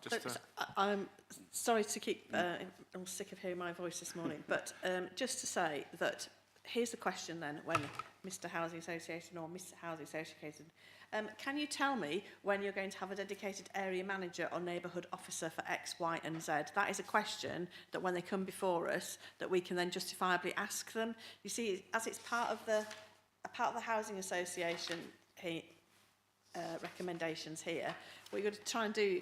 I'm sorry to keep, I'm sick of hearing my voice this morning, but just to say that here's the question then, when Mr Housing Association or Mr Housing Association, can you tell me when you're going to have a dedicated area manager or neighbourhood officer for X, Y and Z? That is a question that when they come before us, that we can then justifiably ask them. You see, as it's part of the Housing Association recommendations here, what you're going to try and do,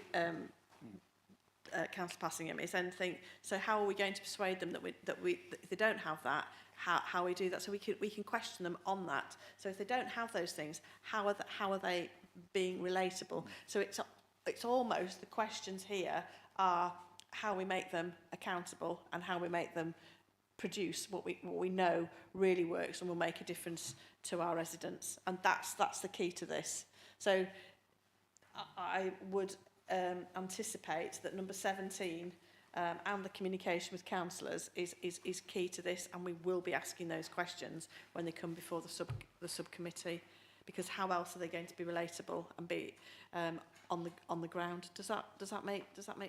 Councillor Passingham, is then think, so how are we going to persuade them that if they don't have that, how we do that, so we can question them on that. So if they don't have those things, how are they being relatable? So it's almost, the questions here are how we make them accountable and how we make them produce what we know really works and will make a difference to our residents, and that's the key to this. So I would anticipate that number 17 and the communication with councillors is key to this, and we will be asking those questions when they come before the subcommittee, because how else are they going to be relatable and be on the ground? Does that make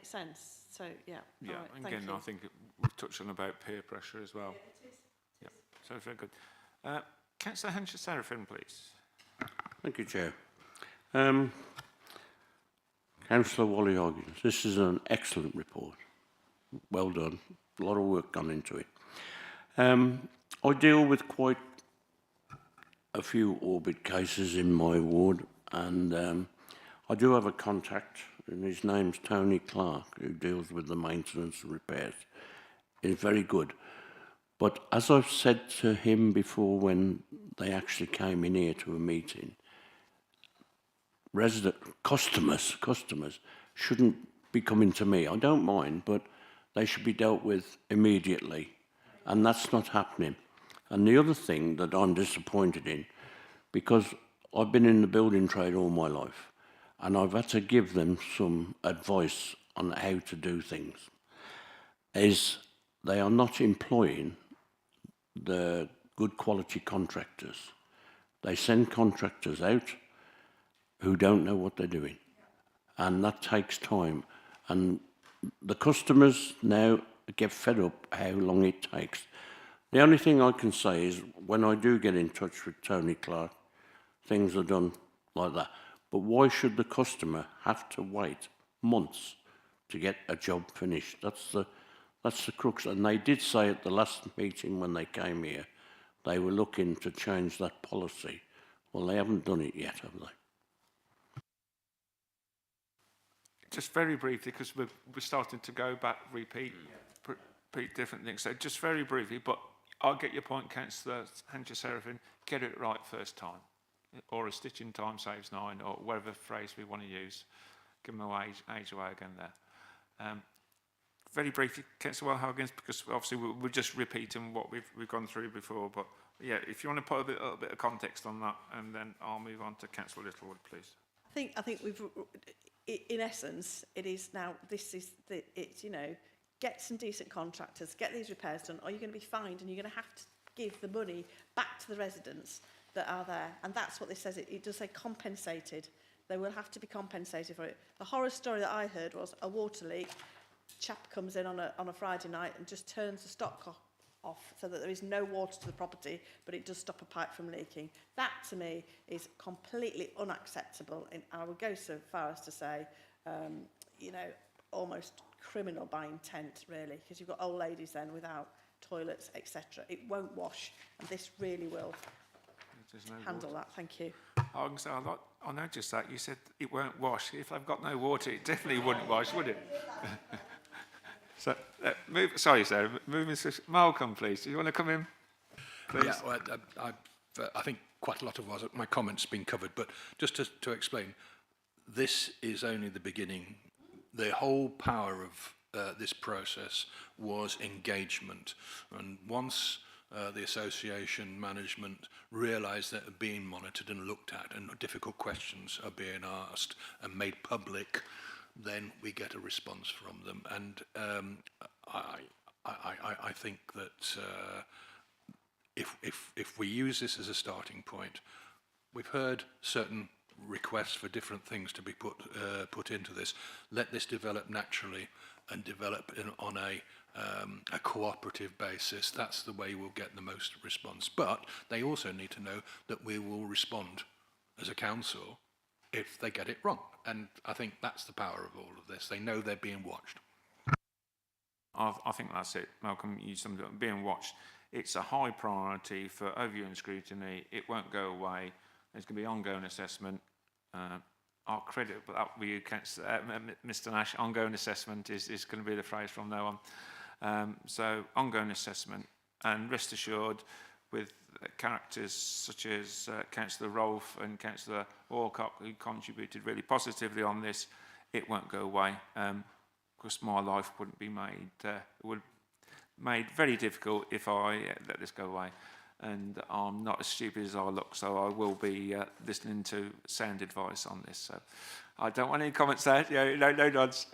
sense? So yeah. Yeah. Right, Again, thank you. I think we've touched on about peer pressure as well. Yeah, it is. Yeah. So very good. Councillor Henshaw-Serafin, please. Thank you, Chair. Councillor Wally Hoggins, this is an excellent report. Well done. A lot of work gone into it. I deal with quite a few orbit cases in my ward, and I do have a contact, and his name's Tony Clark, who deals with the maintenance and repairs. He's very good. But as I've said to him before when they actually came in here to a meeting, customers shouldn't be coming to me. I don't mind, but they should be dealt with immediately, and that's not happening. And the other thing that I'm disappointed in, because I've been in the building trade all my life, and I've had to give them some advice on how to do things, is they are not employing the good quality contractors. They send contractors out who don't know what they're doing, and that takes time. And the customers now get fed up how long it takes. The only thing I can say is when I do get in touch with Tony Clark, things are done like that. But why should the customer have to wait months to get a job finished? That's the crux. And they did say at the last meeting when they came here, they were looking to change that policy. Well, they haven't done it yet, have they? Just very briefly, because we're starting to go back, repeat different things. So just very briefly, but I'll get your point, Councillor Henshaw-Serafin. Get it right first time, or a stitch in time saves nine, or whatever phrase we want to use. Give them age away again there. Very briefly, Councillor Hoggins, because obviously we're just repeating what we've gone through before. But yeah, if you want to put a little bit of context on that, and then I'll move on to Councillor Littlewood, please. I think we've, in essence, it is now, it's, you know, get some decent contractors, get these repairs done, or you're going to be fined and you're going to have to give the money back to the residents that are there. And that's what this says. It does say compensated. They will have to be compensated for it. The horror story that I heard was a water leak. Chap comes in on a Friday night and just turns the stop off so that there is no water to the property, but it does stop a pipe from leaking. That, to me, is completely unacceptable. And I would go so far as to say, you know, almost criminal by intent, really, because you've got old ladies then without toilets, etc. It won't wash, and this really will. there's no handle water. that. Thank you. I noticed that you said it won't wash. If they've got no water, it definitely wouldn't wash, would it? So, sorry, Sarah. Moving to Malcolm, please. Do you want to come in, please? Yeah, well, I think quite a lot of my comments have been covered, but just to explain, this is only the beginning. The whole power of this process was engagement, and once the association management realised that they're being monitored and looked at, and difficult questions are being asked and made public, then we get a response from them. And I think that if we use this as a starting point, we've heard certain requests for different things to be put into this. Let this develop naturally and develop on a cooperative basis. That's the way we'll get the most response. But they also need to know that we will respond as a council if they get it wrong. And I think that's the power of all of this. They know they're being watched. I think that's it, Malcolm. You summed it up. Being watched. It's a high priority for overview and scrutiny. It won't go away. There's going to be ongoing assessment. I'll credit that with you, Mr. Nash. Ongoing assessment is going to be the phrase from now on. So ongoing assessment, and rest assured, with characters such as Councillor Rolfe and Councillor Walcott, who contributed really positively on this, it won't go away. Because my life wouldn't be made, made very difficult if I let this go away. And I'm not as stupid as I look, so I will be listening to sound advice on this. So I don't want any comments there. Yeah, no nods.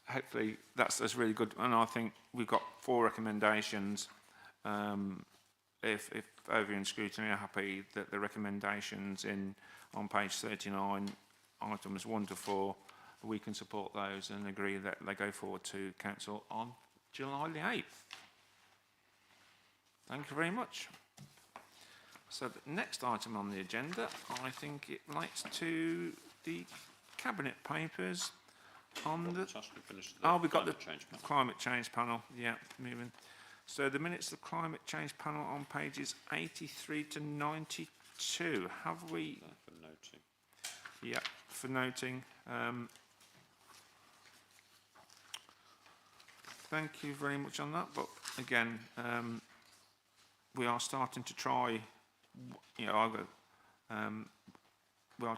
Hopefully that's really good. And I think we've got 4 recommendations. If overview and scrutiny are happy that the recommendations on page 39, items 1 to 4, we can support those and agree that they go forward to Council on July the 8th. Thank you very much. So the next item on the agenda, I think it relates to the Cabinet papers on the... we've got the climate change panel. Yeah, moving. So the minutes of the climate change panel on pages 83 to 92. Have we... For noting. Yeah, for noting. Thank you very much on that. But again, we are starting to try, we are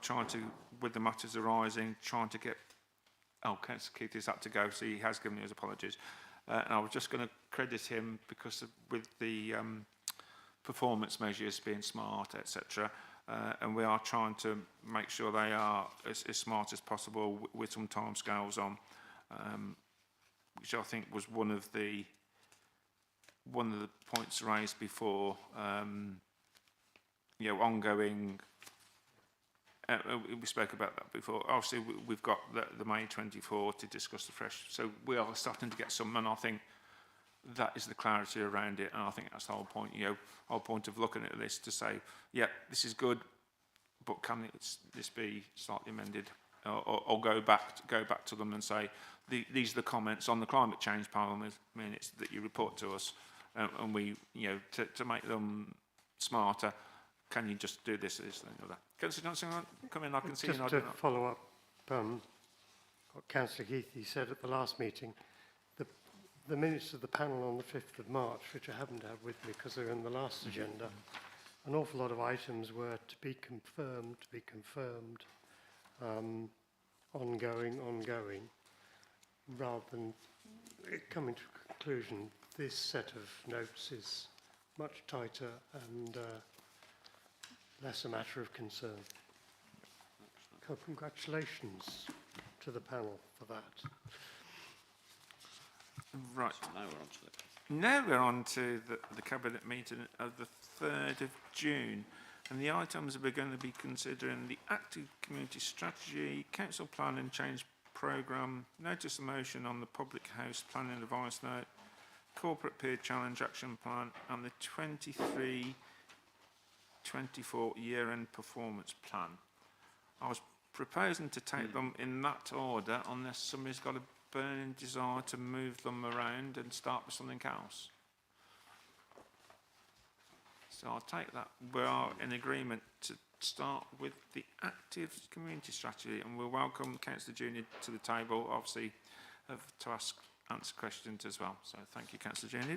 trying to, with the matters arising, trying to get, Councillor Keith has had to go, so he has given you his apologies. And I was just going to credit him because with the performance measures being smart, etc. And we are trying to make sure they are as smart as possible with some timescales on, which I think was one of the points raised before. Ongoing. We spoke about that before. Obviously, we've got the May 24 to discuss the fresh. So we are starting to get some, and I think that is the clarity around it. And I think that's the whole point. Whole point of looking at this to say, yeah, this is good, but can this be slightly amended, or go back to them and say, these are the comments on the climate change panel minutes that you report to us, and we, to make them smarter. Can you just do this thing, or that? Councillor Johnson, come in. I can see you. Just to follow up what Councillor Keith said at the last meeting, the minutes of the panel on the 5th of March, which I happen to have with me because they're in the last agenda, an awful lot of items were to be confirmed, ongoing, rather than coming to a conclusion. This set of notes is much tighter and less a matter of concern. So congratulations to the panel for that. Right. So now we're on to Now we're on to the Cabinet meeting of the 3rd of June. And the items we're going to be considering: the active community strategy, council plan and change programme, notice of motion on the public house planning advice note, corporate peer challenge action plan, and the 23-24 year-end performance plan. I was proposing to take them in that order, unless somebody's got a burning desire to move them around and start with something else. So I'll take that we are in agreement to start with the active community strategy, and we'll welcome Councillor Junior to the table, obviously, to answer questions as well. So thank you, Councillor Junior.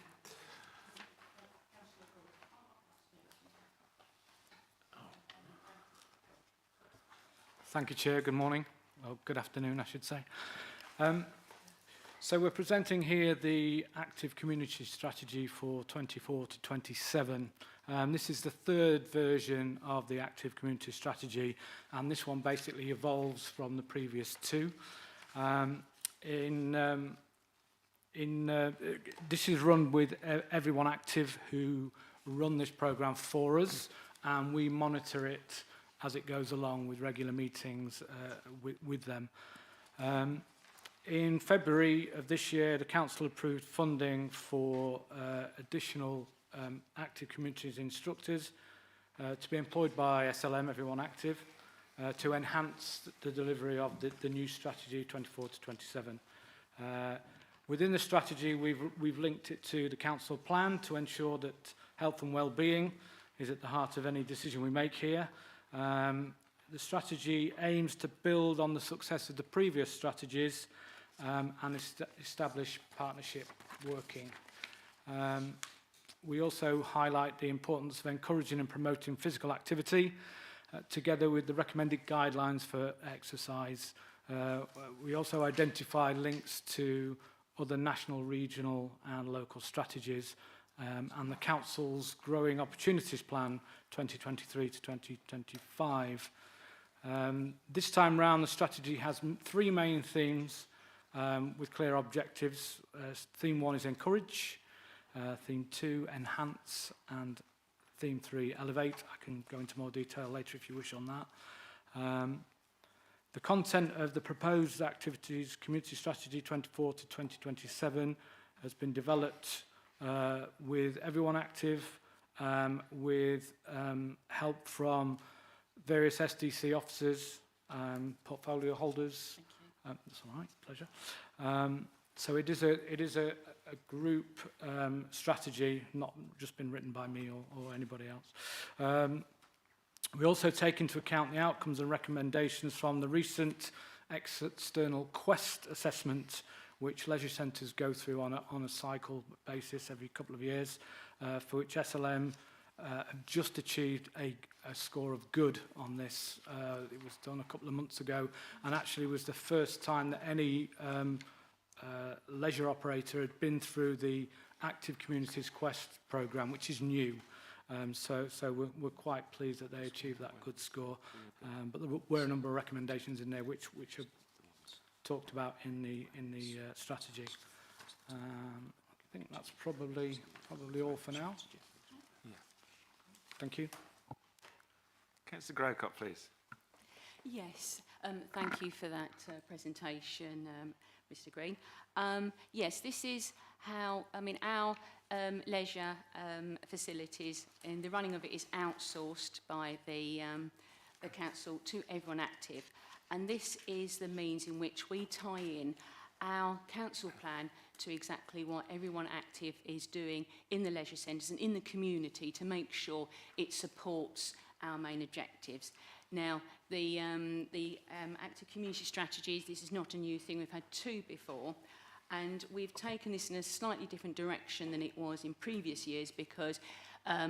Thank you, Chair. Good morning. Well, good afternoon, I should say. So we're presenting here the active community strategy for 24 to 27. This is the third version of the active community strategy, and this one basically evolves from the previous two. This is run with Everyone Active, who run this programme for us, and we monitor it as it goes along with regular meetings with them. In February of this year, the Council approved funding for additional active communities instructors to be employed by SLM, Everyone Active, to enhance the delivery of the new strategy 24 to 27. Within the strategy, we've linked it to the Council plan to ensure that health and well-being is at the heart of any decision we make here. The strategy aims to build on the success of the previous strategies and establish partnership working. We also highlight the importance of encouraging and promoting physical activity together with the recommended guidelines for exercise. We also identify links to other national, regional and local strategies and the Council's Growing Opportunities Plan 2023 to 2025. This time round, the strategy has three main themes with clear objectives. Theme 1 is encourage, theme 2, enhance, and theme 3, elevate. I can go into more detail later if you wish on that. The content of the proposed activities community strategy 24 to 2027 has been developed with Everyone Active, with help from various SDC officers, portfolio holders. That's all right, pleasure. So it is a group strategy, not just been written by me or anybody else. We also take into account the outcomes and recommendations from the recent external Quest assessment, which leisure centres go through on a cycle basis every couple of years, for which SLM have just achieved a score of good on this. It was done a couple of months ago, and actually was the first time that any leisure operator had been through the Active Communities Quest programme, which is new. So we're quite pleased that they achieved that good score. But there were a number of recommendations in there which are talked about in the strategy. I think that's probably all for now. Thank you. Councillor Grocott, please. Yes, thank you for that presentation, Mr. Green. Yes, this is how, our leisure facilities, and the running of it is outsourced by the council to Everyone Active. And this is the means in which we tie in our council plan to exactly what Everyone Active is doing in the leisure centres and in the community to make sure it supports our main objectives. Now, the active community strategies, this is not a new thing, we've had two before, and we've taken this in a slightly different direction than it was in previous years, because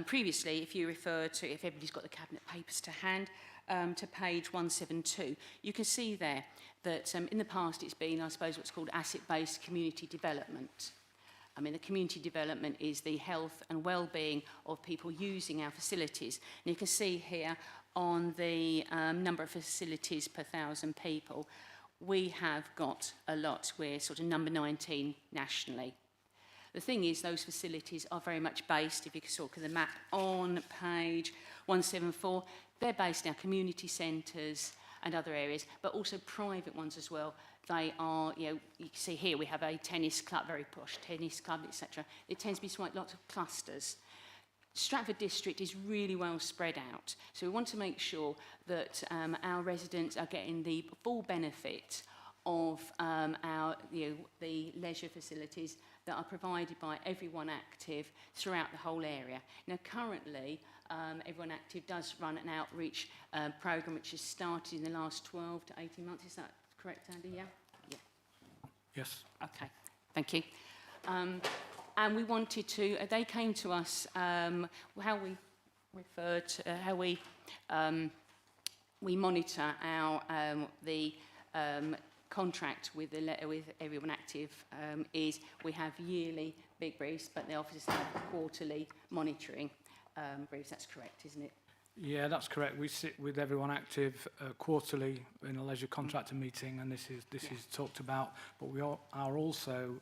previously, if you refer to, if everybody's got the cabinet papers to hand, to page 172, you can see there that in the past it's been, I suppose, what's called asset-based community development. The community development is the health and well-being of people using our facilities. And you can see here on the number of facilities per 1,000 people, we have got a lot. We're sort of number 19 nationally. The thing is, those facilities are very much based, if you can look at the map on page 174, they're based in our community centres and other areas, but also private ones as well. They are, you can see here we have a tennis club, very posh tennis club, etc. It tends to be quite lots of clusters. Stratford district is really well spread out, so we want to make sure that our residents are getting the full benefit of the leisure facilities that are provided by Everyone Active throughout the whole area. Now, currently, Everyone Active does run an outreach programme which has started in the last 12 to 18 months. Is that correct, Andy? Yeah? Yeah. Yes. Okay, thank you. And we wanted to, they came to us, how we referred to, how we monitor our, the contract with Everyone Active is we have yearly big briefs, but the officers have quarterly monitoring briefs. That's correct, isn't it? Yeah, that's correct. We sit with Everyone Active quarterly in a leisure contractor meeting, and this is talked about. But we are also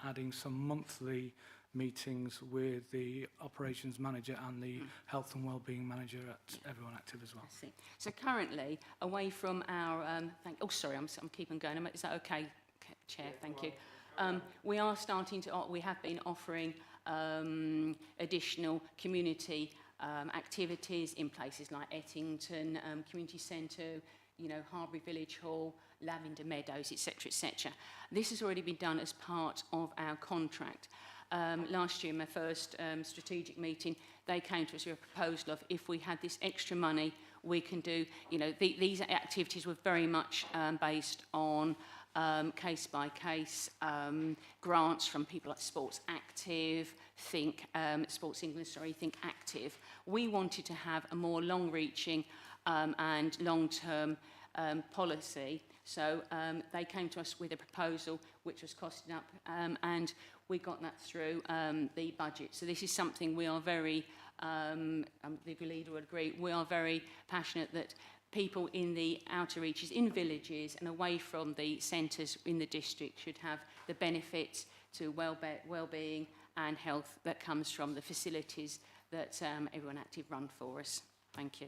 adding some monthly meetings with the operations manager and the health and wellbeing manager at Everyone Active as well. I see. So currently, away from our, oh sorry, I'm keeping going. Is that okay, Chair? Thank you. We are starting to, we have been offering additional community activities in places like Ettington Community Centre, Harbury Village Hall, Lavender Meadows, etc., etc. This has already been done as part of our contract. Last year, in my first strategic meeting, they came to us with a proposal of if we had this extra money, we can do, these activities were very much based on case-by-case grants from people like Sports Active, Sports England, Think Active. We wanted to have a more long-reaching and long-term policy. So they came to us with a proposal which was costing up, and we got that through the budget. So this is something we are very, the leader would agree, we are very passionate that people in the outer reaches, in villages and away from the centres in the district should have the benefits to well-being and health that comes from the facilities that Everyone Active run for us. Thank you.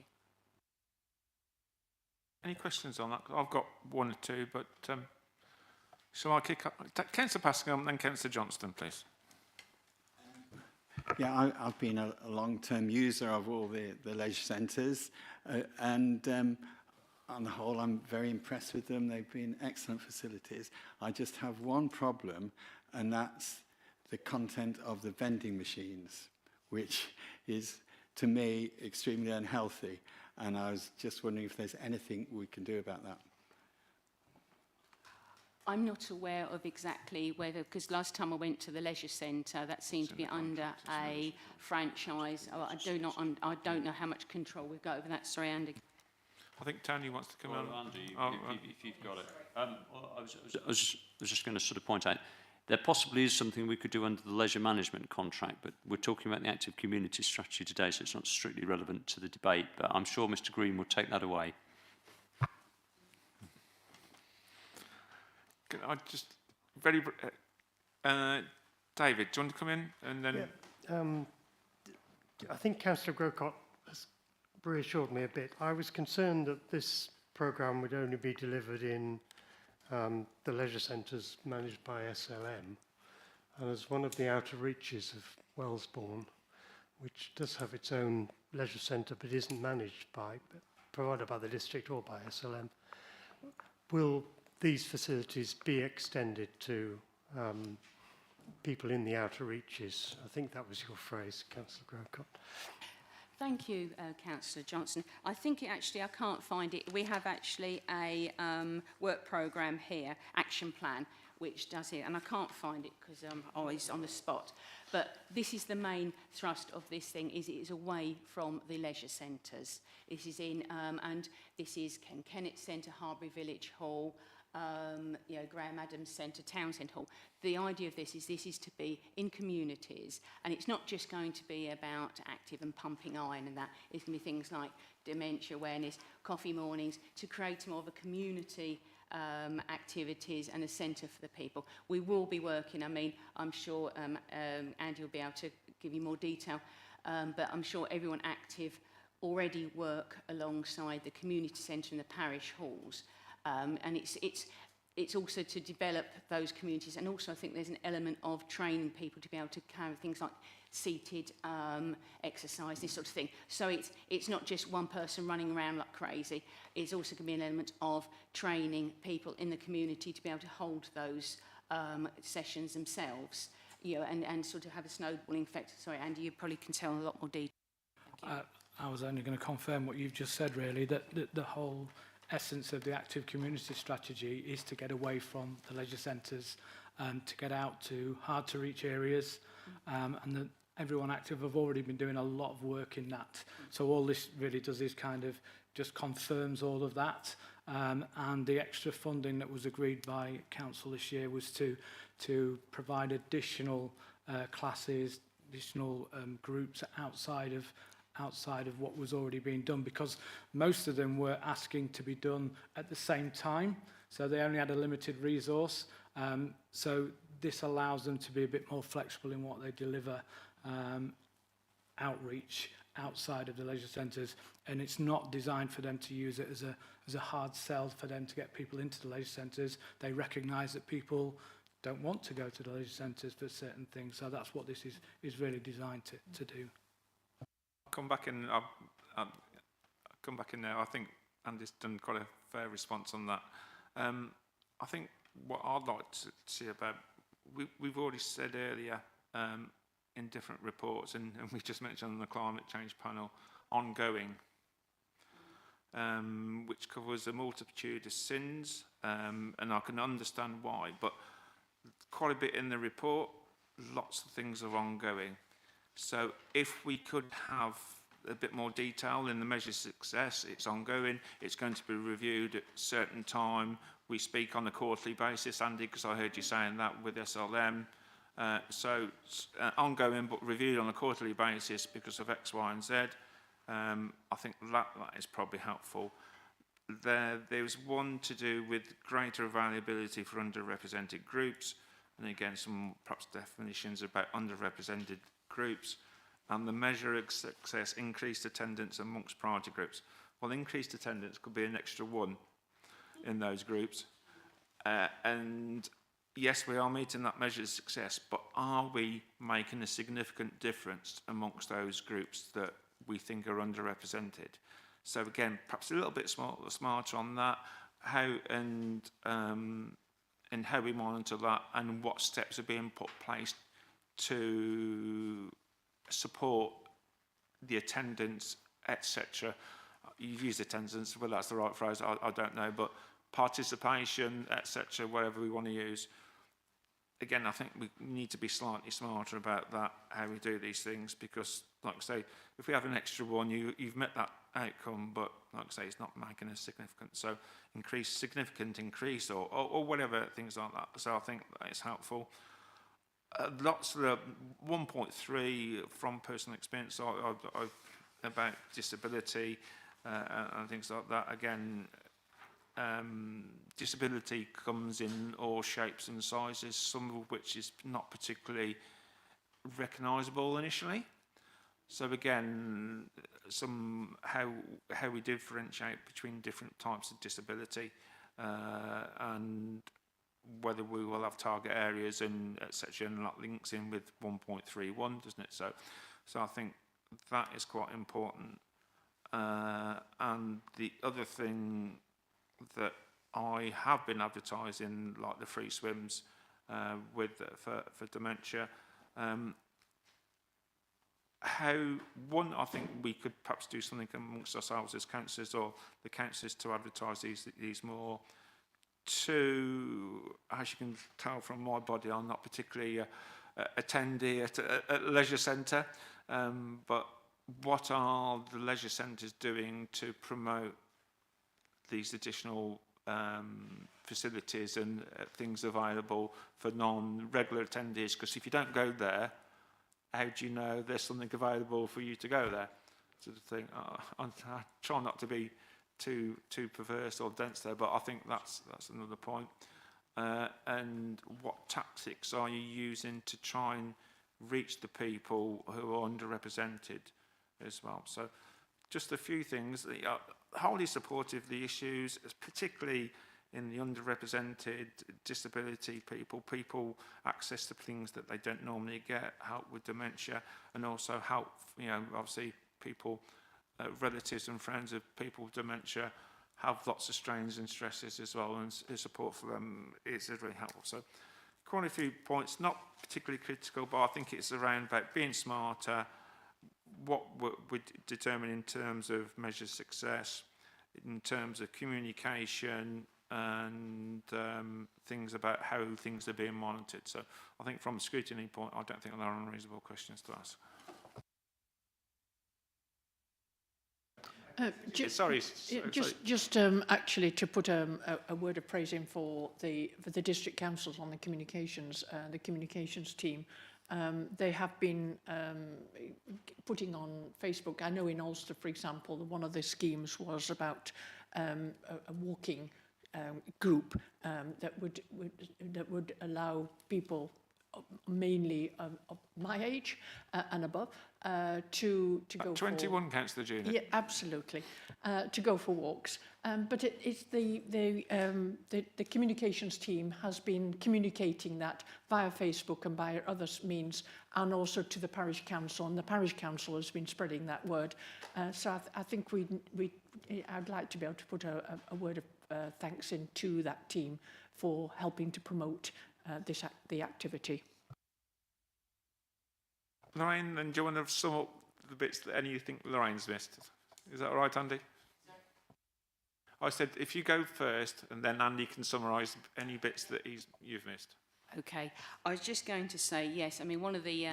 Any questions on that? I've got one or two, but shall I kick up? Councillor Pascal and then Councillor Johnston, please. Yeah, I've been a long-term user of all the leisure centres, and on the whole, I'm very impressed with them. They've been excellent facilities. I just have one problem, and that's the content of the vending machines, which is, to me, extremely unhealthy. And I was just wondering if there's anything we can do about that. I'm not aware of exactly whether, because last time I went to the leisure centre, that seemed to be under a franchise. Oh, I don't know how much control we've got over that. Sorry, Andy. I think Tony wants to come on. Andy, if you've got it. I was just going to sort of point out, there possibly is something we could do under the leisure management contract, but we're talking about the active community strategy today, so it's not strictly relevant to the debate, but I'm sure Mr Green will take that away. I just David, do you want to come in and then? Yeah, I think Councillor Grocott has reassured me a bit. I was concerned that this programme would only be delivered in the leisure centres managed by SLM, and as one of the outer reaches of Wellesbourne, which does have its own leisure centre but isn't managed by, provided by the district or by SLM, will these facilities be extended to people in the outer reaches? I think that was your phrase, Councillor Grocott. Thank you, Councillor Johnson. I think I can't find it. We have actually a work programme here, action plan, which does it, and I can't find it because I'm always on the spot. But this is the main thrust of this thing, is it is away from the leisure centres. This is in, and this is Ken Kennett Centre, Harbury Village Hall, Graham Adams Centre, Townsend Hall. The idea of this is to be in communities, and it's not just going to be about active and pumping iron and that. It's going to be things like dementia awareness, coffee mornings, to create more of a community activities and a centre for the people. We will be working, I'm sure Andy will be able to give you more detail, but I'm sure Everyone Active already work alongside the community centre and the parish halls. And it's also to develop those communities, and also I think there's an element of training people to be able to carry things like seated exercise, this sort of thing. So it's not just one person running around like crazy. It's also going to be an element of training people in the community to be able to hold those sessions themselves. you know, and sort of have a snowballing effect. Sorry, Andy, you probably can tell a lot more detail. I was only going to confirm what you've just said, really, that the whole essence of the active community strategy is to get away from the leisure centres and to get out to hard-to-reach areas, and that everyone active have already been doing a lot of work in that. So all this really does is kind of just confirms all of that. And the extra funding that was agreed by council this year was to provide additional classes, additional groups outside of what was already being done, because most of them were asking to be done at the same time, so they only had a limited resource. So this allows them to be a bit more flexible in what they deliver, outreach outside of the leisure centres, and it's not designed for them to use it as a hard sell for them to get people into the leisure centres. They recognise that people don't want to go to the leisure centres for certain things, so that's what this is really designed to do. Come back in. I'll come back in now. I think Andy's done quite a fair response on that. I think what I'd like to see about, we've already said earlier in different reports, and we just mentioned on the climate change panel, ongoing, which covers a multitude of sins, and I can understand why, but quite a bit in the report, lots of things are ongoing. So if we could have a bit more detail in the measure of success, it's ongoing, it's going to be reviewed at a certain time. We speak on a quarterly basis, Andy, because I heard you saying that with SLM. So ongoing but reviewed on a quarterly basis because of X, Y and Z. I think that is probably helpful. There's one to do with greater availability for underrepresented groups, and again some perhaps definitions about underrepresented groups, and the measure of success, increased attendance amongst priority groups. Well, increased attendance could be an extra one in those groups, and yes, we are meeting that measure of success, but are we making a significant difference amongst those groups that we think are underrepresented? So again, perhaps a little bit smarter on that, how and how we monitor that, and what steps are being put place to support the attendance, etc. You've used attendance, whether that's the right phrase, I don't know, but participation, etc., whatever we want to use. Again, I think we need to be slightly smarter about that, how we do these things, because, like I say, if we have an extra one, you've met that outcome, but like I say, it's not making a significant, so significant increase or whatever, things like that. So I think that is helpful. Lots of the 1.3 from personal experience about disability and things like that. Again, disability comes in all shapes and sizes, some of which is not particularly recognisable initially. So again, how we differentiate between different types of disability, and whether we will have target areas and etc. and that links in with 1.31, doesn't it? So I think that is quite important. And the other thing that I have been advertising, like the free swims for dementia, I think we could perhaps do something amongst ourselves as councillors, or the councillors, to advertise these more. Two, as you can tell from my body, I'm not particularly a attendee at a leisure centre, but what are the leisure centres doing to promote these additional facilities and things available for non-regular attendees? Because if you don't go there, how do you know there's something available for you to go there? Sort of thing. I try not to be too perverse or dense there, but I think that's another point. And what tactics are you using to try and reach the people who are underrepresented as well? So just a few things. Wholly supportive of the issues, particularly in the underrepresented disability people access to things that they don't normally get, help with dementia, and also help, obviously people, relatives and friends of people with dementia have lots of strains and stresses as well, and support for them is really helpful. So quite a few points, not particularly critical, but I think it's around about being smarter, what we determine in terms of measure success, in terms of communication, and things about how things are being monitored. So I think from a scrutiny point, I don't think there are unreasonable questions to ask. Just actually to put a word of praise in for the district councils on the communications team. They have been putting on Facebook. I know in Ulster, for example, one of the schemes was about a walking group that would allow people, mainly of my age and above, to go 21 for... Councillor Junior. Yeah, absolutely. To go for walks. But it's the communications team has been communicating that via Facebook and by other means, and also to the parish council, and the parish council has been spreading that word. So I think I'd like to be able to put a word of thanks into that team for helping to promote the activity. Lorraine, and do you want to sum up the bits that any you think Lorraine's missed? Is that all right, Andy? I said if you go first, and then Andy can summarise any bits that you've missed. Okay, I was just going to say yes. I mean, one of the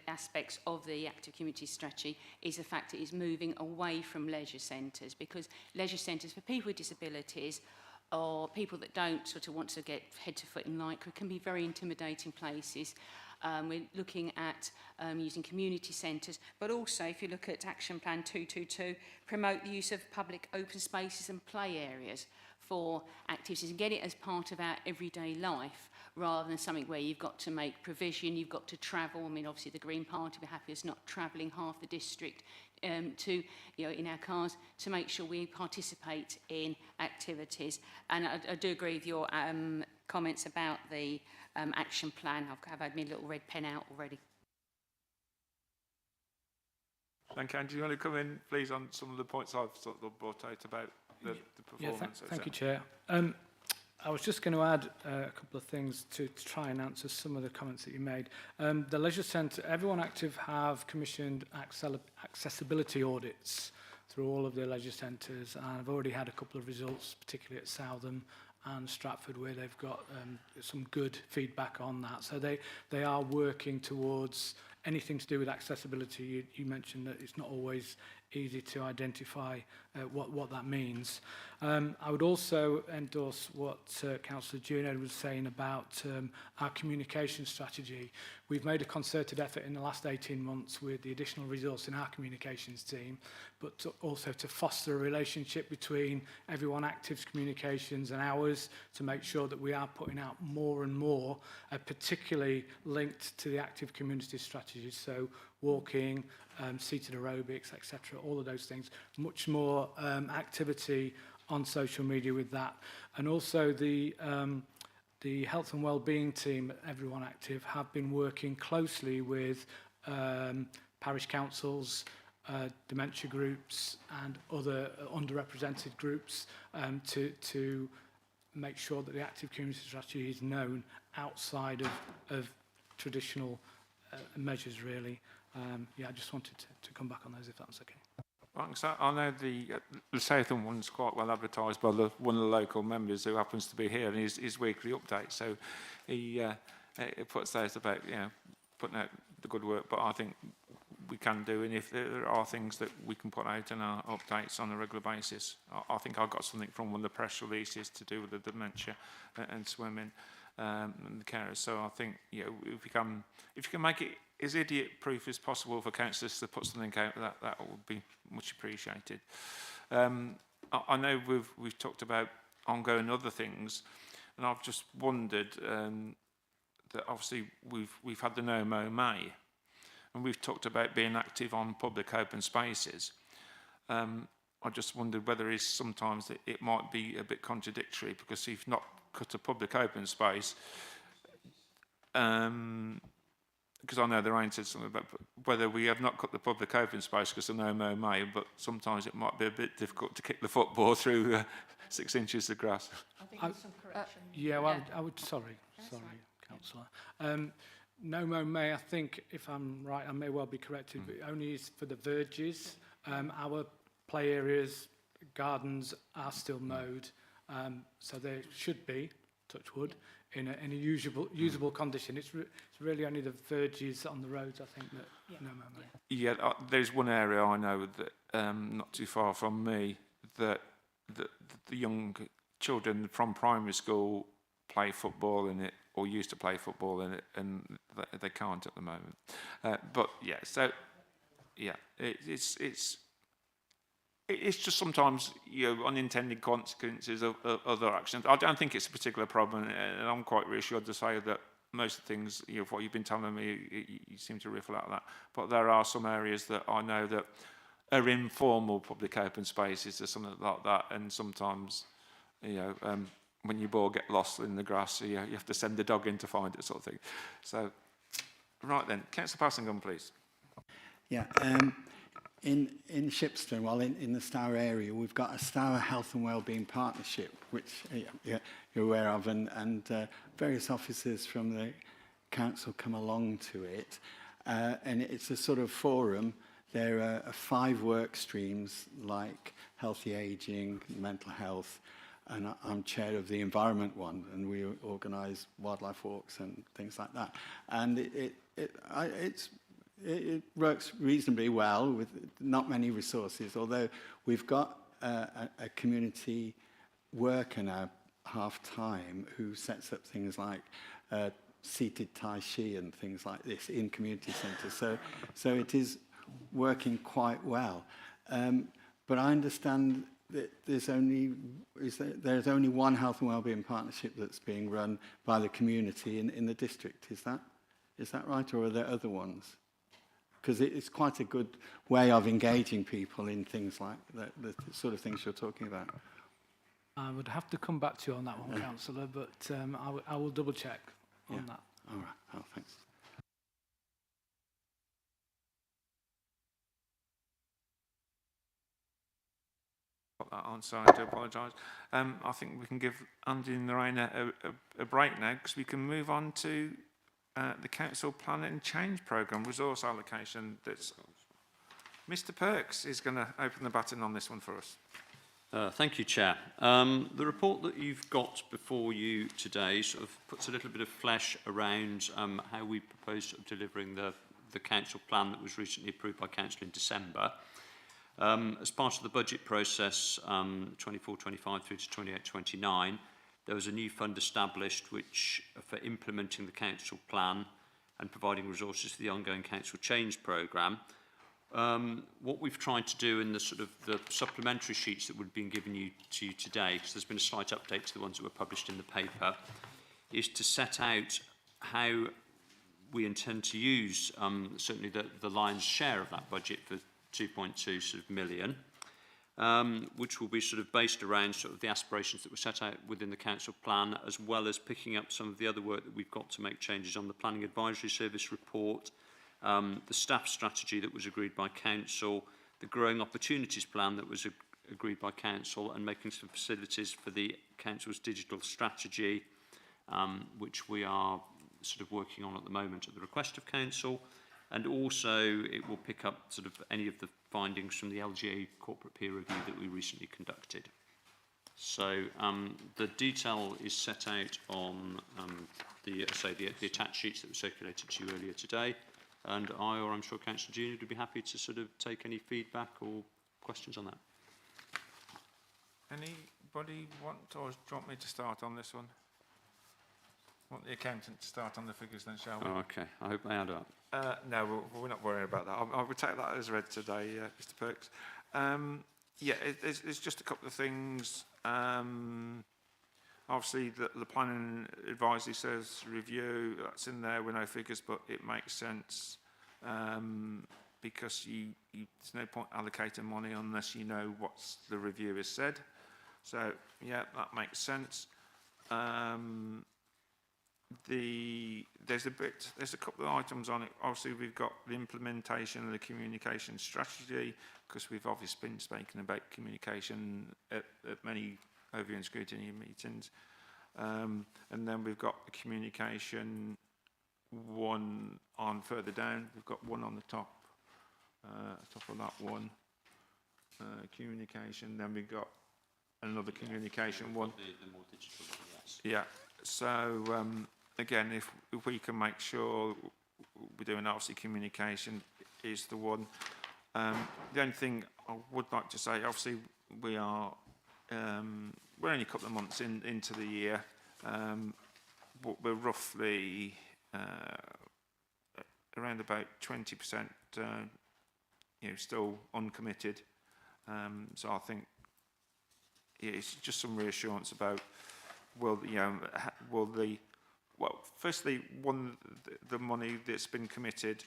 aspects of the active community strategy is the fact it is moving away from leisure centres, because leisure centres for people with disabilities or people that don't sort of want to get head to foot in Lycra can be very intimidating places. We're looking at using community centres, but also if you look at Action Plan 222, promote the use of public open spaces and play areas for activities and get it as part of our everyday life rather than something where you've got to make provision, you've got to travel. I mean, obviously the Green Party, we're happy as not travelling half the district in our cars to make sure we participate in activities. And I do agree with your comments about the action plan. I've had my little red pen out already. Thank you. And do you want to come in, please, on some of the points I've sort of brought out about the performance? Thank you, Chair. I was just going to add a couple of things to try and answer some of the comments that you made. The Leisure Centre, Everyone Active have commissioned accessibility audits through all of their leisure centres, and I've already had a couple of results, particularly at Southam and Stratford, where they've got some good feedback on that. So they are working towards anything to do with accessibility. You mentioned that it's not always easy to identify what that means. I would also endorse what Councillor Juno was saying about our communication strategy. We've made a concerted effort in the last 18 months with the additional resource in our communications team, but also to foster a relationship between Everyone Active's communications and ours to make sure that we are putting out more and more, particularly linked to the active community strategies. So walking, seated aerobics, etc., all of those things. Much more activity on social media with that. And also the health and wellbeing team at Everyone Active have been working closely with parish councils, dementia groups and other underrepresented groups to make sure that the active community strategy is known outside of traditional measures, really. I just wanted to come back on those, if that was okay. Right, so I know the Southern one's quite well advertised by one of the local members who happens to be here in his weekly update. So he puts those about putting out the good work. But I think we can do, and if there are things that we can put out in our updates on a regular basis, I think I got something from one of the press releases to do with the dementia and swimming and the carers. So I think if you can make it as idiot-proof as possible for councillors to put something out, that would be much appreciated. I know we've talked about ongoing other things, and I've just wondered that obviously we've had the No Mo May, and we've talked about being active on public open spaces. I just wondered whether sometimes it might be a bit contradictory, because if you've not cut a public open space, because I know the rain said something about whether we have not cut the public open space because of no mow May, but sometimes it might be a bit difficult to kick the football through 6 inches of grass. I think there's some correction. Yeah, well, I would, sorry, Councillor. No mow May, I think, if I'm right, I may well be corrected, but it only is for the verges. Our play areas, gardens are still mowed, so they should be, touch wood, in a usable condition. It's really only the verges on the roads, I think, that no mow May. Yeah, there's one area I know that not too far from me that the young children from primary school play football in it, or used to play football in it, and they can't at the moment. But yeah, so yeah, it's just sometimes, you know, unintended consequences of other actions. I don't think it's a particular problem, and I'm quite reassured to say that most of the things, you know, what you've been telling me, you seem to reflect that. But there are some areas that I know that are informal public open spaces or something like that, and sometimes, you know, when your ball get lost in the grass, you have to send the dog in to find it, sort of thing. So, right then, Councillor Passingham, please. Yeah, in Shipston, well, in the Stour area, we've got a Stour Health and Wellbeing Partnership, which you're aware of, and various officers from the council come along to it, and it's a sort of forum. There are 5 work streams like healthy ageing, mental health, and I'm chair of the environment one, and we organise wildlife walks and things like that. And it works reasonably well with not many resources, although we've got a community worker now half-time who sets up things like seated Tai Chi and things like this in community centres. So it is working quite well. But I understand that there's only one health and wellbeing partnership that's being run by the community in the district. Is that right, or are there other ones? Because it's quite a good way of engaging people in things like the sort of things you're talking about. I would have to come back to you on that one, Councillor, but I will double check on that. All right. Oh, thanks. That answer, I do apologise. I think we can give Andy and Lorraine a break now, because we can move on to the Council Plan and Change Programme resource allocation. That's Mr. Perks is going to open the baton on this one for us. Thank you, Chair. The report that you've got before you today sort of puts a little bit of flesh around how we propose sort of delivering the Council Plan that was recently approved by Council in December. As part of the budget process, 24-25 through to 28-29, there was a new fund established which for implementing the Council Plan and providing resources for the ongoing Council Change Programme. What we've tried to do in the sort of the supplementary sheets that would have been given to you today, because there's been a slight update to the ones that were published in the paper, is to set out how we intend to use certainly the lion's share of that budget for 2.2 sort of million, which will be sort of based around sort of the aspirations that were set out within the Council Plan, as well as picking up some of the other work that we've got to make changes on the Planning Advisory Service report, the staff strategy that was agreed by Council, the Growing Opportunities Plan that was agreed by Council, and making some facilities for the Council's digital strategy, which we are sort of working on at the moment at the request of Council. And also it will pick up sort of any of the findings from the LGA corporate peer review that we recently conducted. So the detail is set out on the attached sheets that were circulated to you earlier today. And I'm sure Councillor Junior would be happy to sort of take any feedback or questions on that. Anybody want, or do you want me to start on this one? Want the accountant to start on the figures then, shall we? Oh, okay. I hope they add up. No, we're not worrying about that. I would take that as read today, Mr. Perks. Yeah, it's just a couple of things. Obviously, the planning advisory says review. That's in there with no figures, but it makes sense because there's no point allocating money unless you know what the review has said. So, yeah, that makes sense. there's a couple of items on it. Obviously, we've got the implementation of the communication strategy, because we've obviously been speaking about communication at many overview and scrutiny meetings. And then we've got the communication one on further down. We've got one on the top of that one. Communication. Then we've got another communication one. The more digital, yes. Yeah. So again, if we can make sure we're doing, obviously communication is the one. The only thing I would like to say, obviously we're only a couple of months into the year, but we're roughly around about 20% still uncommitted. So I think it's just some reassurance about firstly, the money that's been committed,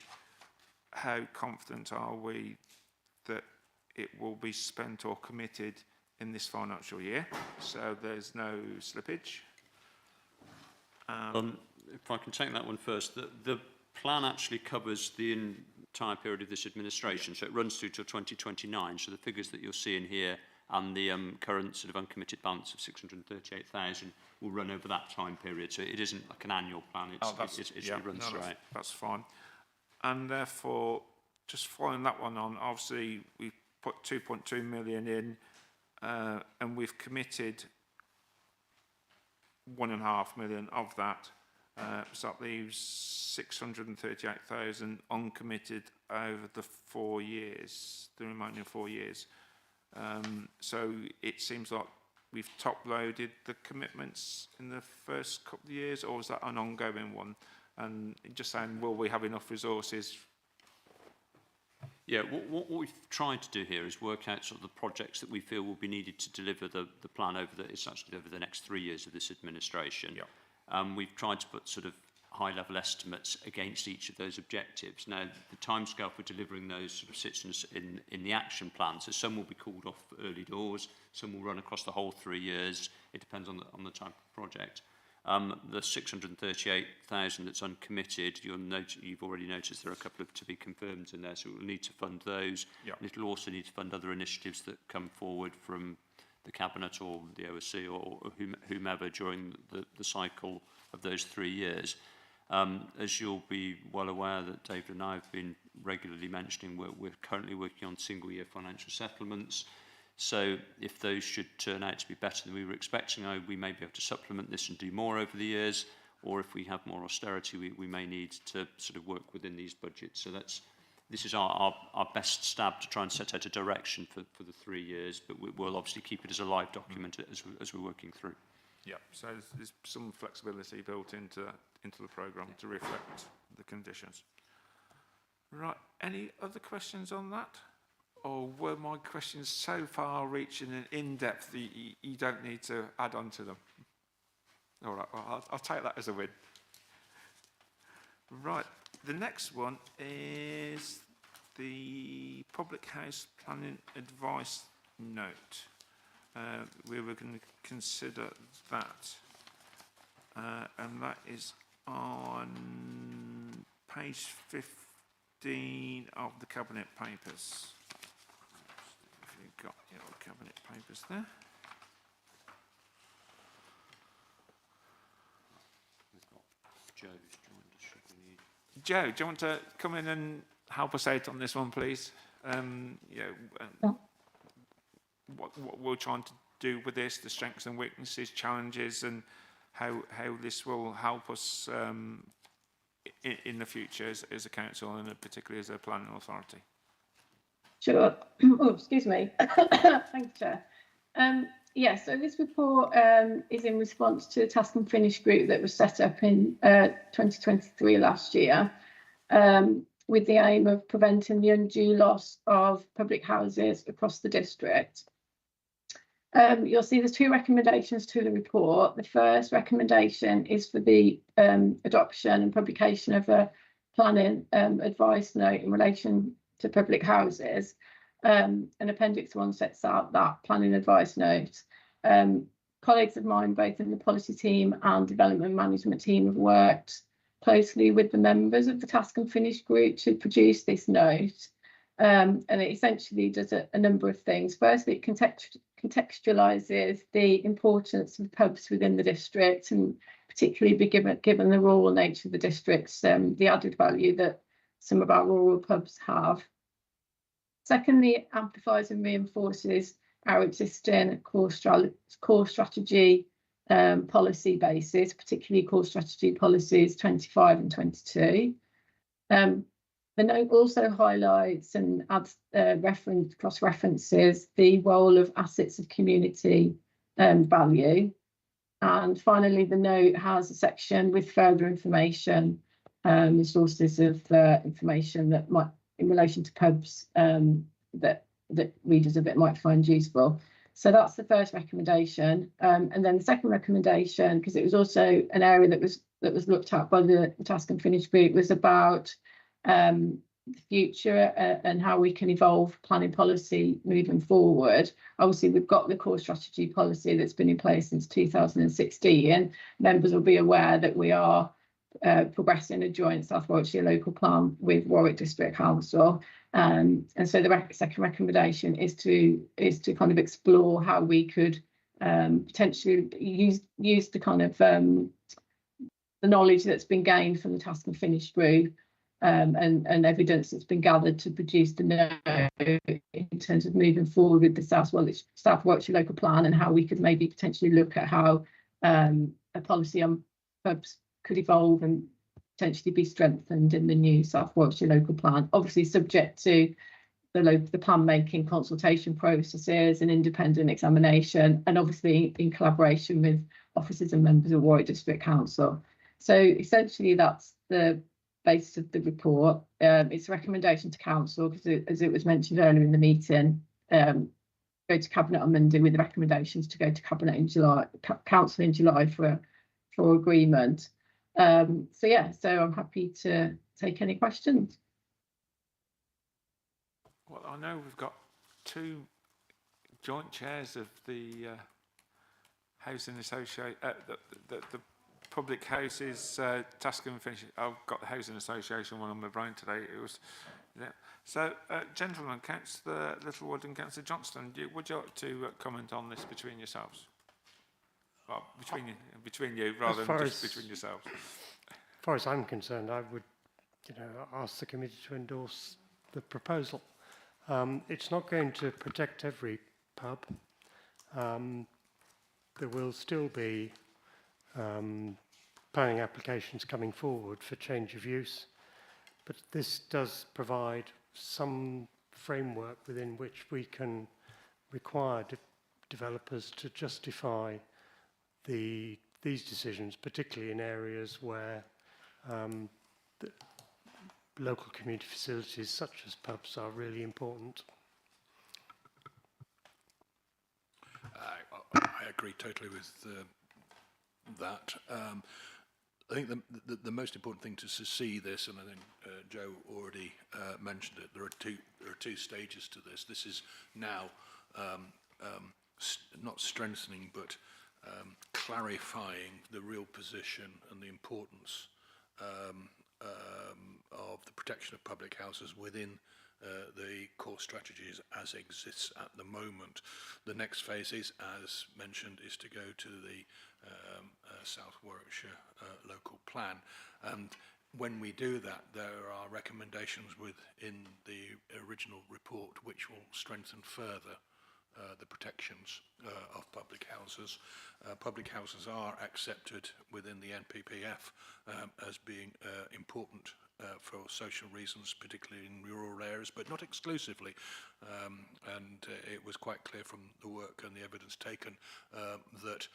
how confident are we that it will be spent or committed in this financial year, so there's no slippage? If I can take that one first, the plan actually covers the entire period of this administration, so it runs through till 2029, so the figures that you're seeing here and the current sort of uncommitted balance of 638,000 will run over that time period, so it isn't like an annual plan, it runs through. That's fine. And therefore, just following that one on, obviously we put 2.2 million in, and we've committed 1.5 million of that, so that leaves 638,000 uncommitted over the 4 years, the remaining 4 years. So it seems like we've top-loaded the commitments in the first couple of years, or is that an ongoing one? And just saying, will we have enough resources? Yeah, what we've tried to do here is work out sort of the projects that we feel will be needed to deliver the plan over the next 3 years of this administration. Yeah. We've tried to put sort of high-level estimates against each of those objectives. Now, the timescale for delivering those sort of sits in the action plan. So some will be called off early doors, some will run across the whole 3 years. It depends on the type of project. The 638,000 that's uncommitted, you've already noticed there are a couple of to be confirmed in there, so we'll need to fund those. Yeah. And it'll also need to fund other initiatives that come forward from the Cabinet or the OSC or whomever during the cycle of those 3 years. As you'll be well aware that David and I have been regularly mentioning, we're currently working on single-year financial settlements. So if those should turn out to be better than we were expecting, we may be able to supplement this and do more over the years, or if we have more austerity, we may need to sort of work within these budgets. So this is our best stab to try and set out a direction for the 3 years, but we'll obviously keep it as a live document as we're working through. Yeah, so there's some flexibility built into the programme to reflect the conditions. Right, any other questions on that? Or were my questions so far reaching and in-depth that you don't need to add on to them? All right, well, I'll take that as a win. Right, the next one is the Public House Planning Advice Note. We were going to consider that, and that is on page 15 of the Cabinet Papers. If you've got your Cabinet Papers there. We've got Joe who's joined us. Should we need... Joe, do you want to come in and help us out on this one, please? What we're trying to do with this, the strengths and weaknesses, challenges, and how this will help us in the future as a council and particularly as a planning authority. Sure. Oh, excuse me. Thank you, Chair. So this report is in response to a task and finish group that was set up in 2023 last year, with the aim of preventing the undue loss of public houses across the district. You'll see there's 2 recommendations to the report. The first recommendation is for the adoption and publication of a planning advice note in relation to public houses. And Appendix 1 sets out that planning advice note. colleagues of mine, both in the policy team and development management team, have worked closely with the members of the Task and Finish group to produce this note. And it essentially does a number of things. Firstly, it contextualises the importance of pubs within the district, and particularly given the rural nature of the districts, the added value that some of our rural pubs have. Secondly, it amplifies and reinforces our existing core strategy policy basis, particularly core strategy policies 25 and 22. The note also highlights and adds cross-references the role of assets of community value. And finally, the note has a section with further information, sources of information that might, in relation to pubs, that readers of it might find useful. So that's the first recommendation. And then the second recommendation, because it was also an area that was looked at by the Task and Finish group, was about the future and how we can evolve planning policy moving forward. Obviously, we've got the core strategy policy that's been in place since 2016, and members will be aware that we are progressing a joint South Warwickshire local plan with Warwick District Council. And so the second recommendation is to kind of explore how we could potentially use the kind of the knowledge that's been gained from the Task and Finish group and evidence that's been gathered to produce the note in terms of moving forward with the South Warwickshire local plan, and how we could maybe potentially look at how a policy on pubs could evolve and potentially be strengthened in the new South Warwickshire local plan, obviously subject to the plan making consultation processes and independent examination, and obviously in collaboration with officers and members of Warwick District Council. So essentially that's the basis of the report. It's a recommendation to council, because as it was mentioned earlier in the meeting, go to cabinet on Monday with the recommendations to go to cabinet in July, council in July for agreement. So I'm happy to take any questions. Well, I know we've got two joint chairs of the housing association, the public houses Task and Finish. I've got the housing association one on my brain today. It was, yeah. So, gentlemen, Councillor Littlewood and Councillor Johnston, would you like to comment on this between yourselves? Well, between you rather than just between yourselves. As far as I'm concerned, I would, ask the committee to endorse the proposal. It's not going to protect every pub. There will still be planning applications coming forward for change of use, but this does provide some framework within which we can require developers to justify these decisions, particularly in areas where the local community facilities such as pubs are really important. I agree totally with that. I think the most important thing to see this, and I think Joe already mentioned it, there are two stages to this. This is now not strengthening, but clarifying the real position and the importance of the protection of public houses within the core strategies as exists at the moment. The next phase is, as mentioned, is to go to the South Warwickshire local plan, and when we do that, there are recommendations within the original report which will strengthen further the protections of public houses. Public houses are accepted within the NPPF as being important for social reasons, particularly in rural areas, but not exclusively. And it was quite clear from the work and the evidence taken that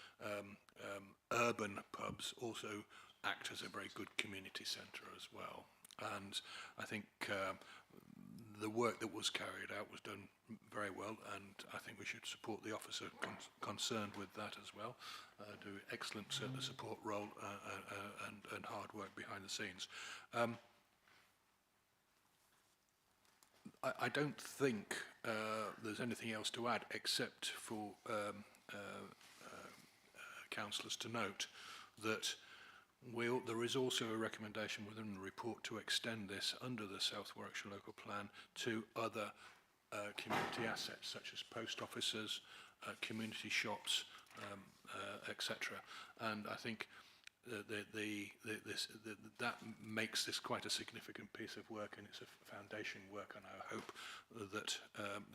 urban pubs also act as a very good community centre as well. And I think the work that was carried out was done very well, and I think we should support the officer concerned with that as well. Do excellent support role and hard work behind the scenes. I don't think there's anything else to add except for councillors to note that there is also a recommendation within the report to extend this under the South Warwickshire Local Plan to other community assets such as post offices, community shops, etc. And I think that makes this quite a significant piece of work, and it's a foundation work, and I hope that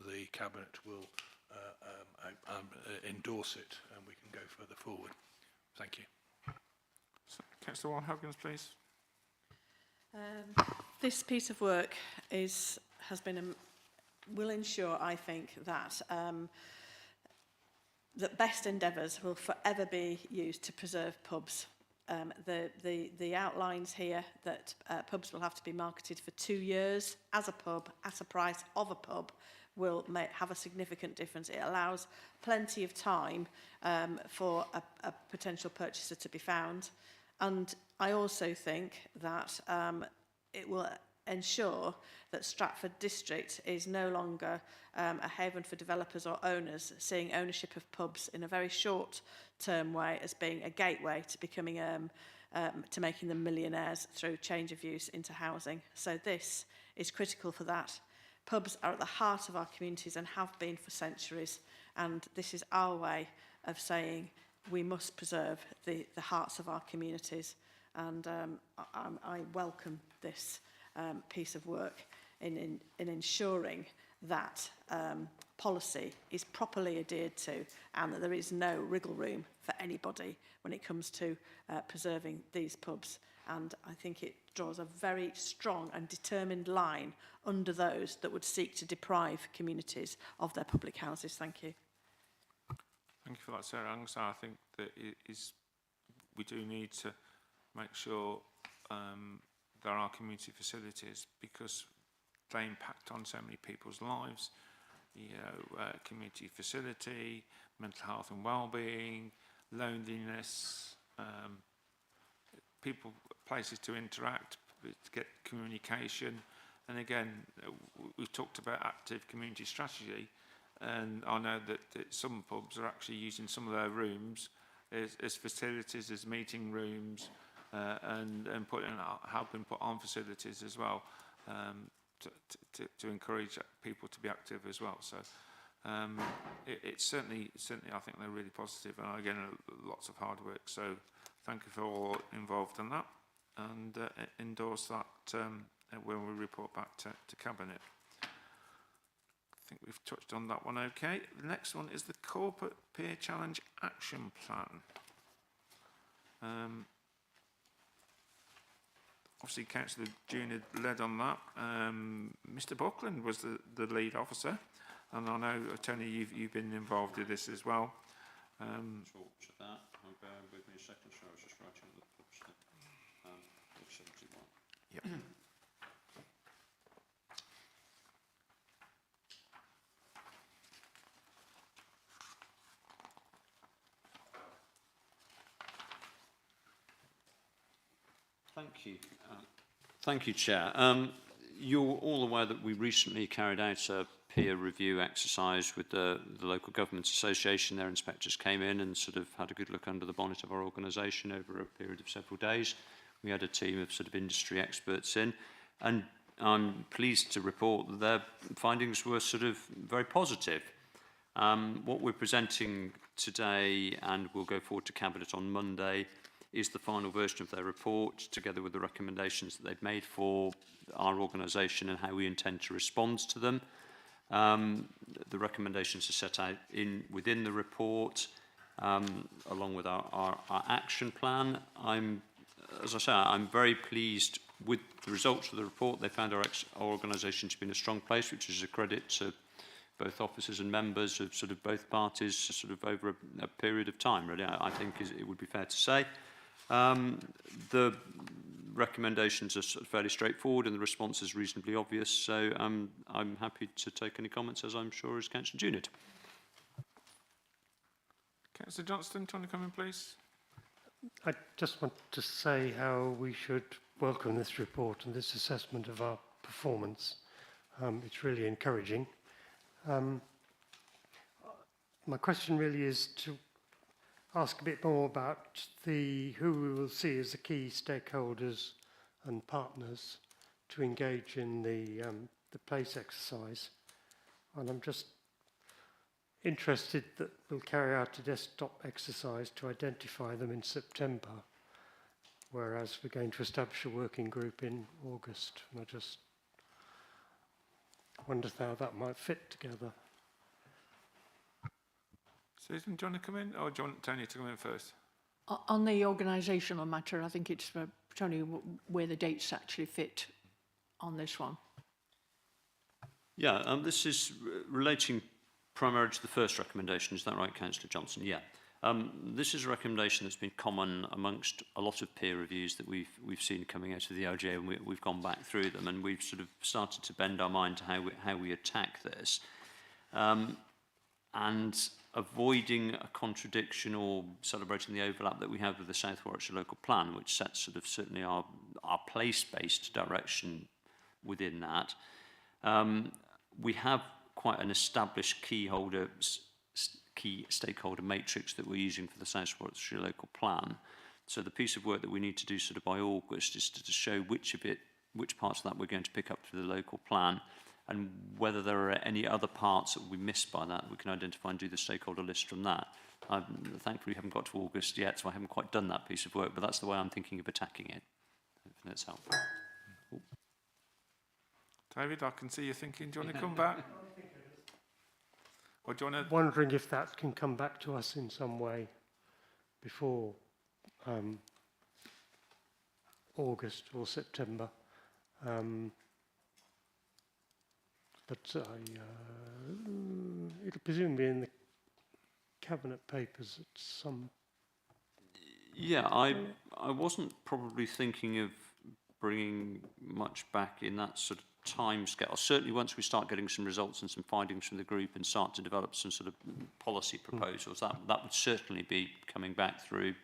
the Cabinet will endorse it and we can go further forward. Thank you. So, Councillor Warren-Huggins, please. This piece of work will ensure, I think, that that best endeavours will forever be used to preserve pubs. The outlines here that pubs will have to be marketed for 2 years as a pub, at a price of a pub, will have a significant difference. It allows plenty of time for a potential purchaser to be found. And I also think that it will ensure that Stratford District is no longer a haven for developers or owners, seeing ownership of pubs in a very short-term way as being a gateway to becoming to making them millionaires through change of use into housing. So this is critical for that. Pubs are at the heart of our communities and have been for centuries, and this is our way of saying we must preserve the hearts of our communities, and I welcome this piece of work in ensuring that policy is properly adhered to and that there is no wriggle room for anybody when it comes to preserving these pubs. And I think it draws a very strong and determined line under those that would seek to deprive communities of their public houses. Thank you. Thank you for that, Sarah. I think that we do need to make sure there are community facilities because they impact on so many people's lives. Community facility, mental health and well-being, loneliness, places to interact, to get communication. And again, we've talked about active community strategy, and I know that some pubs are actually using some of their rooms as facilities, as meeting rooms, and helping put on facilities as well, to encourage people to be active as well. So it's certainly I think they're really positive, and again lots of hard work. So thank you for all involved in that, and endorse that when we report back to Cabinet. I think we've touched on that one okay. The next one is the Corporate Peer Challenge Action Plan. Obviously, Councillor June had led on that. Mr Buckland was the lead officer, and I know, Tony, you've been involved with this as well. Talked of that. Bear with me a second, so I was just writing the books there. 71. Yep. Thank you. Thank you, Chair. You're all aware that we recently carried out a peer review exercise with the Local Government Association. Their inspectors came in and sort of had a good look under the bonnet of our organisation over a period of several days. We had a team of sort of industry experts in, and I'm pleased to report that their findings were sort of very positive. What we're presenting today, and we'll go forward to Cabinet on Monday, is the final version of their report, together with the recommendations that they've made for our organisation and how we intend to respond to them. The recommendations are set out within the report, along with our action plan. As I say, I'm very pleased with the results of the report. They found our organisation to be in a strong place, which is a credit to both officers and members of sort of both parties, sort of over a period of time. Really, I think it would be fair to say. The recommendations are sort of fairly straightforward and the response is reasonably obvious, so I'm happy to take any comments, as I'm sure as Councillor June. Councillor Johnston, do you want to come in, please? I just want to say how we should welcome this report and this assessment of our performance. It's really encouraging. My question really is ask a bit more about who we will see as the key stakeholders and partners to engage in the place exercise. And I'm just interested that we'll carry out a desktop exercise to identify them in September, whereas we're going to establish a working group in August. And I just wonder how that might fit together. Susan, do you want to come in, or do you want Tony to come in first? On the organisational matter, I think it's for Tony where the dates actually fit on this one. Yeah, this is relating primarily to the first recommendation. Is that right, Councillor Johnson? Yeah. This is a recommendation that's been common amongst a lot of peer reviews that we've seen coming out of the LGA, and we've gone back through them, and we've sort of started to bend our mind to how we attack this. And avoiding a contradiction or celebrating the overlap that we have with the South Warwickshire Local Plan, which sets sort of certainly our place-based direction within that. We have quite an established key stakeholder matrix that we're using for the South Warwickshire Local Plan. So the piece of work that we need to do sort of by August is to show which parts of that we're going to pick up through the local plan, and whether there are any other parts that we missed by that, we can identify and do the stakeholder list from that. Thankfully, we haven't got to August yet, so I haven't quite done that piece of work, but that's the way I'm thinking of attacking it. Hopefully that's helpful. Ooh. David, I can see you thinking, do you want to come back? Or do you want to... Wondering if that can come back to us in some way before August or September. But it'll presumably be in the cabinet papers at some... Yeah, I wasn't probably thinking of bringing much back in that sort of time scale. Certainly once we start getting some results and some findings from the group and start to develop some sort of policy proposals, that would certainly be coming back through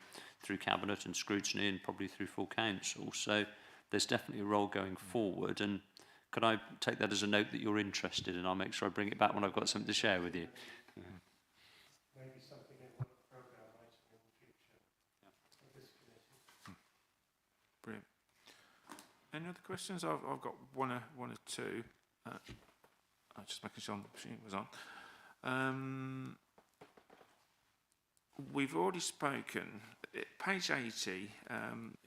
cabinet and scrutiny and probably through full council. So there's definitely a role going forward, and could I take that as a note that you're interested, and I'll make sure I bring it back when I've got something to share with you. Maybe something in one programme item in the future of this committee. Brilliant. Any other questions? I've got one or two. I'm just making sure the machine was on. We've already spoken. Page 80,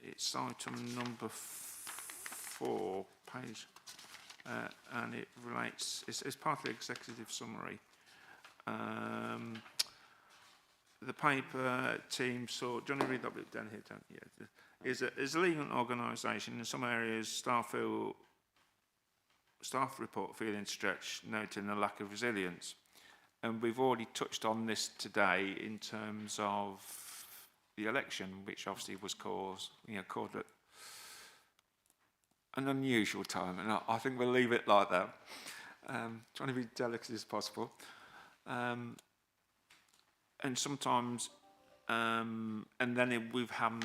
it's item number 4, page, and it relates, it's part of the executive summary. The paper team saw, do you want to read that bit down here? Yeah. Is a legal organisation. In some areas, staff report feeling stretched, noting a lack of resilience. And we've already touched on this today in terms of the election, which obviously was caused at an unusual time. And I think we'll leave it like that. Trying to be delicate as possible. And sometimes, and then we've had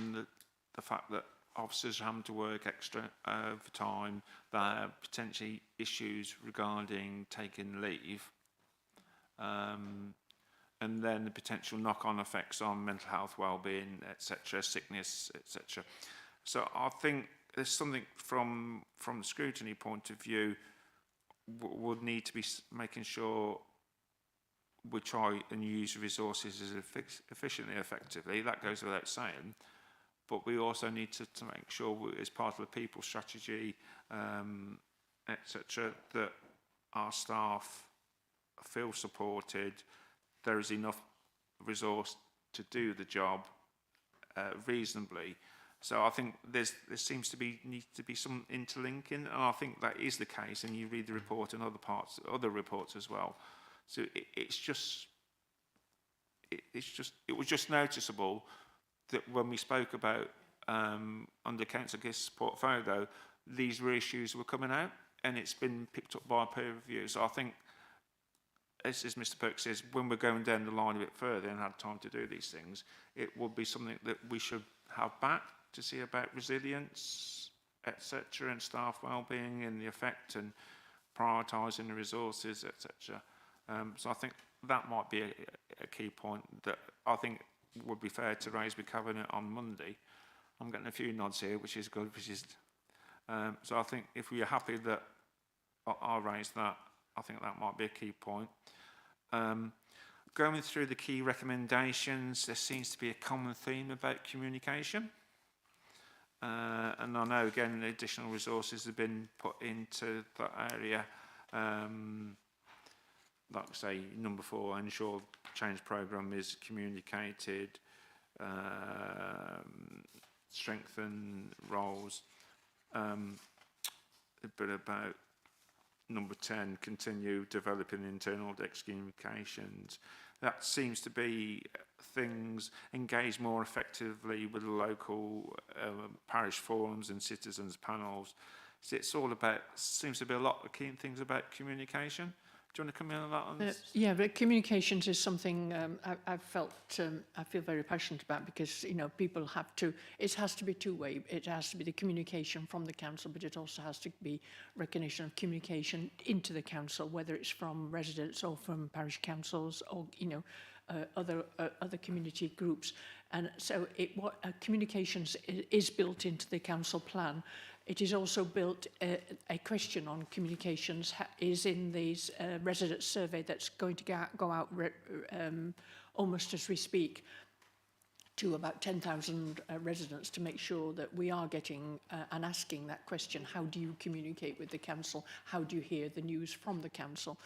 the fact that officers are having to work extra overtime, there are potentially issues regarding taking leave, and then the potential knock-on effects on mental health, well-being, etc., sickness, etc. So I think there's something from the scrutiny point of view would need to be making sure we try and use resources as efficiently, effectively. That goes without saying. But we also need to make sure, as part of the people strategy, etc., that our staff feel supported, there is enough resource to do the job reasonably. So I think there seems to need to be some interlinking, and I think that is the case. And you read the report and other reports as well. So it was just noticeable that when we spoke about under Councillor Gist's portfolio, these were issues were coming out, and it's been picked up by peer review. So I think, as Mr. Perks says, when we're going down the line a bit further and had time to do these things, it would be something that we should have back to see about resilience, etc., and staff well-being and the effect and prioritising the resources, etc. So I think that might be a key point that I think would be fair to raise with Cabinet on Monday. I'm getting a few nods here, which is good. So I think if we are happy that I'll raise that, I think that might be a key point. Going through the key recommendations, there seems to be a common theme about communication. And I know, again, additional resources have been put into that area. Like I say, number 4, ensure change programme is communicated, strengthen roles. A bit about number 10, continue developing internal communications. That seems to be things, engage more effectively with local parish forums and citizens panels. So it's all about, seems to be a lot of key things about communication. Do you want to come in on that? Yeah, but communications is something I feel very passionate about, because, you know, people have to, it has to be two-way. It has to be the communication from the council, but it also has to be recognition of communication into the council, whether it's from residents or from parish councils or, you know, other community groups. And so communications is built into the council plan. It is also built, a question on communications is in these resident survey that's going to go out almost as we speak to about 10,000 residents, to make sure that we are getting and asking that question: how do you communicate with the council? How do you hear the news from the council?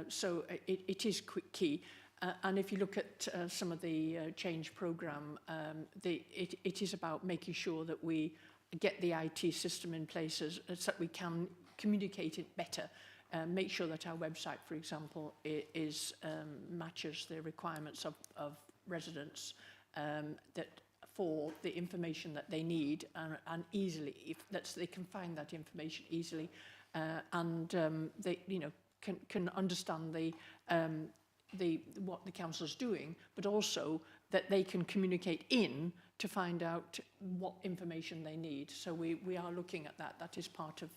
So it is key. And if you look at some of the change programme, it is about making sure that we get the IT system in place so that we can communicate it better. Make sure that our website, for example, matches the requirements of residents, that for the information that they need and easily, they can find that information easily, and they, you know, can understand what the council's doing, but also that they can communicate to find out what information they need. So we are looking at that. That is part of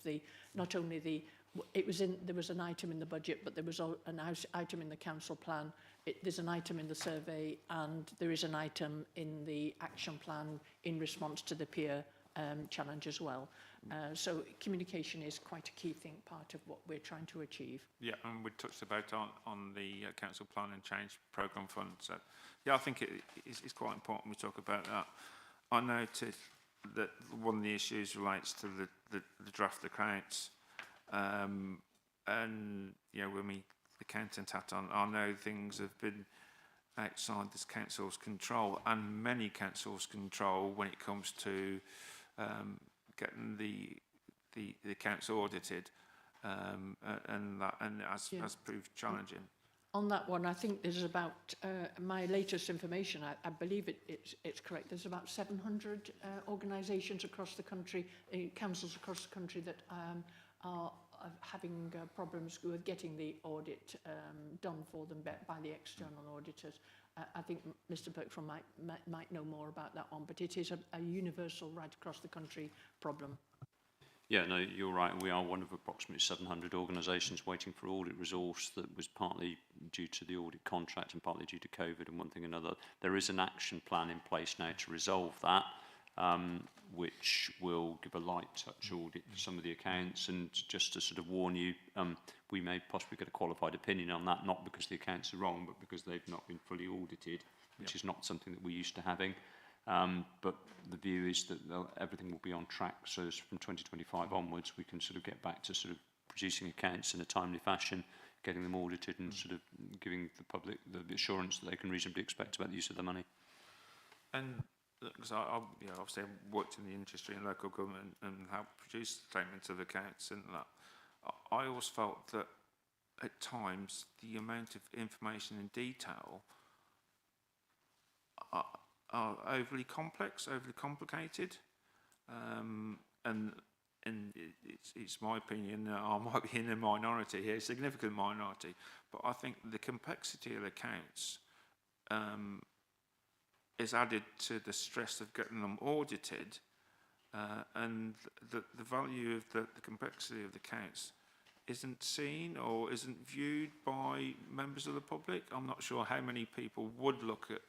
not only there was an item in the budget, but there was an item in the council plan. There's an item in the survey, and there is an item in the action plan in response to the peer challenge as well. So communication is quite a key part of what we're trying to achieve. Yeah, and we touched about on the council plan and change programme fund. So yeah, I think it's quite important we talk about that. I noticed that one of the issues relates to the draft accounts, and you know, when the accountant hat on, I know things have been outside this council's control, and many councils' control when it comes to getting the accounts audited, and has proved challenging. On that one, I think there's about, my latest information, I believe it's correct, there's about 700 organisations across the country, councils across the country that are having problems with getting the audit done for them by the external auditors. I think Mr. Berkshire might know more about that one, but it is a universal, right across the country problem. Yeah, no, you're right. We are one of approximately 700 organisations waiting for audit resource that was partly due to the audit contract and partly due to COVID and one thing or another. There is an action plan in place now to resolve that, which will give a light touch audit to some of the accounts. And just to sort of warn you, we may possibly get a qualified opinion on that, not because the accounts are wrong, but because they've not been fully audited, which is not something that we're used to having. But the view is that everything will be on track, so from 2025 onwards we can sort of get back to sort of producing accounts in a timely fashion, getting them audited and sort of giving the public the assurance that they can reasonably expect about the use of their money. And because you know, obviously I've worked in the industry and local government and helped produce statements of accounts and that, I always felt that at times the amount of information and detail are overly complex, overly complicated, and it's my opinion that I might be in a minority here, a significant minority, but I think the complexity of the accounts is added to the stress of getting them audited, and the value of the complexity of the accounts isn't seen or isn't viewed by members of the public. I'm not sure how many people would look at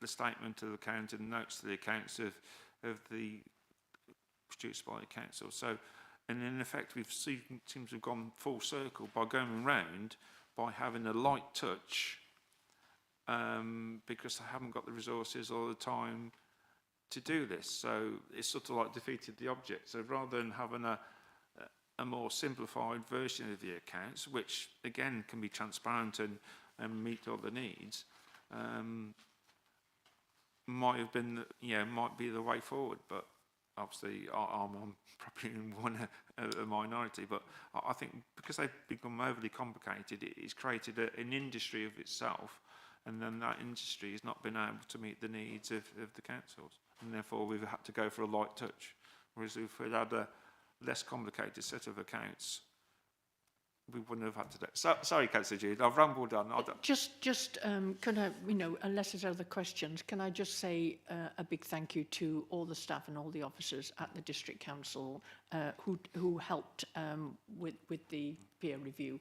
the statement of account and notes to the accounts of the produced by the council. So, and in effect, we've seen, seems to have gone full circle by going round by having a light touch, because they haven't got the resources or the time to do this. So it's sort of like defeated the object. So rather than having a more simplified version of the accounts, which again can be transparent and meet all the needs, might have been, might be the way forward. But obviously, I'm probably in a minority. But I think because they've become overly complicated, it's created an industry of itself, and then that industry has not been able to meet the needs of the councils, and therefore we've had to go for a light touch. Whereas if we'd had a less complicated set of accounts, we wouldn't have had to do it. So, sorry, Councillor Jude, I've rambled on. Just can I, unless there's other questions, can I just say a big thank you to all the staff and all the officers at the District Council who helped with the peer review.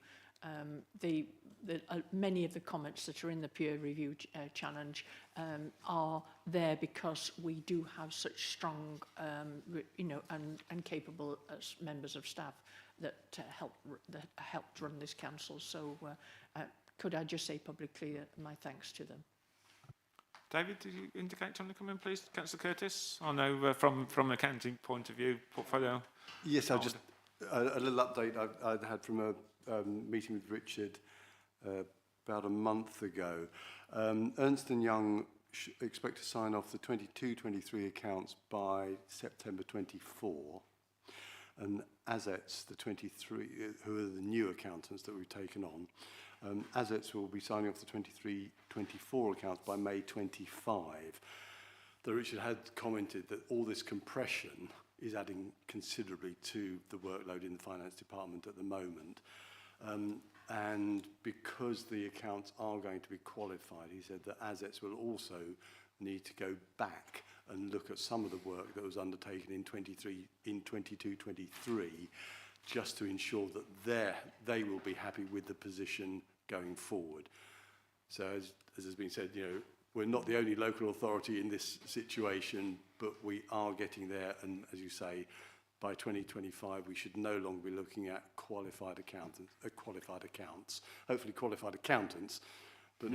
Many of the comments that are in the peer review challenge are there because we do have such strong, and capable members of staff that helped run this council. So could I just say publicly my thanks to them. David, did you indicate something to come in, please? Councillor Curtis? I know from an accounting point of view, portfolio. Yes, I'll just a little update I'd had from a meeting with Richard about a month ago. Ernst & Young expect to sign off the 22-23 accounts by September 24. And Assets, the 23, who are the new accountants that we've taken on, Assets will be signing off the 23-24 accounts by May 25. Though Richard had commented that all this compression is adding considerably to the workload in the finance department at the moment. And because the accounts are going to be qualified, he said that Assets will also need to go back and look at some of the work that was undertaken in 22-23, just to ensure that they will be happy with the position going forward. So as has been said, we're not the only local authority in this situation, but we are getting there. And as you say, by 2025, we should no longer be looking at qualified accounts, hopefully qualified accountants, but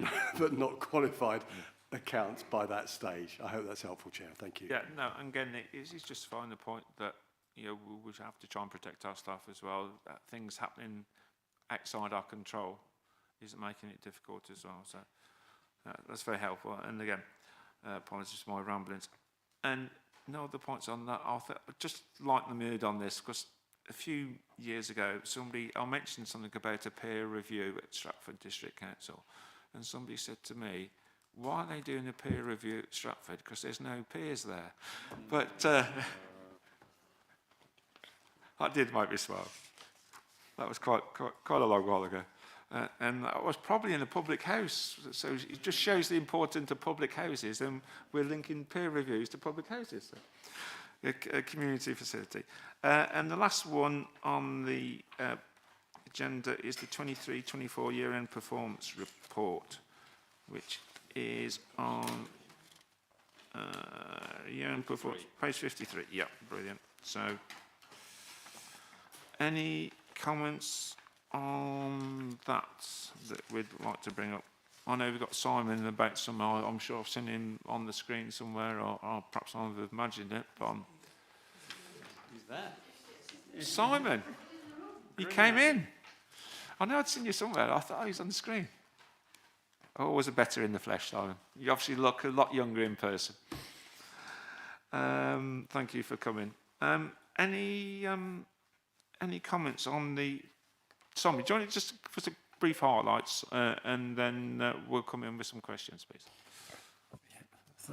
not qualified accounts by that stage. I hope that's helpful, Chair. Thank you. Yeah, no, and again, it's just fine the point that, we have to try and protect our staff as well. Things happening outside our control isn't making it difficult as well. So that's very helpful. And again, apologies for my ramblings. And no other points on that. I'll just lighten the mood on this, because a few years ago, I mentioned something about a peer review at Stratford District Council, and somebody said to me, why are they doing a peer review at Stratford? Because there's no peers there. But that did make me smile. That was quite a long while ago. And that was probably in a public house. So it just shows the importance of public houses, and we're linking peer reviews to public houses. So, a community facility. And the last one on the agenda is the 23-24 year-end performance report, which is on year-end performance, page 53. Yeah, brilliant. So, any comments on that we'd like to bring up? I know we've got Simon about some, I'm sure I've seen him on the screen somewhere, or perhaps I've imagined it, but Who's that? Simon, you came in. I know I'd seen you somewhere. I thought, he's on the screen. Always a better in the flesh, Simon. You obviously look a lot younger in person. Thank you for coming. Any comments on the... Simon, do you want to just put some brief highlights, and then we'll come in with some questions, please.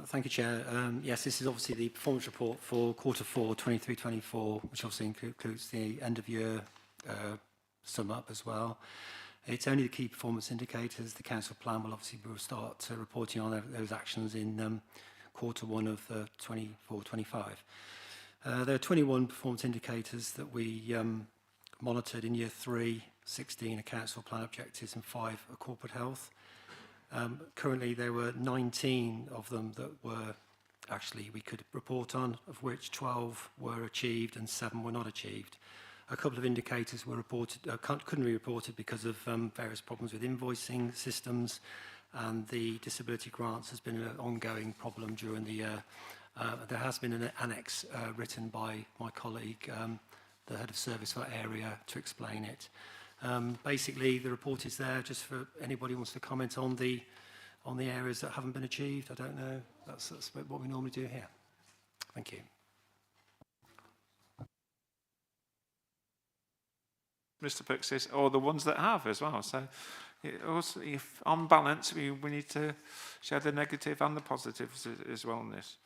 Thank you, Chair. Yes, this is obviously the performance report for Q4 23-24, which obviously includes the end-of-year sum up as well. It's only the key performance indicators. The council plan will obviously start reporting on those actions in Q1 of 24-25. There are 21 performance indicators that we monitored in year 3, 16 are council plan objectives, and 5 are corporate health. Currently, there were 19 of them that were actually we could report on, of which 12 were achieved and 7 were not achieved. A couple of indicators were reported, couldn't be reported because of various problems with invoicing systems, and the disability grants has been an ongoing problem during the year. There has been an annex written by my colleague, the head of service for area, to explain it. Basically, the report is there just for anybody who wants to comment on the areas that haven't been achieved. I don't know. That's what we normally do here. Thank you. Mr. Perks says, or the ones that have as well. So also, if on balance, we need to share the negative and the positives as well in this.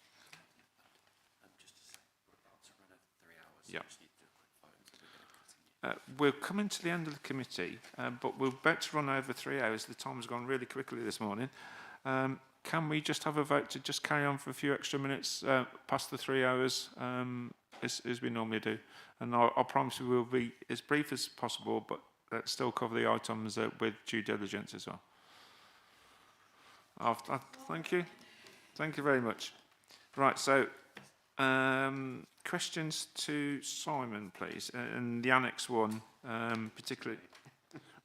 Yeah. We're coming to the end of the committee, but we're about to run over 3 hours. The time has gone really quickly this morning. Can we just have a vote to just carry on for a few extra minutes past the 3 hours, as we normally do? And I promise we will be as brief as possible, but still cover the items with due diligence as well. Thank you. Thank you very much. Right, so questions to Simon, please, and the annex one, particularly,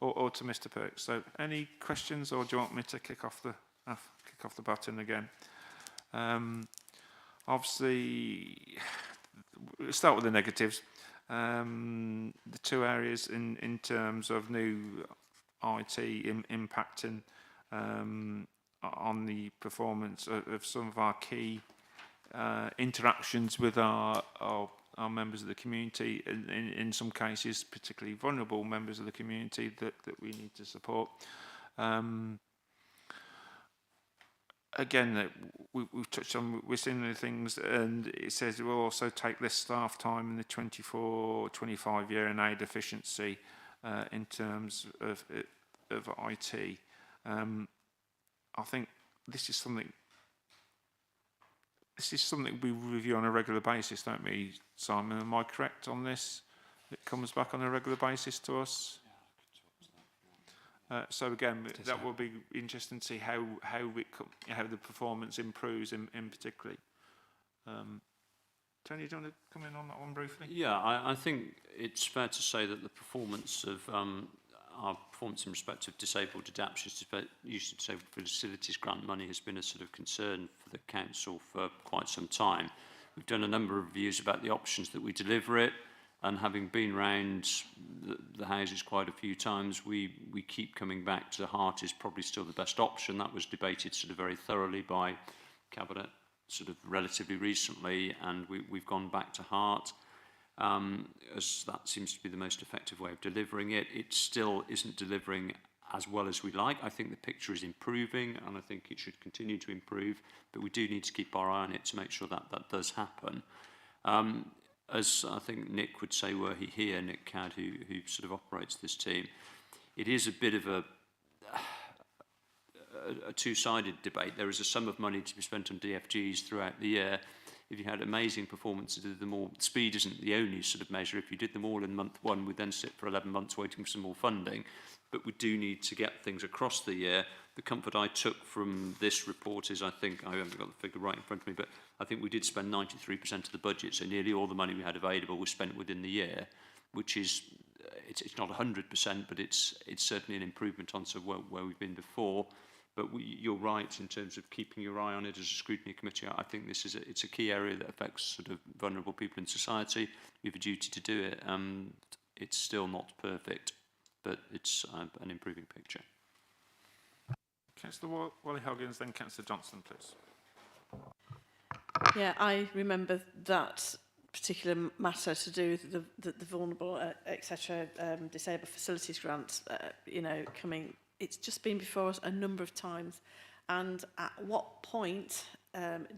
or to Mr. Perks. So, any questions, or do you want me to kick off the button again? Obviously, we'll start with the negatives. The 2 areas in terms of new IT impacting on the performance of some of our key interactions with our members of the community, in some cases particularly vulnerable members of the community that we need to support. Again, we've touched on, we're seeing the things, and it says it will also take less staff time in the 24-25 year and aid efficiency in terms of IT. I think this is something we review on a regular basis, don't we, Simon? Am I correct on this? It comes back on a regular basis to us. So again, that will be interesting to see how the performance improves in particularly. Tony, do you want to come in on that one briefly? Yeah, I think it's fair to say that the performance of our performance in respect of disabled adaptations, use of disabled facilities grant money, has been a sort of concern for the council for quite some time. We've done a number of reviews about the options that we deliver it. And having been round the houses quite a few times, we keep coming back to Heart is probably still the best option. That was debated sort of very thoroughly by Cabinet sort of relatively recently, and we've gone back to Heart, as that seems to be the most effective way of delivering it. It still isn't delivering as well as we like. I think the picture is improving, and I think it should continue to improve, but we do need to keep our eye on it to make sure that that does happen. As I think Nick would say, were he here, Nick Cadd, who sort of operates this team, it is a bit of a two-sided debate. There is a sum of money to be spent on DFGs throughout the year. If you had amazing performances, did them all, speed isn't the only sort of measure. If you did them all in month 1, we'd then sit for 11 months waiting for some more funding. But we do need to get things across the year. The comfort I took from this report is, I think, I haven't got the figure right in front of me, but I think we did spend 93% of the budget, so nearly all the money we had available was spent within the year, which is, it's not 100%, but it's certainly an improvement on sort of where we've been before. But you're right in terms of keeping your eye on it as a scrutiny committee. I think this is it's a key area that affects sort of vulnerable people in society. We have a duty to do it. It's still not perfect, but it's an improving picture. Councillor Wally-Hoggins, then Councillor Johnson, please. Yeah, I remember that particular matter to do with the vulnerable, etc., disabled facilities grant, coming. It's just been before us a number of times. And at what point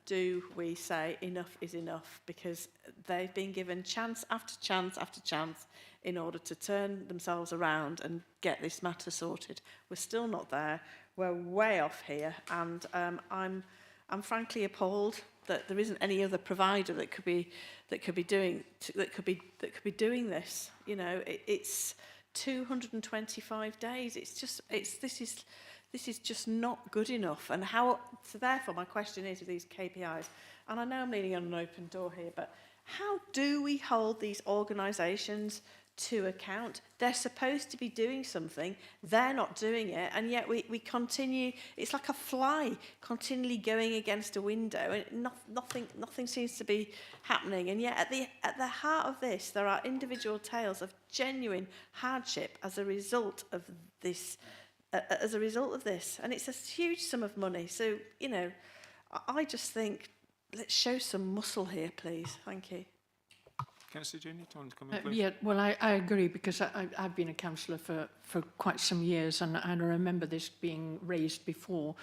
do we say enough is enough? Because they've been given chance after chance after chance in order to turn themselves around and get this matter sorted. We're still not there. We're way off here, and I'm frankly appalled that there isn't any other provider that could be doing this. You know, it's 225 days. This this is just not good enough. And how, so therefore my question is with these KPIs, and I know I'm leaning on an open door here, but how do we hold these organisations to account? They're supposed to be doing something, they're not doing it, and yet we continue, it's like a fly continually going against a window, and nothing seems to be happening. And yet at the heart of this, there are individual tales of genuine hardship as a result of this, and it's a huge sum of money. So, you know, I just think, let's show some muscle here, please. Thank you. Councillor Junior, do you want to come in, please? Yeah, well, I agree, because I've been a councillor for quite some years, and I remember this being raised before.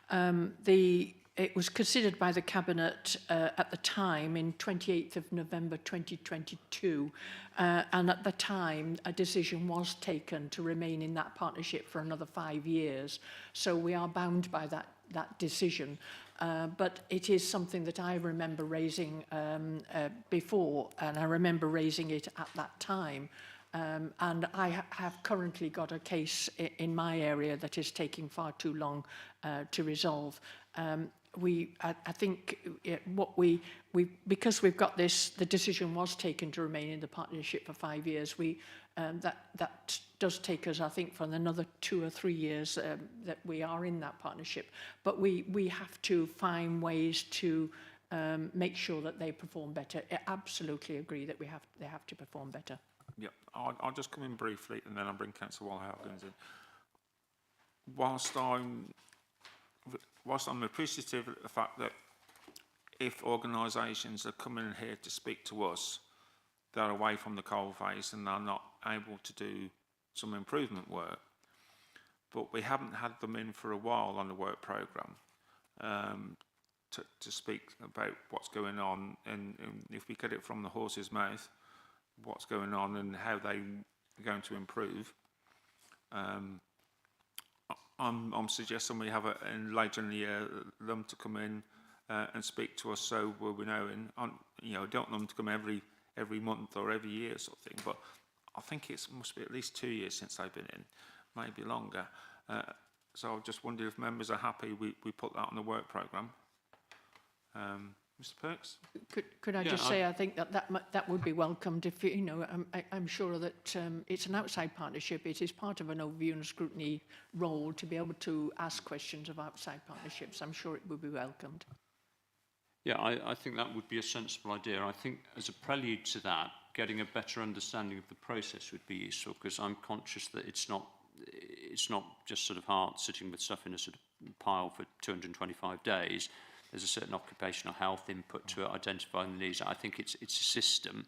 It was considered by the Cabinet at the time in 28th of November 2022, and at the time a decision was taken to remain in that partnership for another 5 years. So we are bound by that decision. But it is something that I remember raising before, and I remember raising it at that time. And I have currently got a case in my area that is taking far too long to resolve. I think because we've got this, the decision was taken to remain in the partnership for 5 years. That does take us, I think, for another 2 or 3 years that we are in that partnership. But we have to find ways to make sure that they perform better. I absolutely agree that they have to perform better. Yeah, I'll just come in briefly, and then I'll bring Councillor Walhogans in. Whilst I'm appreciative of the fact that if organisations are coming here to speak to us, they're away from the coalface and they're not able to do some improvement work. But we haven't had them in for a while on the work programme to speak about what's going on, and if we get it from the horse's mouth, what's going on and how they're going to improve. I'm suggesting we have later in the year them to come in and speak to us, so we know. And you know, don't want them to come every month or every year sort of thing. But I think it must be at least 2 years since they've been in, maybe longer. So I just wondered if members are happy we put that on the work programme. Mr. Perks? Could I just say, I think that would be welcomed if, you know, I'm sure that it's an outside partnership. It is part of an overview and scrutiny role to be able to ask questions of outside partnerships. I'm sure it would be welcomed. Yeah, I think that would be a sensible idea. I think as a prelude to that, getting a better understanding of the process would be useful, because I'm conscious that it's not just sort of heart sitting with stuff in a sort of pile for 225 days. There's a certain occupational health input to it, identifying the needs. I think it's a system,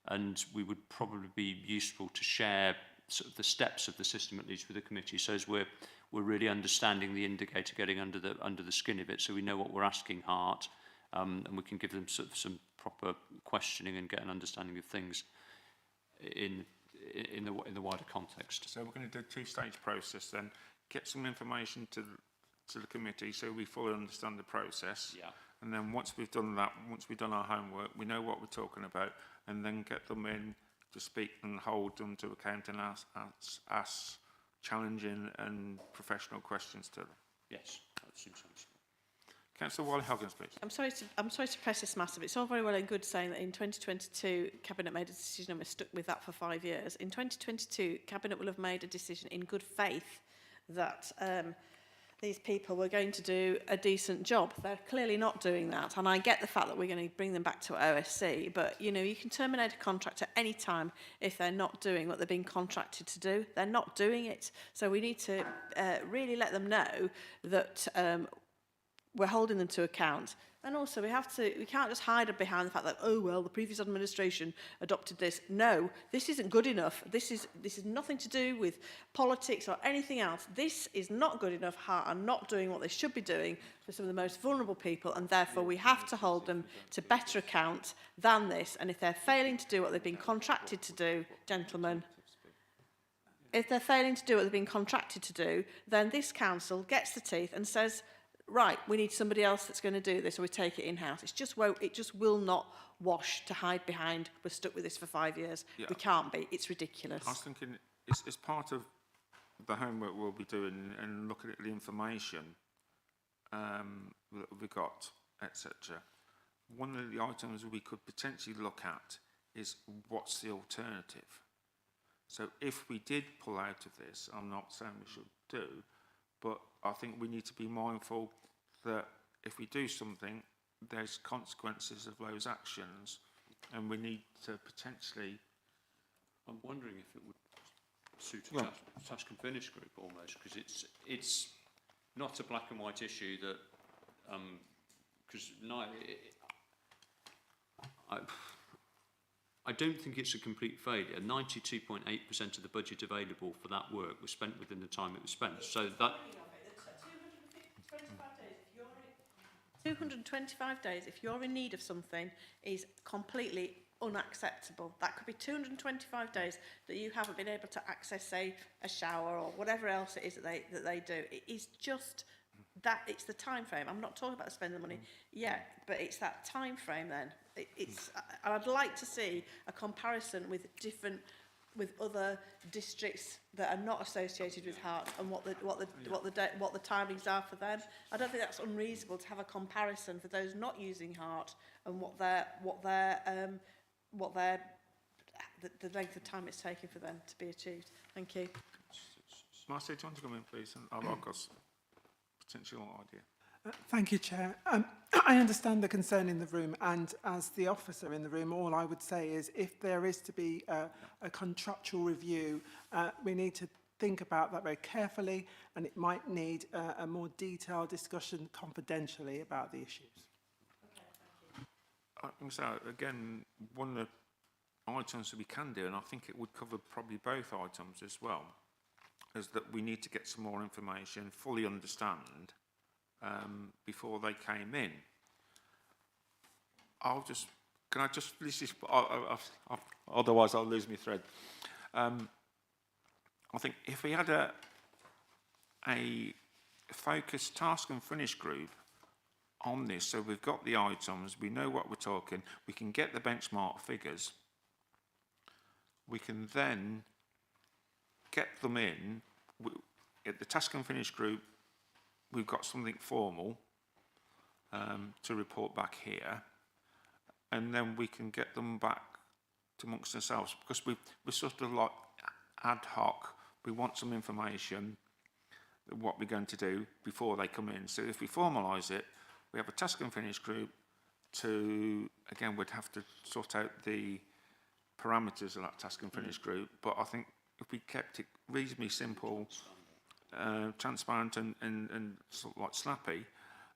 and we would probably be useful to share sort of the steps of the system, at least with the committee, so as we're really understanding the indicator, getting under the skin of it, so we know what we're asking heart, and we can give them sort of some proper questioning and get an understanding of things in the wider context. So we're going to do a two-stage process then. Get some information to the committee so we fully understand the process. Yeah. And then once we've done that, once we've done our homework, we know what we're talking about, and then get them in to speak and hold them to account and ask challenging and professional questions to them. Yes, that seems sensible. Councillor Walhogans, please. I'm sorry to press this massive. It's all very well and good saying that in 2022 Cabinet made a decision and we're stuck with that for 5 years. In 2022 Cabinet will have made a decision in good faith that these people were going to do a decent job. They're clearly not doing that, and I get the fact that we're going to bring them back to OSC, but you know, you can terminate a contract at any time if they're not doing what they're being contracted to do. They're not doing it, so we need to really let them know that we're holding them to account. And also we can't just hide behind the fact that, oh well, the previous administration adopted this. No, this isn't good enough. This is nothing to do with politics or anything else. This is not good enough. Heart are not doing what they should be doing for some of the most vulnerable people, and therefore we have to hold them to better account than this. And if they're failing to do what they've been contracted to do, gentlemen, if they're failing to do what they've been contracted to do, then this council gets the teeth and says, right, we need somebody else that's going to do this, or we take it in-house. It just will not wash to hide behind, we're stuck with this for 5 years. Yeah. We can't be. It's ridiculous. I was thinking it's part of the homework we'll be doing and looking at the information that we've got, etc. One of the items we could potentially look at is what's the alternative. So if we did pull out of this, I'm not saying we should do, but I think we need to be mindful that if we do something, there's consequences of those actions, and we need to potentially... I'm wondering if it would suit a task and finish group almost, because it's not a black and white issue that because I don't think it's a complete failure. 92.8% of the budget available for that work was spent within the time it was spent. So that 225 days, if you're in need of something, is completely unacceptable. That could be 225 days that you haven't been able to access, say, a shower or whatever else it is that they do. It is just that, it's the time frame. I'm not talking about spending the money yet, but it's that time frame then. I'd like to see a comparison with other districts that are not associated with Hart and what the timings are for them. I don't think that's unreasonable to have a comparison for those not using Hart and the length of time it's taking for them to be achieved. Thank you. Marcia, do you want to come in, please? And I've got a potential idea. Thank you, Chair. I understand the concern in the room, and as the officer in the room, all I would say is if there is to be a contractual review, we need to think about that very carefully, and it might need a more detailed discussion confidentially about the issues. So, again, one of the items that we can do, and I think it would cover probably both items as well, is that we need to get some more information, fully understand, before they came in. Can I just finish this? Otherwise I'll lose my thread. I think if we had a focused task and finish group on this, so we've got the items, we know what we're talking, we can get the benchmark figures, we can then get them in. At the task and finish group, we've got something formal to report back here, and then we can get them back to amongst ourselves, because we're sort of like ad hoc. We want some information, what we're going to do before they come in. So if we formalise it, we have a task and finish group to, again, we'd have to sort out the parameters of that task and finish group, but I think if we kept it reasonably simple, transparent and sort of like snappy,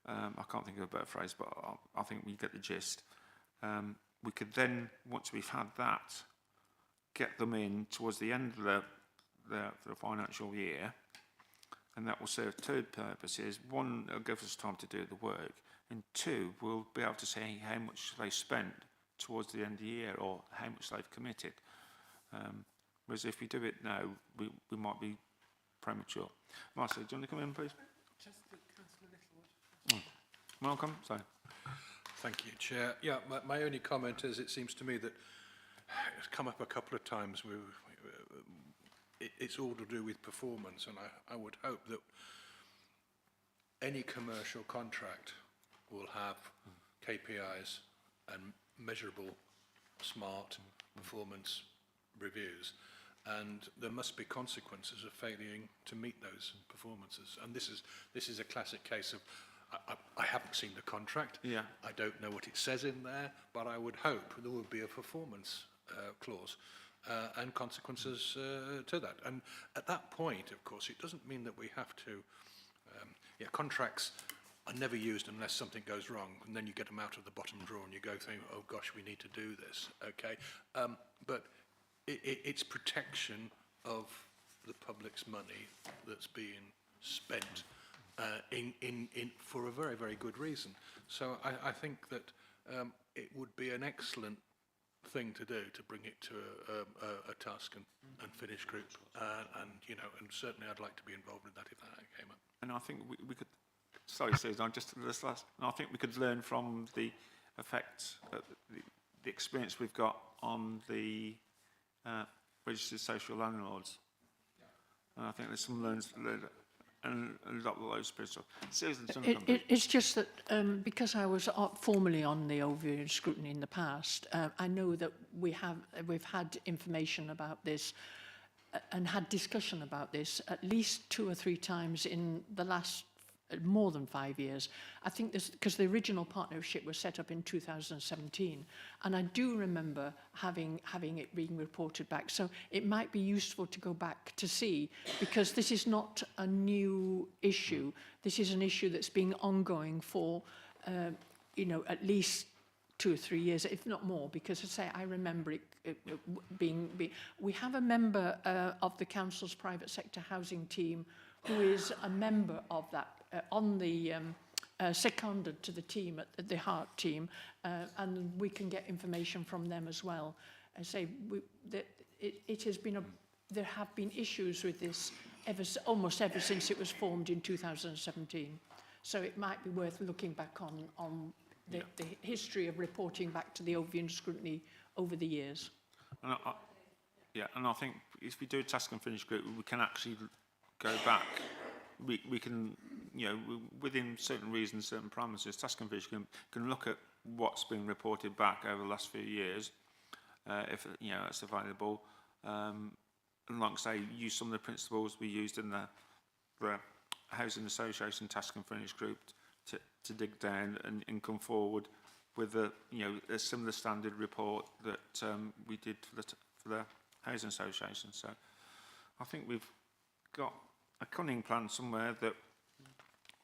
I can't think of a better phrase, but I think we get the gist. We could then, once we've had that, get them in towards the end of the financial year, and that will serve two purposes. One, it'll give us time to do the work, and two, we'll be able to say how much they spent towards the end of the year or how much they've committed. Whereas if we do it now, we might be premature. Marcia, do you want to come in, please? Just a little. Welcome. Sorry. Thank you, Chair. Yeah, my only comment is it seems to me that it's come up a couple of times. It's all to do with performance, and I would hope that any commercial contract will have KPIs and measurable, smart performance reviews, and there must be consequences of failing to meet those performances. And this is a classic case of I haven't seen the contract. Yeah. I don't know what it says in there, but I would hope there would be a performance clause and consequences to that. And at that point, of course, it doesn't mean that we have to. Contracts are never used unless something goes wrong, and then you get them out of the bottom drawer and you go think, oh gosh, we need to do this. Okay, but it's protection of the public's money that's being spent for a very, very good reason. So I think that it would be an excellent thing to do to bring it to a task and finish group, and certainly I'd like to be involved in that if that came up. And I think we could. Sorry, Susan. I think we could learn from the effect, the experience we've got on the registered social landlords. And I think there's some loans and a lot of those stuff. It's just that because I was formerly on the overview and scrutiny in the past, I know that we've had information about this and had discussion about this at least 2 or 3 times in the last more than 5 years. I think this because the original partnership was set up in 2017, and I do remember having it being reported back. So it might be useful to go back to see, because this is not a new issue. This is an issue that's been ongoing for, at least 2 or 3 years, if not more, because I say I remember it being. We have a member of the council's private sector housing team who is a member of that on the seconded to the team at the Heart team, and we can get information from them as well. I say it has been there have been issues with this almost ever since it was formed in 2017. So it might be worth looking back on the history of reporting back to the overview and scrutiny over the years. And I think if we do a task and finish group, we can actually go back. We can, within certain reasons, certain parameters, task and finish can look at what's been reported back over the last few years, if it's available. And like I say, use some of the principles we used in the Housing Association task and finish group to dig down and come forward with a similar standard report that we did for the Housing Association. So I think we've got a cunning plan somewhere that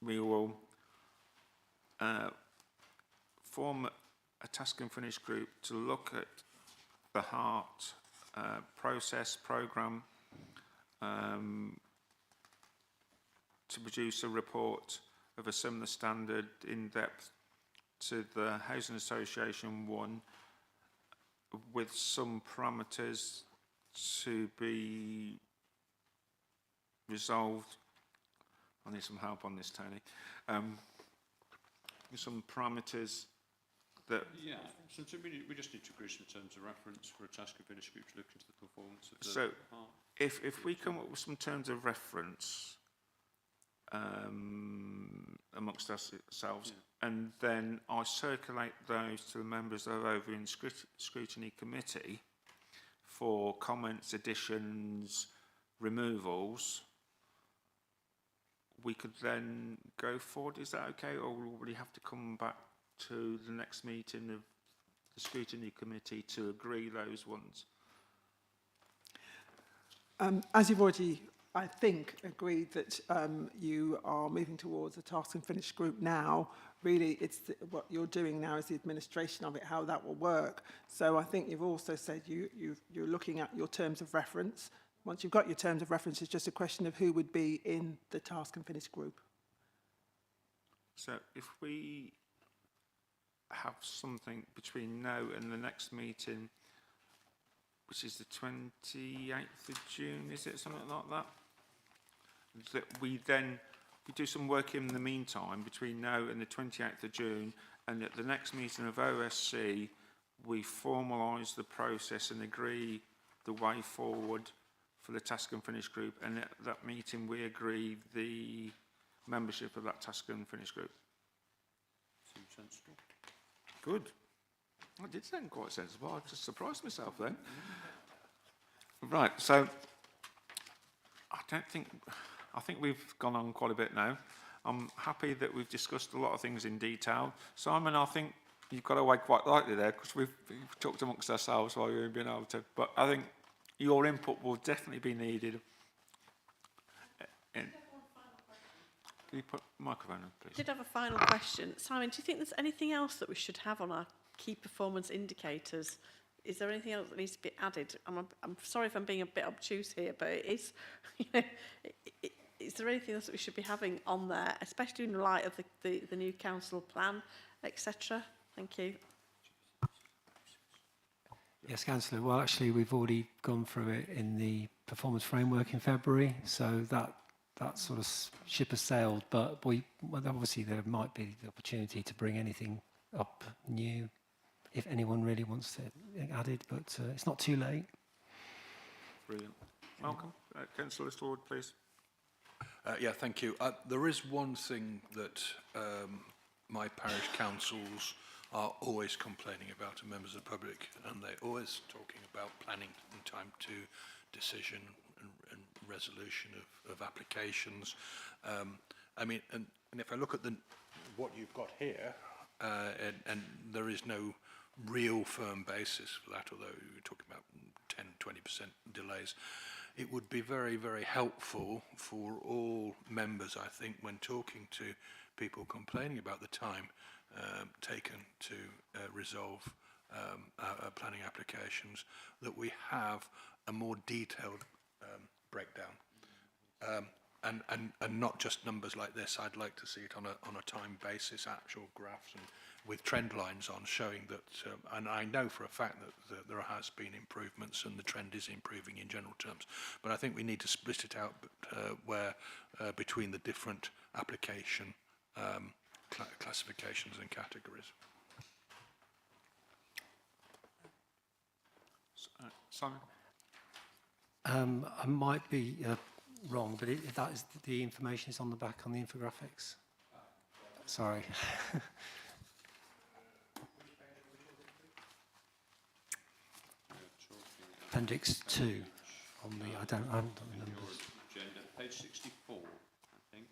we will form a task and finish group to look at the Heart process programme, to produce a report of a similar standard in depth to the Housing Association one, with some parameters to be resolved. I need some help on this, Tony. With some parameters that... Yeah, so we just need to agree some terms of reference for a task and finish group to look into the performance of the Heart. If we come up with some terms of reference amongst ourselves, and then I circulate those to the members of the Overview and Scrutiny Committee for comments, additions, removals, we could then go forward. Is that okay, or will we have to come back to the next meeting of the Scrutiny Committee to agree those ones? As you've already, I think, agreed that you are moving towards a task and finish group now, really what you're doing now is the administration of it, how that will work. So I think you've also said you're looking at your terms of reference. Once you've got your terms of reference, it's just a question of who would be in the task and finish group. So if we have something between now and the next meeting, which is the 28th of June, is it something like that? That we do some work in the meantime between now and the 28th of June, and at the next meeting of OSC, we formalise the process and agree the way forward for the task and finish group, and at that meeting we agree the membership of that task and finish group. Seems sensible. Good. I did sound quite sensible. I just surprised myself then. Right, so I think we've gone on quite a bit now. I'm happy that we've discussed a lot of things in detail. Simon, I think you've got away quite lightly there because we've talked amongst ourselves while we've been able to. But I think your input will definitely be needed. Can you put the microphone on, please? I did have a final question. Simon, do you think there's anything else that we should have on our key performance indicators? Is there anything else that needs to be added? I'm sorry if I'm being a bit obtuse here, but it is, is there anything else that we should be having on there, especially in light of the new council plan, etc.? Thank you. Yes, Councillor. Well, actually, we've already gone through it in the performance framework in February, so that sort of ship has sailed. But obviously there might be the opportunity to bring anything up new if anyone really wants it added, but it's not too late. Brilliant. Malcolm. Councillor Lord, please. Yeah, thank you. There is one thing that my parish councils are always complaining about, and members of the public, and they're always talking about planning and time to decision and resolution of applications. I mean, and if I look at what you've got here, and there is no real firm basis for that, although you're talking about 10, 20% delays, it would be very, very helpful for all members, I think, when talking to people complaining about the time taken to resolve planning applications, that we have a more detailed breakdown. And not just numbers like this. I'd like to see it on a time basis, actual graphs, and with trend lines on, showing that, and I know for a fact that there has been improvements and the trend is improving in general terms, but I think we need to split it out where between the different application classifications and categories. Simon? I might be wrong, but that is the information is on the back on the infographics. Sorry. Appendix 2 on the, I haven't got the numbers. Agenda, page 64, I think.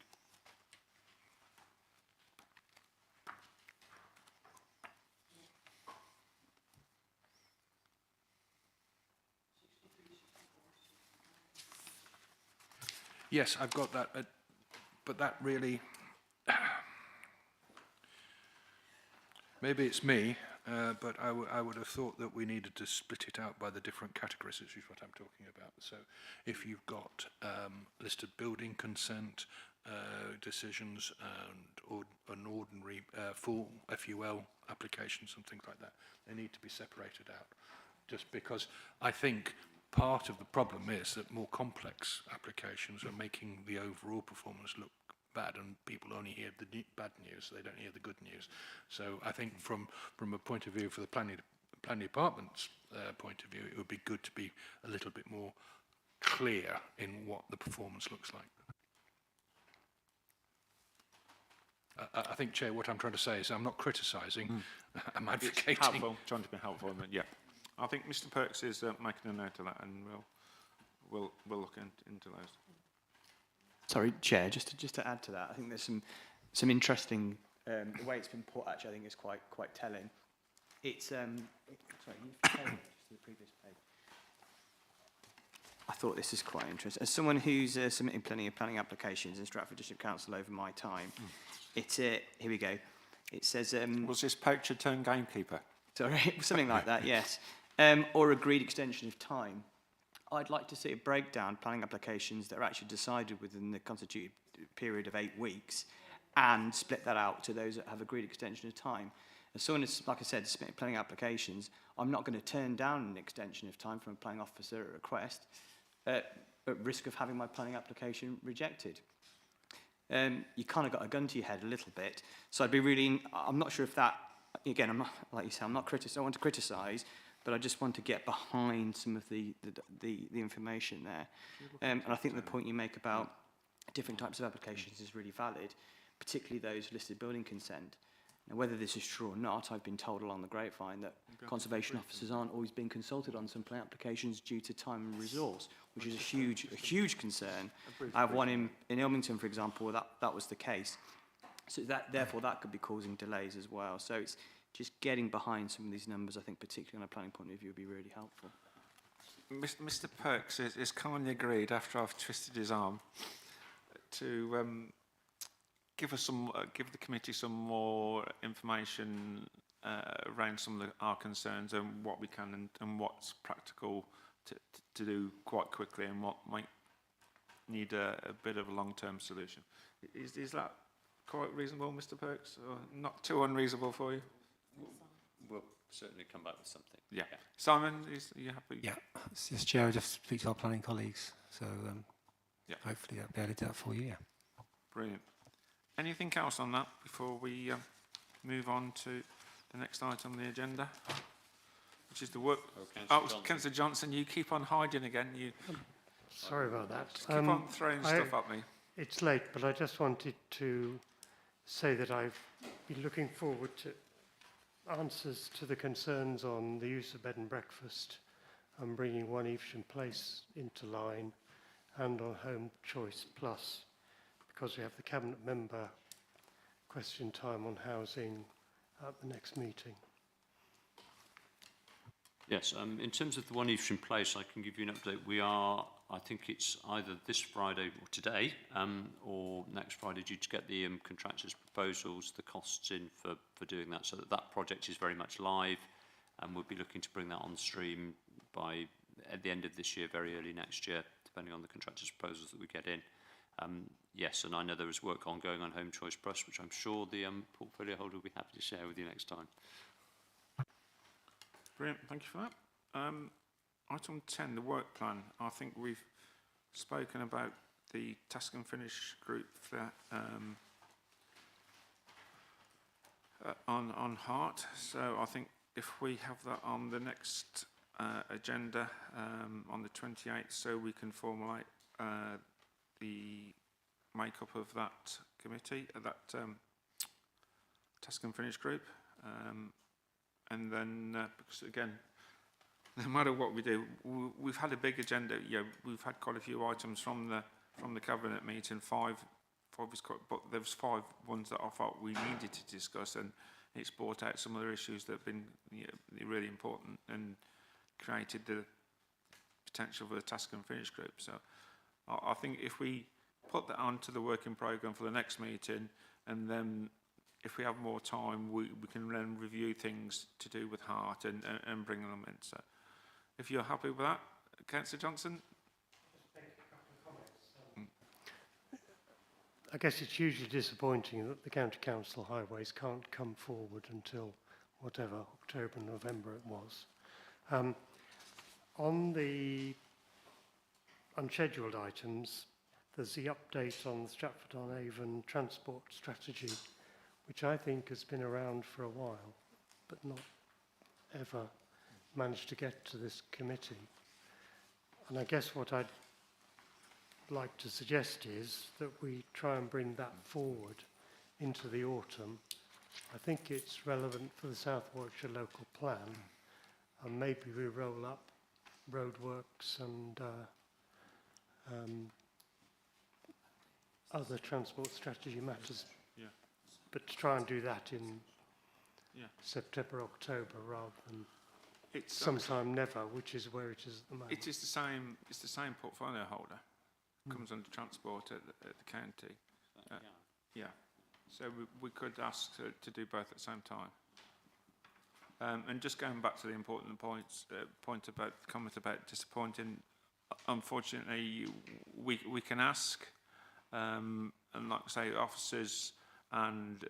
Yes, I've got that, but that really, maybe it's me, but I would have thought that we needed to split it out by the different categories, which is what I'm talking about. So if you've got listed building consent decisions and an ordinary full FUL applications and things like that, they need to be separated out. Just because I think part of the problem is that more complex applications are making the overall performance look bad, and people only hear the bad news, they don't hear the good news. So I think from a point of view, for the planning department's point of view, it would be good to be a little bit more clear in what the performance looks like. I think, Chair, what I'm trying to say is I'm not criticising, I'm advocating. It's helpful, trying to be helpful, but yeah. I think Mr. Perks is making a note of that, and we'll look into those. Sorry, Chair, just to add to that, I think there's some interesting, the way it's been put actually I think is quite telling. It's, sorry, you've just the previous page. I thought this is quite interesting. As someone who's submitting plenty of planning applications in Stratford District Council over my time, it's, here we go, it says... was this poacher turned gamekeeper? Sorry, something like that, yes. Or agreed extension of time. I'd like to see a breakdown of planning applications that are actually decided within the constituted period of 8 weeks and split that out to those that have agreed extension of time. As soon as, like I said, submitting planning applications, I'm not going to turn down an extension of time from a planning officer at request at risk of having my planning application rejected. You kind of got a gun to your head a little bit. So I'd be really, I'm not sure if that, again, I'm not, like you say, I'm not I don't want to criticise, but I just want to get behind some of the information there. And I think the point you make about different types of applications is really valid, particularly those listed building consent. Now, whether this is true or not, I've been told along the grapevine that conservation officers aren't always being consulted on some plan applications due to time and resource, which is a huge concern. I have one in Ilmington, for example, that was the case. So therefore, that could be causing delays as well. So it's just getting behind some of these numbers, I think, particularly on a planning point of view, would be really helpful. Mr. Perks is kindly agreed, after I've twisted his arm, to give the committee some more information around some of our concerns and what we can and what's practical to do quite quickly and what might need a bit of a long-term solution. Is that quite reasonable, Mr. Perks, or not too unreasonable for you? We'll certainly come back with something. Yeah. Simon, are you happy? Yeah, yes, Chair, I just speak to our planning colleagues, so yeah. Hopefully I'll be able to do that for you, yeah. Brilliant. Anything else on that before we move on to the next item on the agenda, which is the work... Councillor Johnson, you keep on hiding again. Sorry about that. Keep on throwing stuff at me. It's late, but I just wanted to say that I've been looking forward to answers to the concerns on the use of bed and breakfast and bringing One Evesham Place into line, and on Home Choice Plus, because we have the Cabinet member question time on housing at the next meeting. Yes, in terms of the One Evesham Place, I can give you an update. We are, I think it's either this Friday or today, or next Friday, due to get the contractors' proposals, the costs in for doing that, so that project is very much live, and we'll be looking to bring that on stream by at the end of this year, very early next year, depending on the contractors' proposals that we get in. Yes, and I know there is work ongoing on Home Choice Plus, which I'm sure the portfolio holder will be happy to share with you next time. Brilliant, thank you for that. Item 10, the work plan. I think we've spoken about the task and finish group for, on heart. So I think if we have that on the next agenda on the 28th, so we can formulate the makeup of that committee, that task and finish group. And then, because again, no matter what we do, we've had a big agenda. We've had quite a few items from the cabinet meeting. Five is quite, but there was 5 ones that I thought we needed to discuss, and it's brought out some other issues that have been really important and created the potential for the task and finish group. So I think if we put that onto the working programme for the next meeting, and then if we have more time, we can then review things to do with heart and bring them in. So if you're happy with that, Councillor Johnson? I guess it's hugely disappointing that the County Council highways can't come forward until whatever, October, November it was. On the unscheduled items, there's the update on the Stratford-on-Avon transport strategy, which I think has been around for a while, but not ever managed to get to this committee. And I guess what I'd like to suggest is that we try and bring that forward into the autumn. I think it's relevant for the South Warwickshire local plan, and maybe we roll up roadworks and other transport strategy matters. Yeah. But to try and do that in September, October, rather than sometime never, which is where it is at the moment. It is the same. It's the same portfolio holder. Comes under transport at the county. Yeah. So we could ask to do both at the same time. And just going back to the important point about the comment about disappointing. Unfortunately, we can ask, and like I say, officers and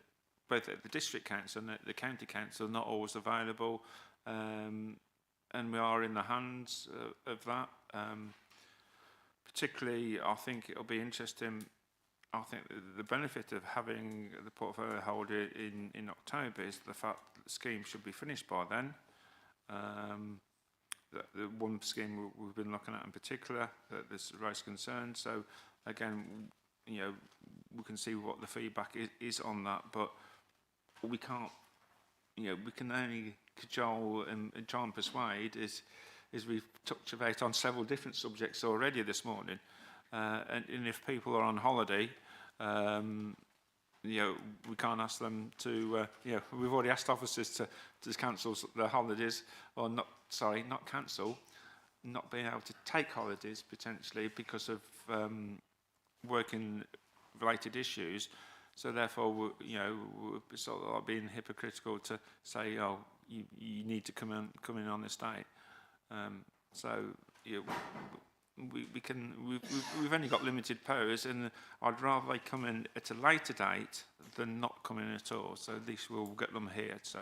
both at the district council and at the county council not always available, and we are in the hands of that. Particularly, I think it'll be interesting. I think the benefit of having the portfolio holder in October is the fact that the scheme should be finished by then. The one scheme we've been looking at in particular, that there's raised concern. So again, we can see what the feedback is on that, but we can't. We can only cajole and try and persuade is we've touched about on several different subjects already this morning, and if people are on holiday, we can't ask them to. We've already asked officers to cancel their holidays, or not cancel, not being able to take holidays potentially because of working-related issues. So therefore, we're sort of like being hypocritical to say, oh, you need to come in on this date. We've only got limited powers, and I'd rather they come in at a later date than not come in at all. So at least we'll get them here. So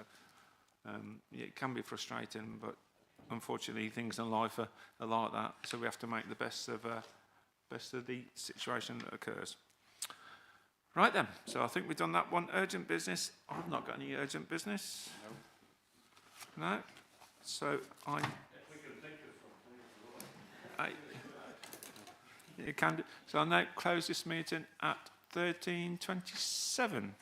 it can be frustrating, but unfortunately things in life are like that. So we have to make the best of the situation that occurs. Right then. So I think we've done that one. Urgent business. I've not got any urgent business. No. So You can do. So I'll now close this meeting at 13:27.